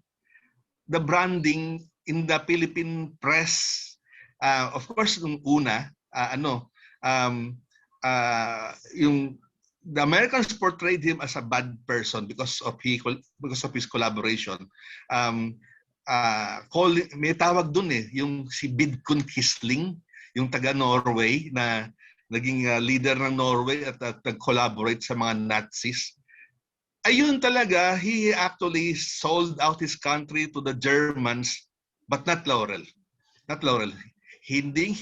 the branding in the Philippine press, of course, nung una, the Americans portrayed him as a bad person because of his collaboration. May tawag dun yung si Vidkun Quisling, yung taga Norway na naging leader ng Norway at nag-collaborate sa mga Nazis. Ayun talaga, he actually sold out his country to the Germans, but not Laurel. Not Laurel. Hindi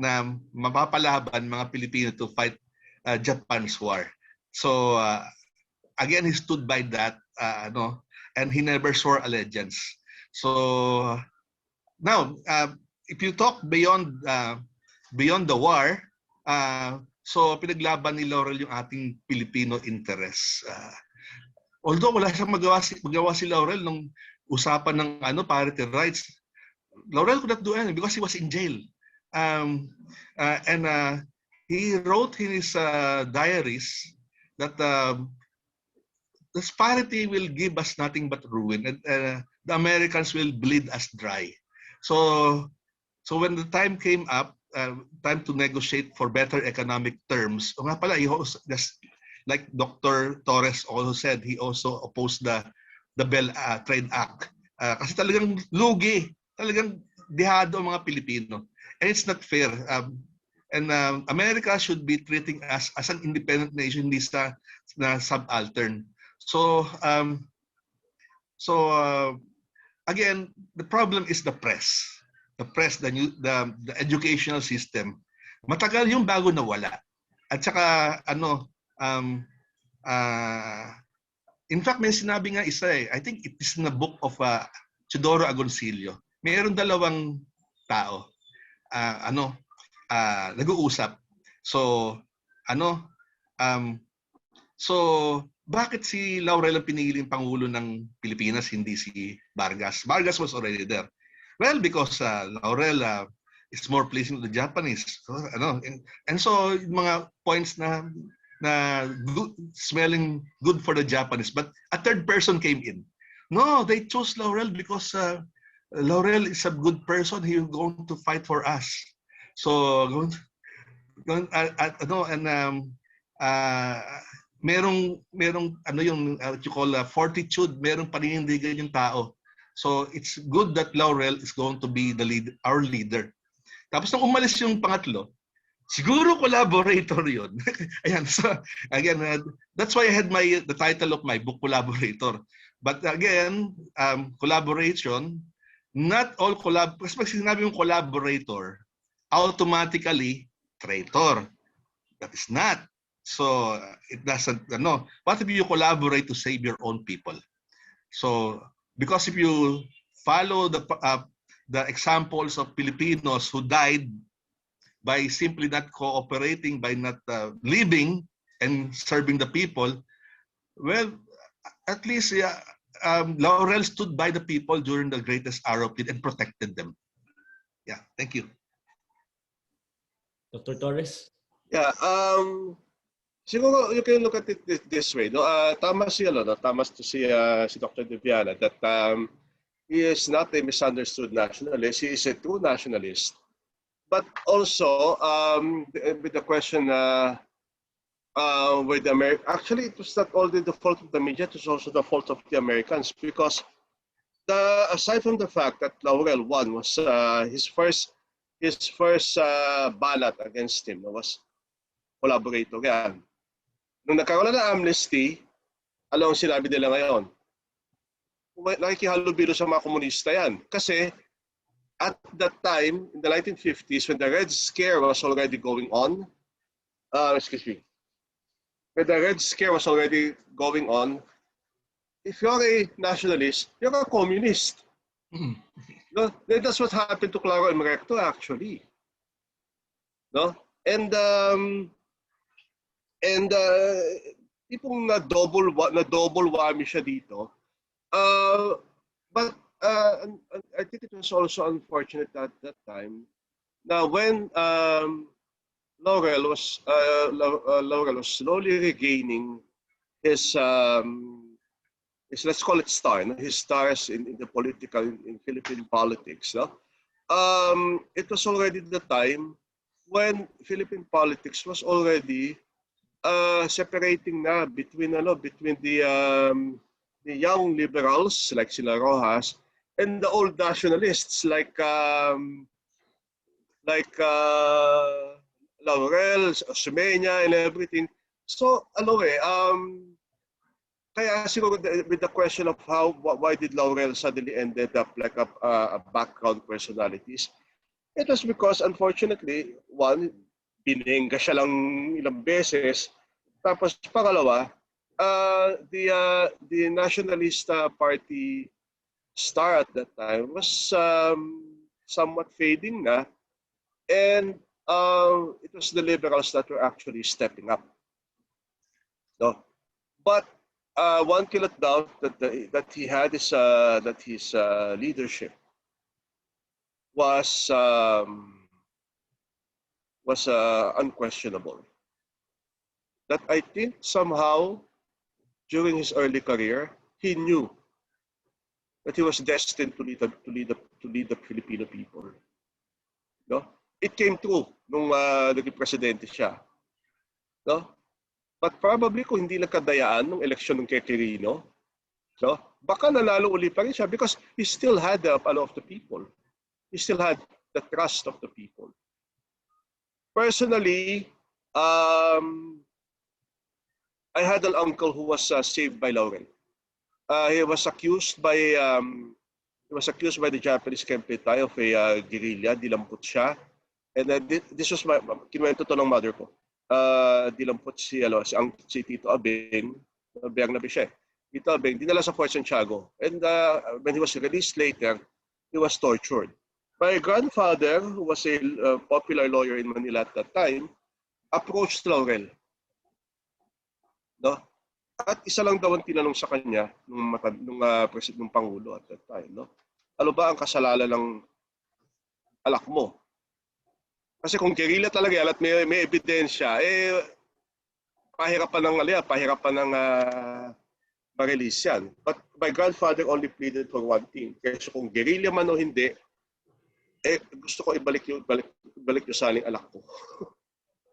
na mapapalaban mga Pilipino to fight Japan's war. So again, he stood by that, and he never swore allegiance. So now, if you talk beyond the war, so pinaglaban ni Laurel yung ating Filipino interests. Although wala siyang magawa si Laurel nung usapan ng parity rights, Laurel could not do anything because he was in jail. And he wrote in his diaries that this parity will give us nothing but ruin, and the Americans will bleed us dry. So when the time came up, time to negotiate for better economic terms, nga pala, just like Dr. Torres also said, he also opposed the Bell Trade Act. Kasi talagang lugi, talagang dehado ang mga Pilipino. And it's not fair. And America should be treating us as an independent nation, hindi na subaltern. So again, the problem is the press. The press, the educational system. Matagal yung bago nawala. At saka in fact, may sinabi nga isa I think it is in the book of Teodoro Agoncillo. Mayroon dalawang tao nag-uusap. So bakit si Laurel ang piniling Pangulo ng Pilipinas, hindi si Vargas? Vargas was already there. Well, because Laurel is more pleasing to the Japanese. So, and so, yung mga points na good, smelling good for the Japanese. But a third person came in. No, they chose Laurel because Laurel is a good person. He's going to fight for us. So, merong ano yung what you call fortitude, merong paninindigan yung tao. So it's good that Laurel is going to be our leader. Tapos nung umalis yung pangatlo, siguro collaborator yun. Ayan, so again, that's why I had the title of my book, Collaborator. But again, collaboration, not all kasi pag sinabi yung collaborator, automatically traitor. That is not. So it doesn't, what if you collaborate to save your own people? So, because if you follow the examples of Filipinos who died by simply not cooperating, by not living and serving the people, well, at least Laurel stood by the people during the greatest hour of it and protected them. Yeah, thank you. Dr. Torres? Yeah, siguro you can look at it this way. No? Tama si Dr. De Viana that he is not a misunderstood nationalist. He is a true nationalist. But also, with the question with the actually it was not only the fault of the media, it was also the fault of the Americans, because aside from the fact that Laurel won was his first ballot against him was collaborator yan. Nung nagkaroon na amnesty, alam ang sinabi nila ngayon, nakikihalubilo sa mga komunista yan. Kasi at that time, in the 1950s, when the Red Scare was already going on, when the Red Scare was already going on, if you're a nationalist, you're a communist. No? That's what happened to Claro and Recto actually. No? And tipong na double whammy siya dito. But I think it was also unfortunate at that time. Now when Laurel was slowly regaining his let's call it star, no? His stars in the political in Philippine politics. No? It was already the time when Philippine politics was already separating na between the young liberals like sila Rojas and the old nationalists like Laurel, Osmeña, and everything. So kaya siguro with the question of why did Laurel suddenly ended up like a background personalities, it was because unfortunately one, binengga siya lang ilang beses. Tapos pangalawa, the Nationalist Party star at that time was somewhat fading na, and it was the liberals that were actually stepping up. No? But one cannot doubt that he had his leadership was unquestionable. That I think somehow during his early career he knew that he was destined to lead the Filipino people. No? It came true nung naging presidente siya. No? But probably kung hindi nagkadayaan ng eleksyon ng Quirino, no? Baka nanalo uli pa rin siya because he still had the approval of the people. He still had the trust of the people. Personally, I had an uncle who was saved by Laurel. He was accused by the Japanese Kempeitai of a guerrilla. Dilampot siya. And this was kinuwento to ng mother ko. Dilampot si Tito Abeng, Biang Nabi siya. Tito Abeng, dinala sa Fort Santiago. And when he was released later, he was tortured. My grandfather, who was a popular lawyer in Manila at that time, approached Laurel. No? At isa lang daw ang tinanong sa kanya nung Pangulo at that time, no? Ano ba ang kasalanan ng alak mo? Kasi kung guerrilla talaga yan at may ebidensya, pahirapan ng ma-release yan. But my grandfather only pleaded for one thing. Kaya kung guerrilla man o hindi, gusto ko ibalik yung saling alak ko.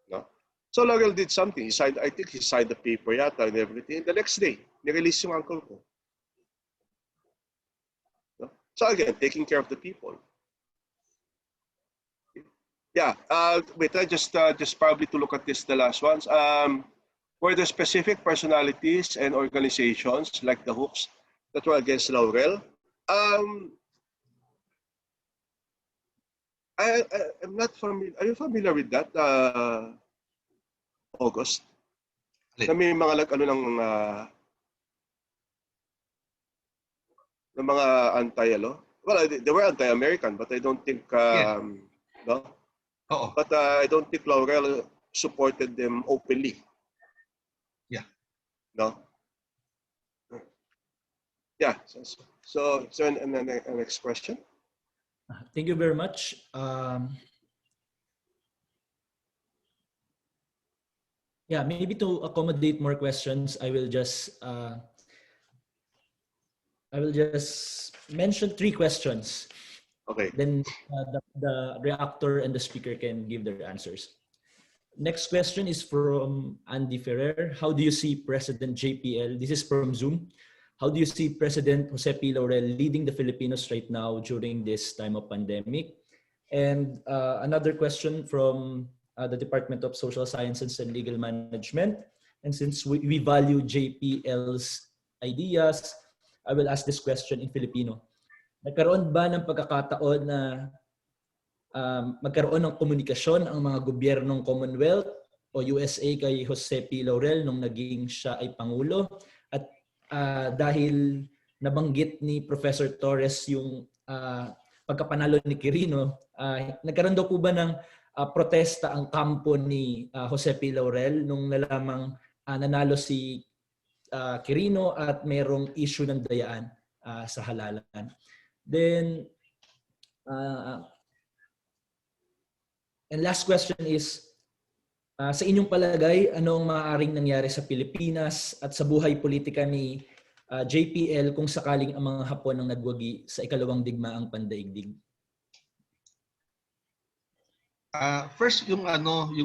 No? So Laurel did something. I think he signed the paper yata and everything. The next day, nirelease yung uncle ko. No? So again, taking care of the people. Yeah, wait, just probably to look at this, the last ones. Were there specific personalities and organizations like the Hooks that were against Laurel? I'm not familiar. Are you familiar with that, August? Na may mga ng mga anti-ano? Well, they were anti-American, but I don't think, no? But I don't think Laurel supported them openly. Yeah. No? Yeah. So and then the next question. Thank you very much. Yeah, maybe to accommodate more questions, I will just mention 3 questions. Okay. Then the reactor and the speaker can give their answers. Next question is from Andy Ferrer. How do you see President JPL? This is from Zoom. How do you see President Jose P. Laurel leading the Filipinos right now during this time of pandemic? And another question from the Department of Social Sciences and Legal Management. And since we value JPL's ideas, I will ask this question in Filipino. Nagkaroon ba ng pagkakataon na magkaroon ng komunikasyon ang mga gobyernong Commonwealth o USA kay Jose P. Laurel nung naging siya ay Pangulo? At dahil nabanggit ni Professor Torres yung pagkapanalo ni Quirino, nagkaroon daw po ba ng protesta ang kampo ni Jose P. Laurel nung nalamang nanalo si Quirino at mayroong issue ng dayaan sa halalan? Then, and last question is, sa inyong palagay, anong maaaring nangyari sa Pilipinas at sa buhay politika ni JPL kung sakaling ang mga Hapon ang nagwagi sa ikalawang digmaang pandaigdig? First, yung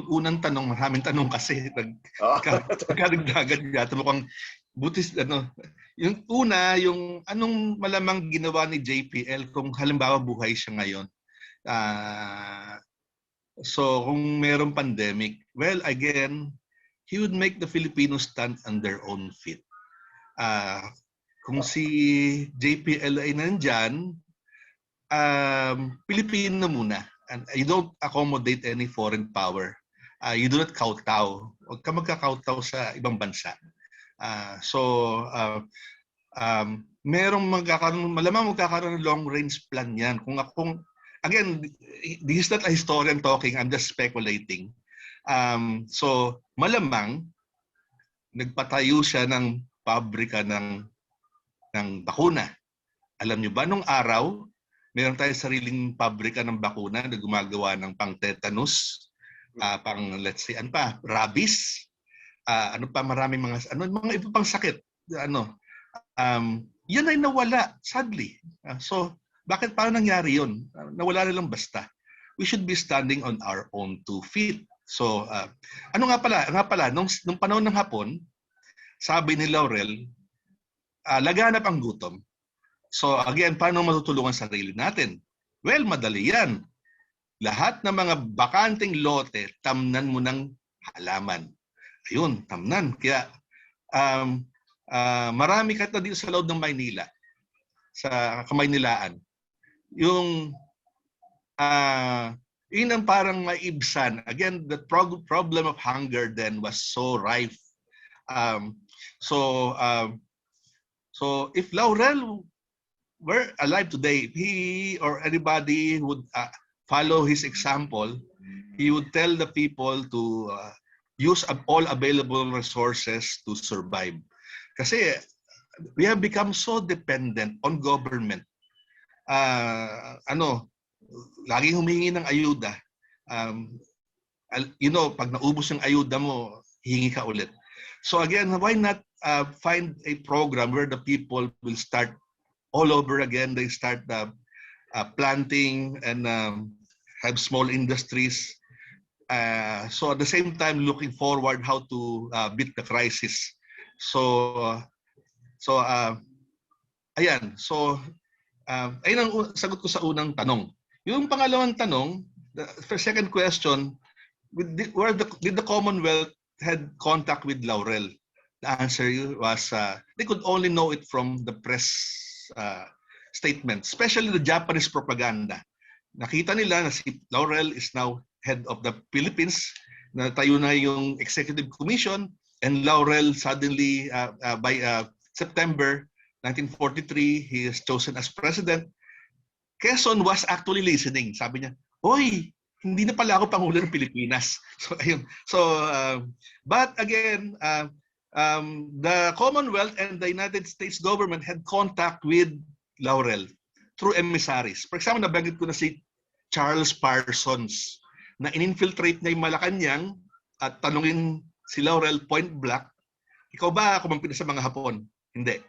unang tanong, maraming tanong kasi nagkaragdagan yata mukhang butis, yung una, yung anong malamang ginawa ni JPL kung halimbawa buhay siya ngayon. So kung mayroong pandemic, well, again, he would make the Filipinos stand on their own feet. Kung si JPL ay nandyan, Pilipino muna. And you don't accommodate any foreign power. You do not kowtow. Huwag ka magkakowtow sa ibang bansa. Merong malamang magkakaroon ng long-range plan yan. Again, this is not a historian talking, I'm just speculating. So, malamang, nagpatayo siya ng pabrika ng bakuna. Alam niyo ba, nung araw, meron tayong sariling pabrika ng bakuna na gumagawa ng pang-tetanus, pang, let's say, rabies, maraming mga iba pang sakit. Yan ay nawala, sadly. Bakit paano nangyari yun? Nawala na lang basta. We should be standing on our own 2 feet. So, nga pala, nung panahon ng Hapon, sabi ni Laurel, laganap ang gutom. So, again, paano matutulungan sarili natin? Well, madali yan. Lahat ng mga bakanting lote, tamnan mo ng halaman. Ayun, tamnan. Kaya, marami ka na dito sa loob ng Maynila, sa Kamaynilaan. Yun ang parang maibsan. Again, the problem of hunger then was so rife. So if Laurel were alive today, he or anybody would follow his example, he would tell the people to use all available resources to survive. Kasi we have become so dependent on government. Laging humingi ng ayuda. Pag naubos yung ayuda mo, hingi ka ulit. So again, why not find a program where the people will start all over again? They start planting and have small industries. So at the same time, looking forward how to beat the crisis. Ayan. So, ayun ang sagot ko sa unang tanong. Yung pangalawang tanong, for second question, did the Commonwealth had contact with Laurel? The answer was they could only know it from the press statement, especially the Japanese propaganda. Nakita nila na si Laurel is now head of the Philippines, natayo na yung executive commission, and Laurel suddenly, by September 1943, he is chosen as president. Quezon was actually listening. Sabi niya, "Hoy, hindi na pala ako Pangulo ng Pilipinas." So, ayun. So, but again, the Commonwealth and the United States government had contact with Laurel through emissaries. For example, nabanggit ko na si Charles Parsons na in-infiltrate niya yung Malacanang at tanungin si Laurel point blank, "Ikaw ba kumampi sa mga Hapon?" Hindi.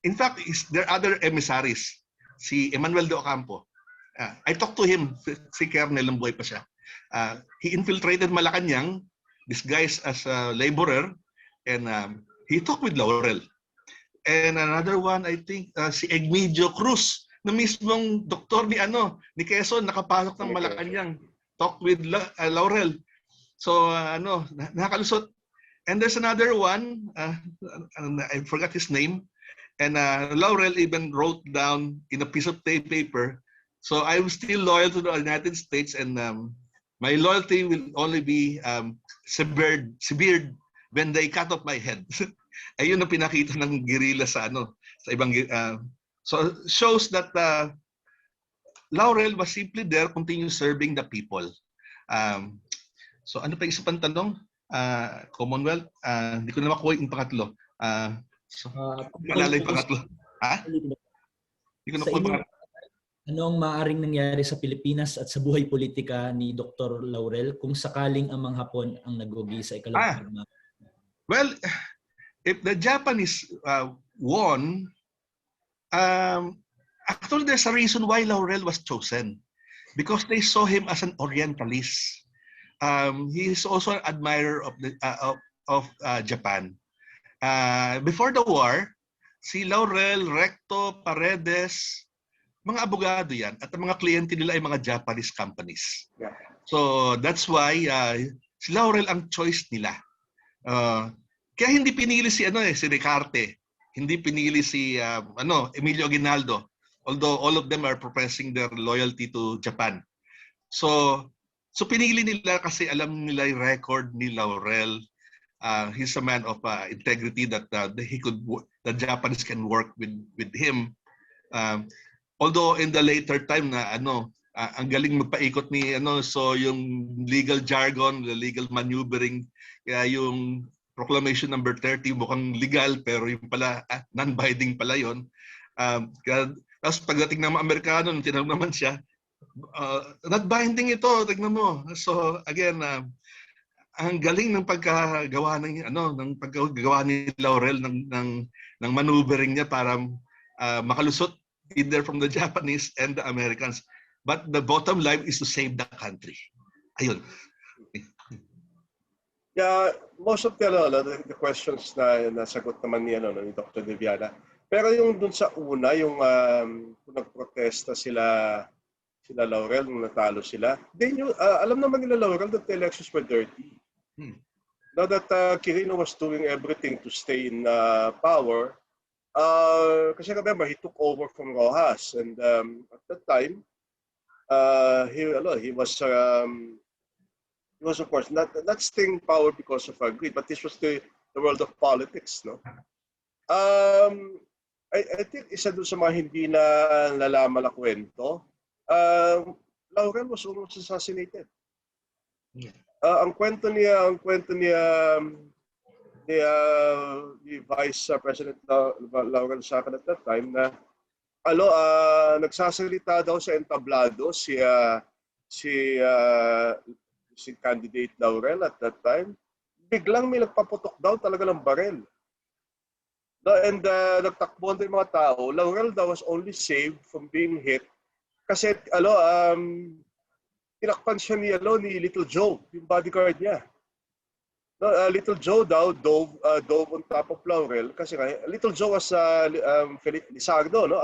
In fact, there are other emissaries. Si Emmanuel de Ocampo. I talked to him, si Colonel, ng buhay pa siya. He infiltrated Malacanang, disguised as a laborer, and he talked with Laurel. And another one, I think, si Egmedio Cruz, na mismong doktor ni Quezon, nakapasok ng Malacanang, talked with Laurel. So, nakalusot. And there's another one, I forgot his name, and Laurel even wrote down in a piece of paper, "So I'm still loyal to the United States, and my loyalty will only be severed when they cut off my head." Ayun ang pinakita ng guerrilla sa ibang so shows that Laurel was simply there, continue serving the people. So ano pa isa pang tanong? Commonwealth, hindi ko na makuha yung pangatlo. Malala yung pangatlo. Ha? Hindi ko nakuha yung pangatlo. Anong maaaring nangyari sa Pilipinas at sa buhay politika ni Dr. Laurel kung sakaling ang mga Hapon ang nagugi sa ikalawang digmaan? Well, if the Japanese won, actually there's a reason why Laurel was chosen. Because they saw him as an Orientalist. He is also an admirer of Japan. Before the war, si Laurel, Recto, Paredes, mga abogado yan, at ang mga kliyente nila ay mga Japanese companies. So that's why si Laurel ang choice nila. Kaya hindi pinili si Ricarte, hindi pinili si Emilio Aguinaldo, although all of them are professing their loyalty to Japan. So pinili nila kasi alam nila yung record ni Laurel. He's a man of integrity that the Japanese can work with him. Although in the later time na ang galing magpaikot ni so yung legal jargon, the legal maneuvering, kaya yung Proclamation number 30 mukhang legal pero yung pala non-binding pala yon. Tapos pagdating ng mga Amerikano, tinanong naman siya, not binding ito, tignan mo. So again, ang galing ng pagkagawa ni Laurel ng maneuvering niya para makalusot either from the Japanese and the Americans. But the bottom line is to save the country. Ayun. Yeah, most of the questions na nasagot naman ni Dr. Deviana. Pero yung dun sa una, yung nagprotesta sila Laurel nung natalo sila. Then alam naman nila Laurel that the elections were dirty. Now that Quirino was doing everything to stay in power, kasi remember he took over from Rojas, and at that time he was of course not staying in power because of greed, but this was the world of politics, no? I think isa doon sa mga hindi na nalaman na kwento, Laurel was almost assassinated. Ang kwento niya the Vice President Laurel sa akin at that time na nagsasalita daw sa entablado si candidate Laurel at that time. Biglang may nagpaputok daw talaga ng barel. No, and nagtakbuhan din mga tao. Laurel daw was only saved from being hit kasi tinakpan siya ni Little Joe, yung bodyguard niya. No, Little Joe daw dove on top of Laurel kasi Little Joe was Felipe Lizardo, no?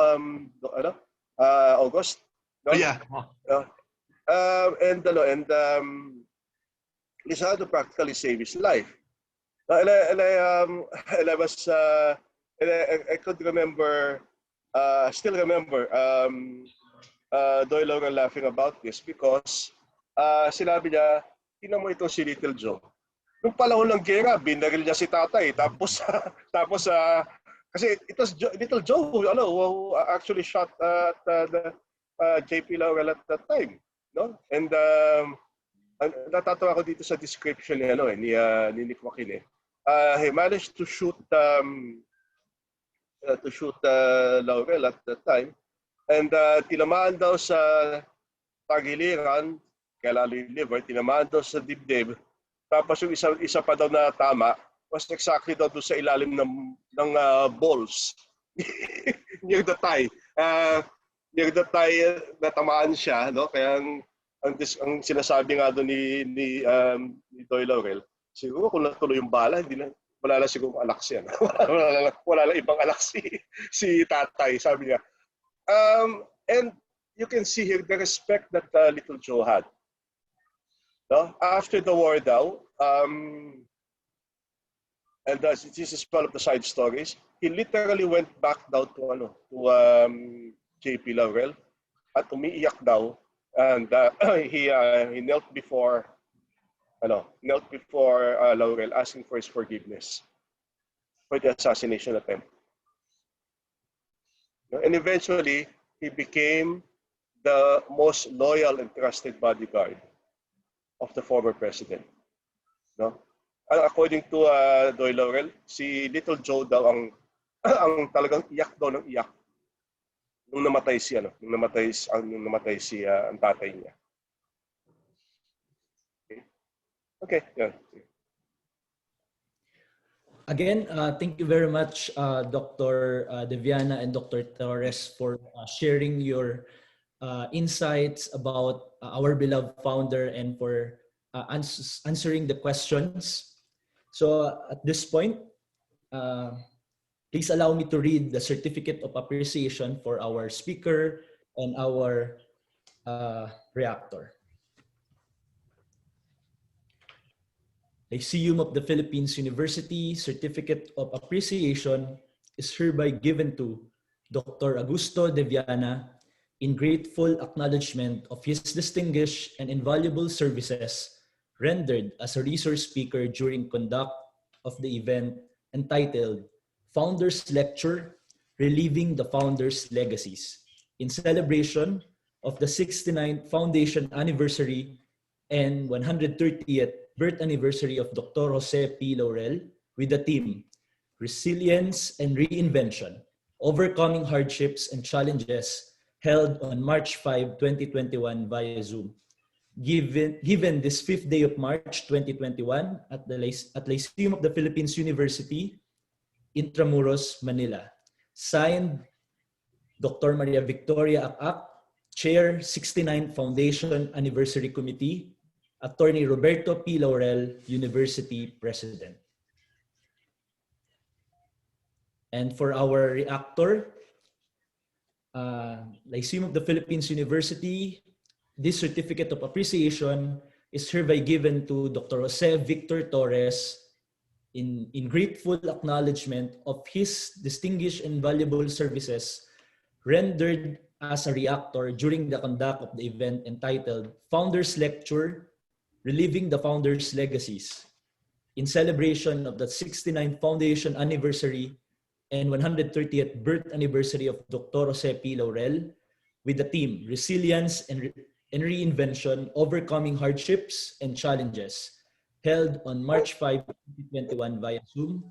August. No? Yeah. And Lizardo practically saved his life. And I could remember, still remember, Doy Laurel laughing about this because sinabi niya, tingnan mo ito si Little Joe. Nung panahon ng gera, binaril niya si tatay. Tapos kasi it was Little Joe who actually shot the JP Laurel at that time. No? And natatawa ko dito sa description ni Nick Joaquin. He managed to shoot Laurel at that time. And tinamaan daw sa tagiliran, kaya liver, tinamaan daw sa dibdib. Tapos yung isa pa daw na tama was exactly daw doon sa ilalim ng balls near the thigh. Near the thigh natamaan siya, no? Kaya ang sinasabi nga doon ni Doy Laurel, siguro kung natuloy yung bala, wala lang siguro alak siya. wala lang ibang alak si tatay, sabi niya. And you can see here the respect that Little Joe had. No? After the war daw, and this is one of the side stories, he literally went back daw to JP Laurel at umiiyak daw, and he knelt before Laurel asking for his forgiveness for the assassination attempt. And eventually, he became the most loyal and trusted bodyguard of the former president. No? According to Doy Laurel, si Little Joe daw ang talagang iyak daw ng iyak nung namatay si ang tatay niya. Okay. Yeah. Again, thank you very much, Dr. Deviana and Dr. Torres, for sharing your insights about our beloved founder and for answering the questions. So at this point, please allow me to read the certificate of appreciation for our speaker and our reactor. Lyceum of the Philippines University Certificate of Appreciation is hereby given to Dr. Augusto Deviana in grateful acknowledgement of his distinguished and invaluable services rendered as a resource speaker during conduct of the event entitled Founders Lecture, Reliving the Founders' Legacies, in celebration of the 69th Foundation Anniversary and 130th birth anniversary of Dr. Jose P. Laurel with the theme Resilience and Reinvention, Overcoming Hardships and Challenges, held on March 5, 2021 via Zoom. Given this 5th day of March 2021 at Lyceum of the Philippines University, Intramuros, Manila. Signed, Dr. Maria Victoria Akak, Chair, 69th Foundation Anniversary Committee, Attorney Roberto P. Laurel, University President. And for our reactor, Lyceum of the Philippines University, this certificate of appreciation is hereby given to Dr. Jose Victor Torres in grateful acknowledgement of his distinguished and valuable services rendered as a reactor during the conduct of the event entitled Founders Lecture, Reliving the Founders' Legacies, in celebration of the 69th Foundation Anniversary and 130th birth anniversary of Dr. Jose P. Laurel with the theme Resilience and Reinvention, Overcoming Hardships and Challenges, held on March 5, 2021 via Zoom,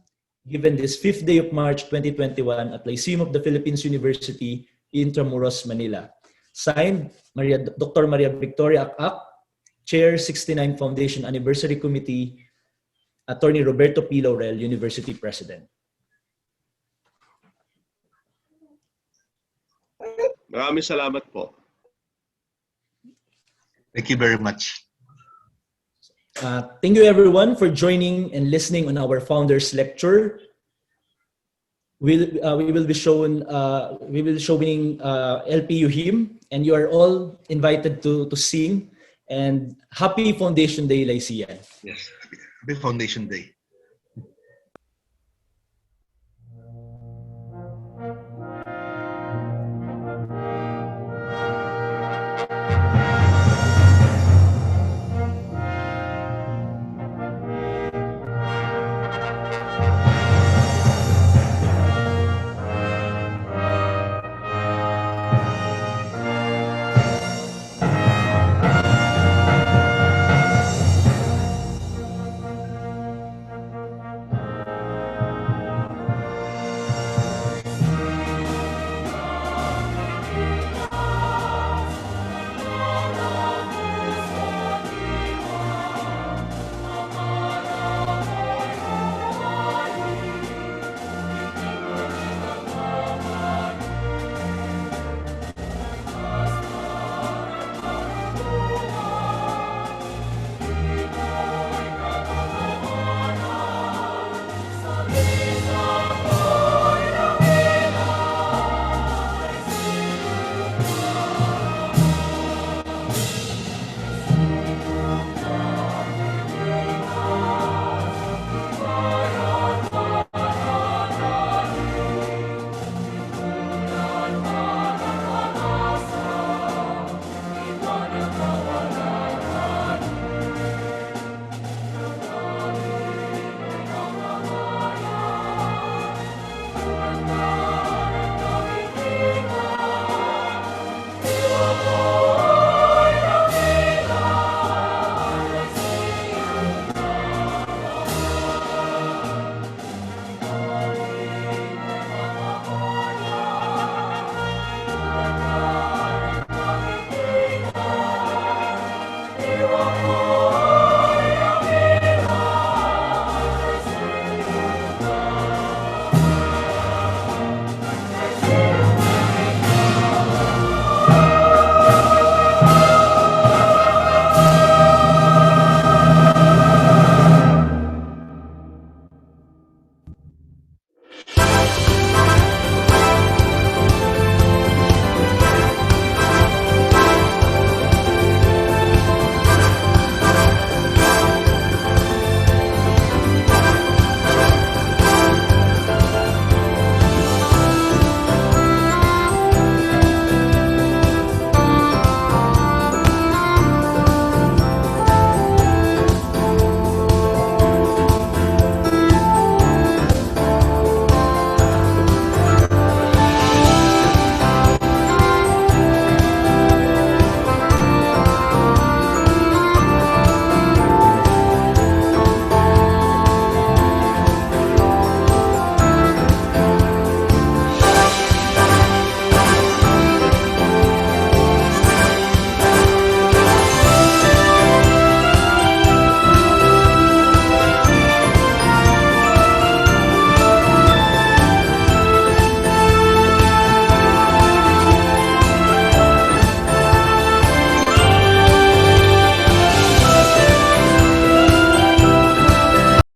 given this 5th day of March 2021 at Lyceum of the Philippines University, Intramuros, Manila. Signed, Dr. Maria Victoria Ak, Chair 69 Foundation Anniversary Committee, Attorney Roberto P. Laurel, University President. Maraming salamat po. Thank you very much. Thank you everyone for joining and listening on our founders lecture. We will be showing LPU hymn, and you are all invited to sing. And happy Foundation Day, Lycean. Yes, happy Foundation Day.